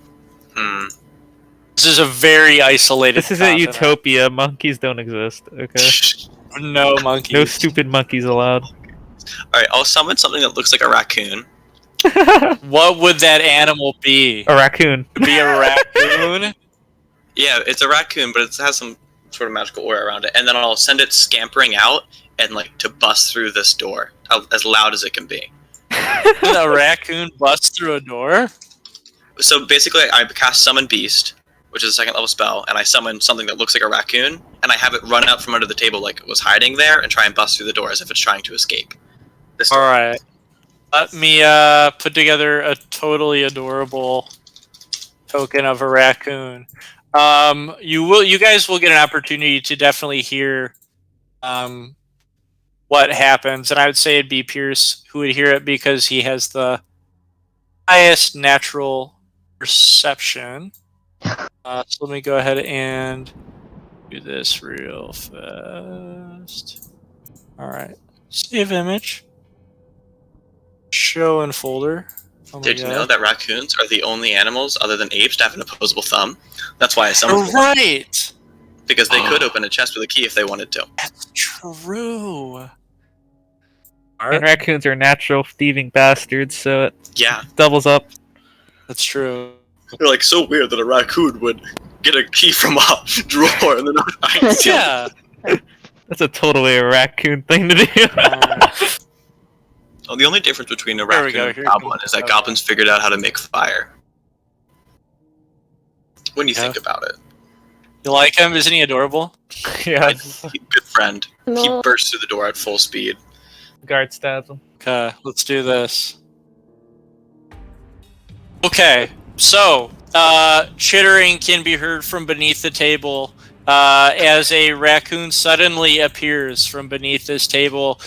This is a very isolated This is a continent. utopia. Monkeys don't exist. Okay. No monkeys. No stupid monkeys allowed. Alright, I'll summon something that looks like a raccoon. What would that animal be? A raccoon. Would it be a raccoon? Yeah, it's a raccoon, but it has some sort of magical aura around it. And then I'll send it scampering out and like to bust through this door as loud as it can be. A raccoon busts through a door? So basically, I cast Summon Beast, which is a 2nd level spell, and I summon something that looks like a raccoon, and I have it run out from under the table like it was hiding there and try and bust through the door as if it's trying to escape. Alright. Let me put together a totally adorable token of a raccoon. You guys will get an opportunity to definitely hear what happens, and I would say it'd be Pierce who would hear it because he has the highest natural perception. So let me go ahead and do this real fast. Alright. Save image. Show in folder. Oh my Did you God. know that raccoons are the only animals other than apes to have an opposable thumb? That's why I summoned them. Right! Because they could open a chest with a key if they wanted to. That's true. And raccoons are natural thieving bastards, so it Yeah. doubles up. That's true. They're like so weird that a raccoon would get a key from a drawer and then try and steal it. Yeah. That's a totally a raccoon thing to do. Oh, the only difference between a There we raccoon go, and a here goblin comes is that the goblins figured out how to make fire. When you Yeah. think about it. You like him? Isn't he adorable? Yeah, Good friend. He No. bursts through the door at full speed. guard stabs him. Okay, let's do this. Okay, so chittering can be heard from beneath the table as a raccoon suddenly appears from beneath this table,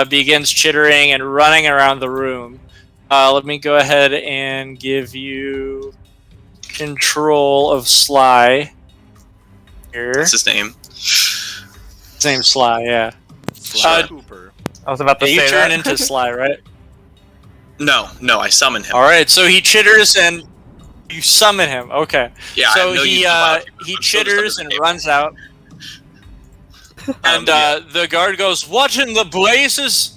begins chittering and running around the room. Let me go ahead and give you control of Sly here. That's his name. His name's Sly, yeah. Sly Uh, Cooper. I was about to You say turn that. into Sly, right? No, I summon him. All right, so he chitters and you summon him. Okay. Yeah, I So have no use he for wild people, he but so does chitters other and people. runs out, and the guard goes, "What in the blazes?"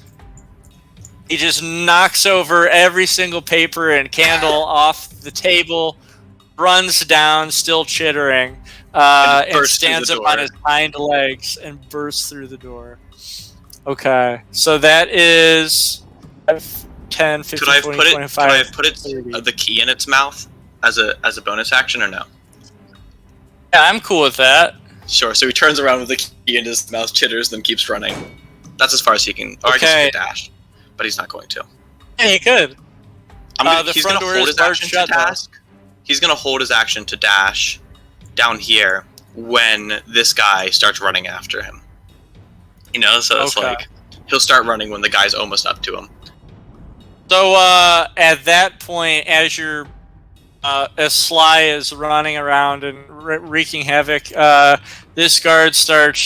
He just knocks over every single paper and candle off the table, runs down, still chittering, and bursts through stands the up on door. his hind legs and bursts through the door. Okay, so that is 10, 15, Could I have 20, put it? 25, Could I have put it 30. the key in its mouth as a bonus action or no? Yeah, I'm cool with that. Sure. So he turns around with the key in his mouth, chitters, then keeps running. That's as far as he can. Or I guess he Okay. could dash, but he's not going to. Yeah, you could. The He's front gonna door hold is his barred action shut, to though. task. He's gonna hold his action to dash down here when this guy starts running after him. You know, so it's Okay. like he'll start running when the guy's almost up to him. So at that point, as you're as Sly is running around and wreaking havoc, this guard starts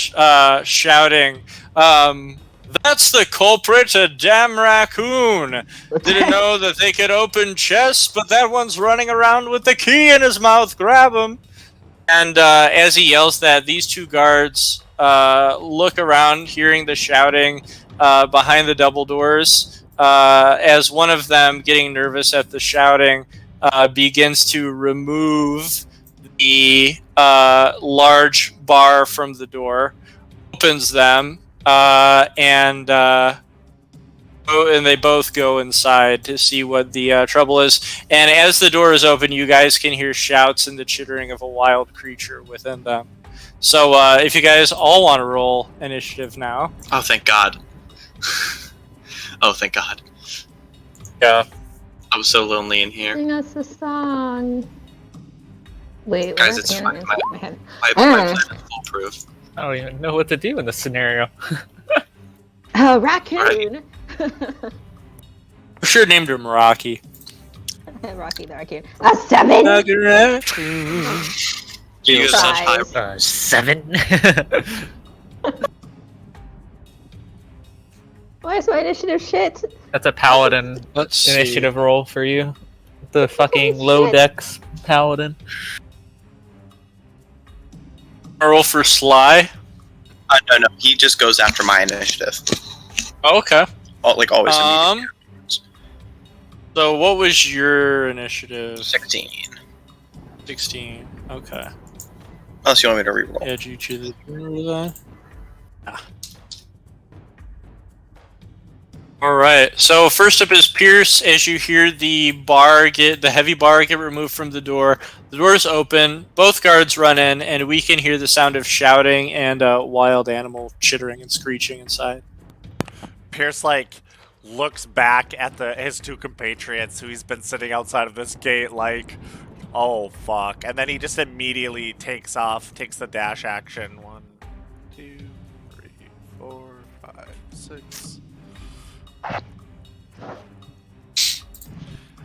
shouting, "That's the culprit, a damn raccoon! Didn't know that they could open chests, but that one's running around with the key in his mouth. Grab him!" And as he yells that, these two guards look around, hearing the shouting behind the double doors. As one of them, getting nervous at the shouting, begins to remove the large bar from the door, opens them, and they both go inside to see what the trouble is. And as the door is open, you guys can hear shouts and the chittering of a wild creature within them. So if you guys all want to roll initiative now. Oh, thank God. Oh, thank God. Yeah. I was so lonely in here. Sing us a song. Wait, Guys, what? it's Yeah, fine. it's in my head. My plan is foolproof. I don't even know what to do in this scenario. Oh, raccoon! We should have named him Rocky. Rocky the raccoon. A 7! You use such high. Surprise. 7. Why is my initiative shit? That's a paladin Let's see. initiative roll for you. The fucking Holy low shit. dex paladin. Roll for Sly. No. He just goes after my initiative. Oh, okay. Like always. Immediately. So what was your initiative? 16. 16. Okay. Unless you want me to reroll. Add you to the journal then. All right. So first up is Pierce. As you hear the heavy bar get removed from the doors open. Both guards run in, and we can hear the sound of shouting and a wild animal chittering and screeching inside. Pierce like looks back at his two compatriots who he's been sitting outside of this gate like, oh fuck, and then he just immediately takes the dash action. 1, 2, 3, 4, 5, 6.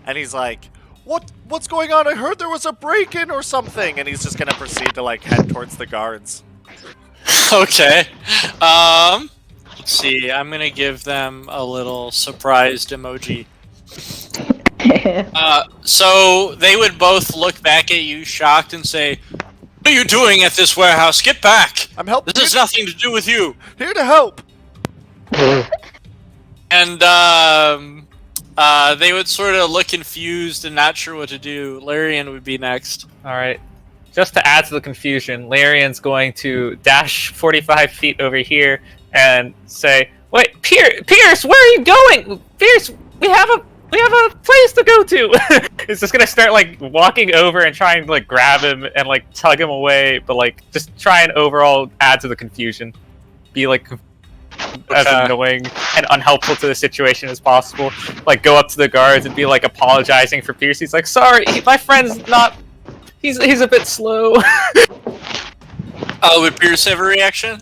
And he's like, what's going on? I heard there was a break-in or something. And he's just gonna proceed to like head towards the guards. Okay. Let's see. I'm gonna give them a little surprised emoji. So they would both look back at you, shocked, and say, "What are you doing at this warehouse? Get back! I'm helping. This has nothing to do with you." Here to help. And they would sort of look confused and not sure what to do. Larian would be next. All right. Just to add to the confusion, Larian's going to dash 45 feet over here and say, "Wait, Pierce, where are you going? Pierce, we have a place to go to." He's just gonna start like walking over and trying to like grab him and like tug him away, but like just try and overall add to the confusion. Be like as annoying and unhelpful to the situation as possible. Like go up to the guards and be like apologizing for Pierce. He's like, "Sorry, my friend's not. He's a bit slow." Would Pierce have a reaction?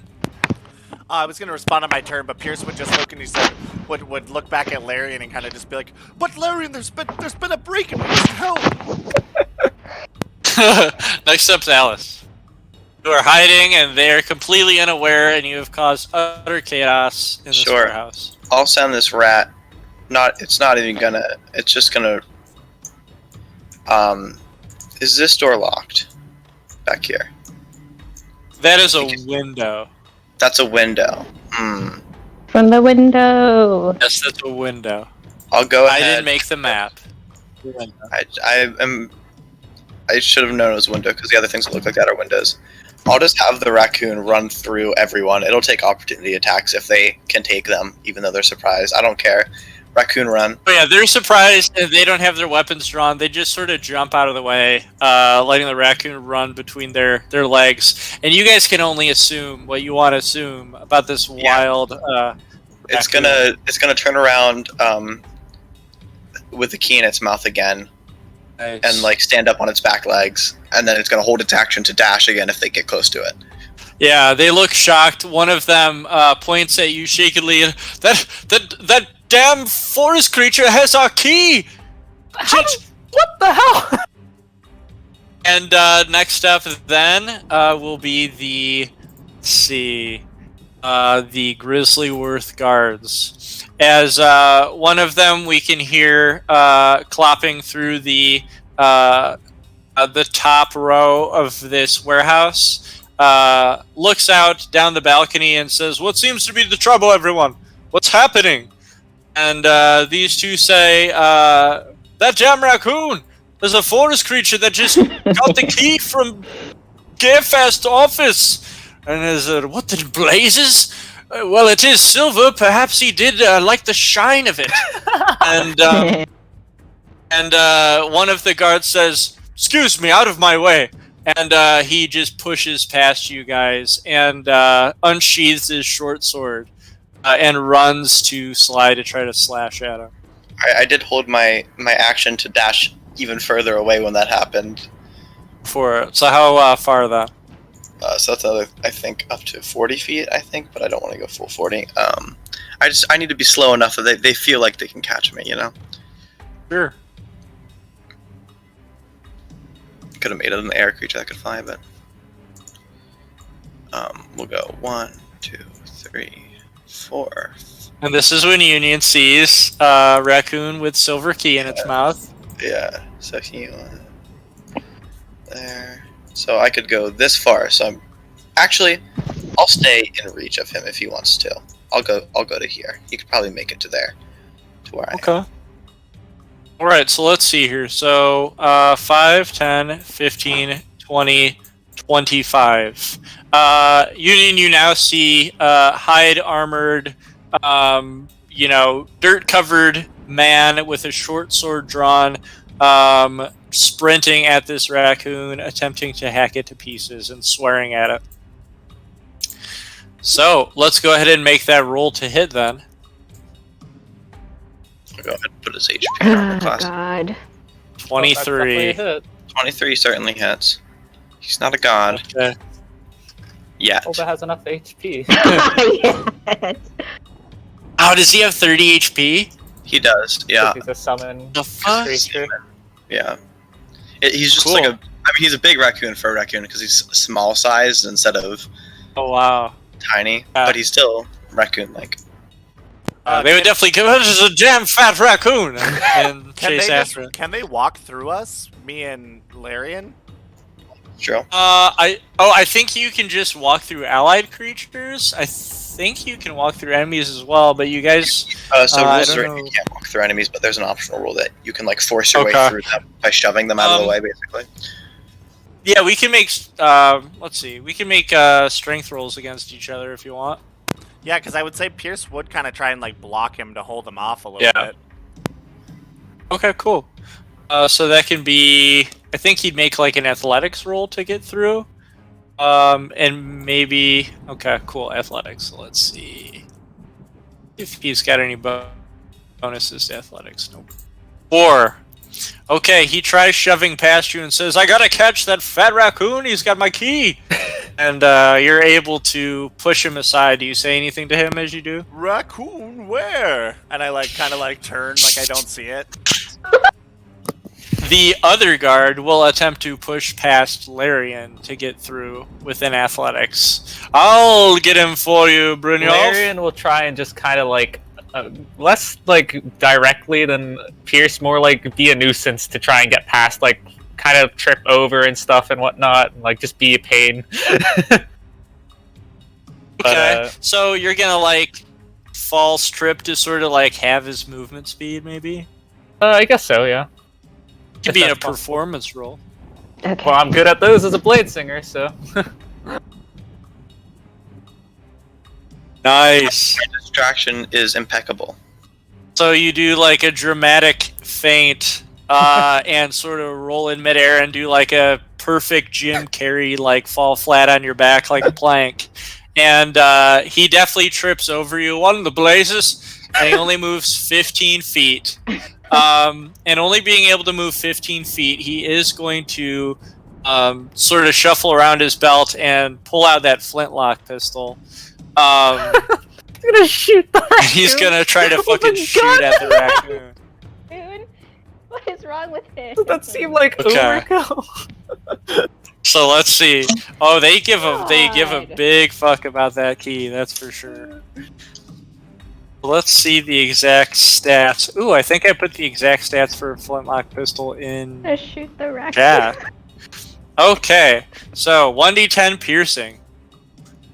I was gonna respond on my turn, but Pierce would just look and he said would look back at Larian and kind of just be like, "But Larian, there's been a break and we need help." Next up's Alice. You are hiding, and they are completely unaware, and you have caused utter chaos in this warehouse. I'll send this rat. It's not even gonna. It's just gonna. Is this door locked? Back here. That is a window. That's a window. From the window. Yes, that's a window. I'll go I ahead. didn't make the map. I should have known it was a window because the other things that look like that are windows. I'll just have the raccoon run through everyone. It'll take opportunity attacks if they can take them, even though they're surprised. I don't care. Raccoon run. Oh yeah, they're surprised and they don't have their weapons drawn. They just sort of jump out of the way, letting the raccoon run between their legs. And you guys can only assume what you want to assume about this wild. It's gonna turn around with the key in its mouth again. Nice. And like stand up on its back legs, and then it's gonna hold its action to dash again if they get close to it. Yeah, they look shocked. One of them points at you shakily. That damn forest creature has our key. What the hell? And next up then will be the Grizzlyworth guards. As one of them we can hear clopping through the top row of this warehouse, looks out down the balcony and says, "What seems to be the trouble, everyone? What's happening?" And these two say, "That damn raccoon! There's a forest creature that just got the key from Gearfast's office." And is what the blazes? Well, it is silver. Perhaps he did like the shine of it. And one of the guards says, "Excuse me, out of my way." And he just pushes past you guys and unsheathes his short sword and runs to Sly to try to slash at him. I did hold my action to dash even further away when that happened. So how far that? So that's another, I think, up to 40 feet, I think, but I don't want to go full 40. I need to be slow enough that they feel like they can catch me, you know? Sure. Could have made it an air creature that could fly, but... we'll go 1, 2, 3, 4. And this is when Union sees a raccoon with silver key in its mouth. Yeah, so he there. So I could go this far. So I'll stay in reach of him if he wants to. I'll go to here. He could probably make it to there, to where I am. Alright, so let's see here. So 5, 10, 15, 20, 25. Union, you now see hide armored, dirt covered man with a short sword drawn, sprinting at this raccoon, attempting to hack it to pieces and swearing at it. So let's go ahead and make that roll to hit then. I'll go ahead and put his HP down in the class. God. 23. 23 certainly hits. He's not a god Okay. yet. Hope it has enough HP. Yes. Oh, does he have 30 HP? He does, yeah. He's a summon The fuck? creature. Yeah. He's just Cool. like he's a big raccoon for a raccoon because he's small sized instead of Oh, wow. tiny, but he's still raccoon-like. They would definitely come out as a damn fat raccoon and chase after it. Can they walk through us? Me and Larian? True. I think you can just walk through allied creatures. I think you can walk through enemies as well, but you guys... So I rules don't are know. you can't walk through enemies, but there's an optional rule that you can like force your way Okay. through them by shoving them out of the way, basically. Yeah, we can make... let's see. We can make strength rolls against each other if you want. Yeah, because I would say Pierce would kind of try and like block him to hold him off a little bit. Okay, cool. So that can be... I think he'd make like an athletics roll to get through. And maybe... Okay, cool. Athletics. Let's see. If he's got any bonuses to athletics. Nope. 4. Okay, he tries shoving past you and says, I gotta catch that fat raccoon, he's got my key! And you're able to push him aside. Do you say anything to him as you do? Raccoon, where? And I like kind of like turn like I don't see it. The other guard will attempt to push past Larian to get through within athletics. I'll get him for you, Brynjolf. Larian will try and just kind of like, less like directly than Pierce, more like be a nuisance to try and get past, like kind of trip over and stuff and whatnot, and like just be a pain. Okay, so you're gonna like false trip to sort of like have his movement speed, maybe? I guess so, yeah. Could If be a that's possible. performance roll. Okay. Well, I'm good at those as a blade singer, so. Nice. My distraction is impeccable. So you do like a dramatic feint and sort of roll in midair and do like a perfect Jim Carrey, like fall flat on your back like a plank. And he definitely trips over you. What in the blazes? And he only moves 15 feet. And only being able to move 15 feet, he is going to sort of shuffle around his belt and pull out that flintlock pistol. He's gonna shoot the raccoon. He's gonna try to Oh fucking my shoot God. at the raccoon. Dude, what is wrong with him? Does that seem like Okay. overkill? So let's see. Oh, they give a God. big fuck about that key. That's for sure. Let's see the exact stats. Ooh, I think I put the exact stats for a flintlock pistol in To shoot the raccoon. chat. Okay, so 1d10 piercing.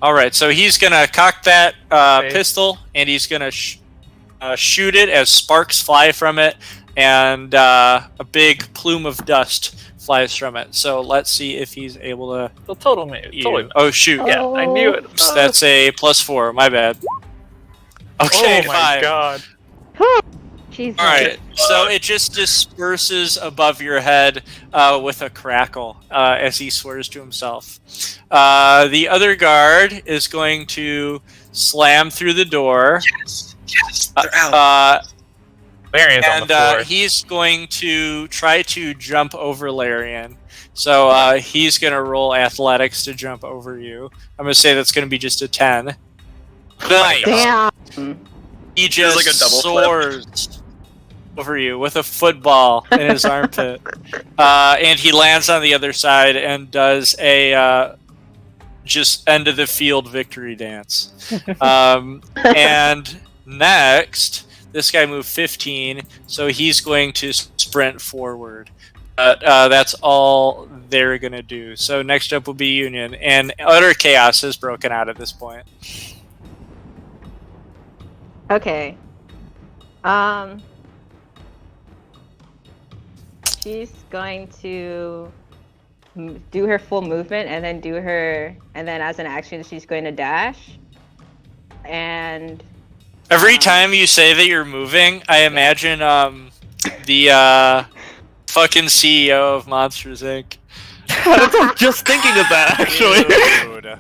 All right, so he's gonna cock that Okay. pistol and he's gonna shoot it as sparks fly from it, and a big plume of dust flies from it. So let's see if he's able to. The total me. Totally. Oh shoot! Yeah, I knew it. Oops, that's a +4. My bad. Okay, oh my 5. god. Jesus. All right, so it just disperses above your head with a crackle as he swears to himself. The other guard is going to slam through the door, Yes, they're out. Larian's on the floor. and he's going to try to jump over Larian. So he's going to roll athletics to jump over you. I'm going to say that's going to be just a 10. Nice. Damn. He just like a double flip. soars over you with a football in his armpit. And he lands on the other side and does a just end of the field victory dance. And next, this guy moved 15, so he's going to sprint forward. That's all they're going to do. So next up will be Union, and utter chaos has broken out at this point. Okay. she's going to do her full movement and then as an action she's going to dash. And Every time you say that you're moving, I imagine the fucking CEO of Monsters Inc. I was just thinking of that, actually. Dude.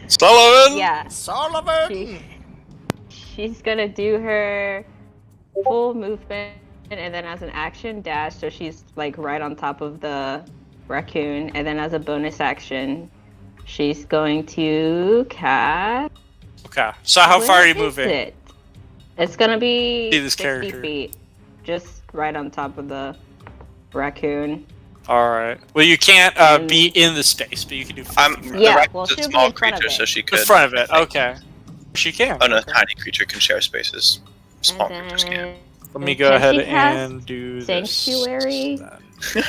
Sullivan. yeah, Sullivan! she's gonna do her full movement and then as an action dash, so she's like right on top of the raccoon, and then as a bonus action she's going to cast. Okay. So how far are you Where is moving? it? It's gonna be See this 60 character. feet, just right on top of the raccoon. All right. Well, you can't be in the space, but you can do. 50 feet. Yeah, the well, raccoon's a she'll be small in front of creature, it. so she In could. front of it. Okay. She can. Oh no, Okay. tiny creature can share spaces. Small And creatures can. then Let me can go she ahead cast and do Sanctuary? this.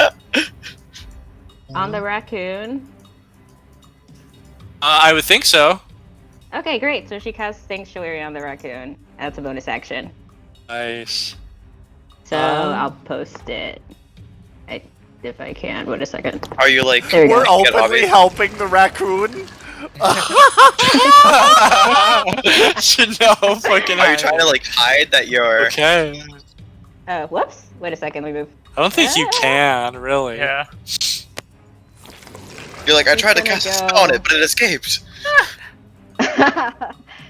on the raccoon. I would think so. Okay, great. So she casts Sanctuary on the raccoon. That's a bonus action. Nice. So I'll post it. If I can. Wait a second. Are you like? There we go. We're Get openly obvious. helping the raccoon. No fucking. Are you trying to like hide that you're? Okay. Whoops. Wait a second. Let me move. I don't think you can really. Yeah. You're like I She's tried to gonna cast a go- spell on it, but it escaped.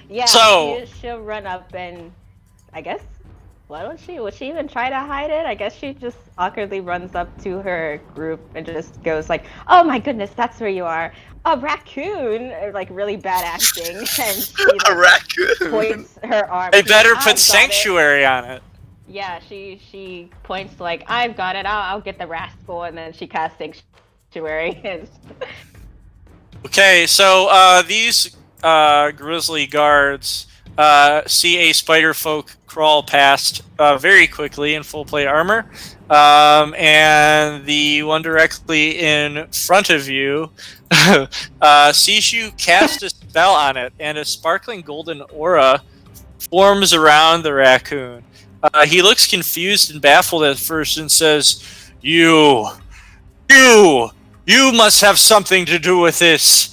Yeah. So- she'll run up and I guess. Why don't she? Would she even try to hide it? I guess she just awkwardly runs up to her group and just goes like, "Oh my goodness, that's where you are, a raccoon!" Or, like really bad acting, and she A raccoon. points her arm. They She's better like, "I've got put it." sanctuary on it. Yeah, she points like, "I've got it. I'll get the rascal," and then she casts sanctuary. Okay, so these grizzly guards see a spider folk crawl past very quickly in full plate armor, and the one directly in front of you sees you cast a spell on it, and a sparkling golden aura forms around the raccoon. He looks confused and baffled at first and says, You must have something to do with this.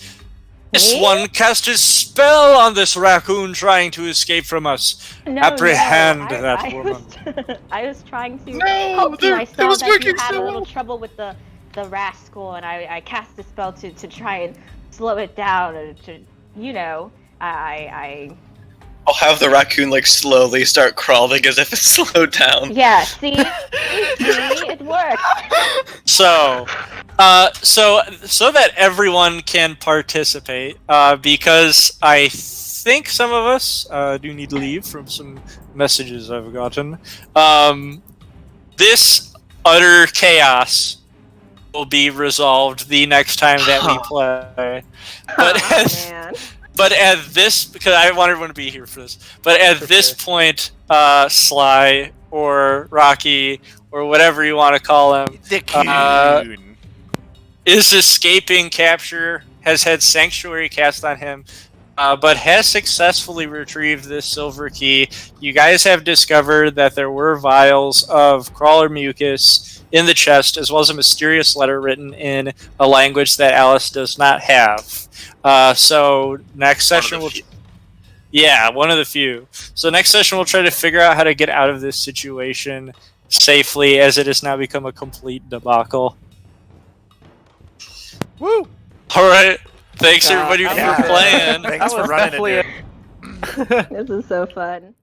This Me? one cast a spell on this raccoon trying to escape from us. No, Apprehend no, that I woman. I was trying to No, help you. I it saw was that you working had so a little well. trouble with the rascal, and I cast a spell to try and slow it down. And to, I I'll have the raccoon like slowly start crawling as if it's slowed down. yeah. See, it worked. So that everyone can participate, because I think some of us do need to leave from some messages I've gotten. This utter chaos will be resolved the next time that we play. But Oh, man. but at this, because I want everyone to be here for this. But at this point, Sly or Rocky or whatever you want to call him The coon. is escaping capture, has had sanctuary cast on him, but has successfully retrieved this silver key. You guys have discovered that there were vials of crawler mucus in the chest, as well as a mysterious letter written in a language that Alice does not have. So next session we'll... Yeah, one of the few. So next session we'll try to figure out how to get out of this situation safely, as it has now become a complete debacle. Woo! Alright. Thanks everybody Yeah. for playing. Thanks for was running it, definitely dude. This is so fun.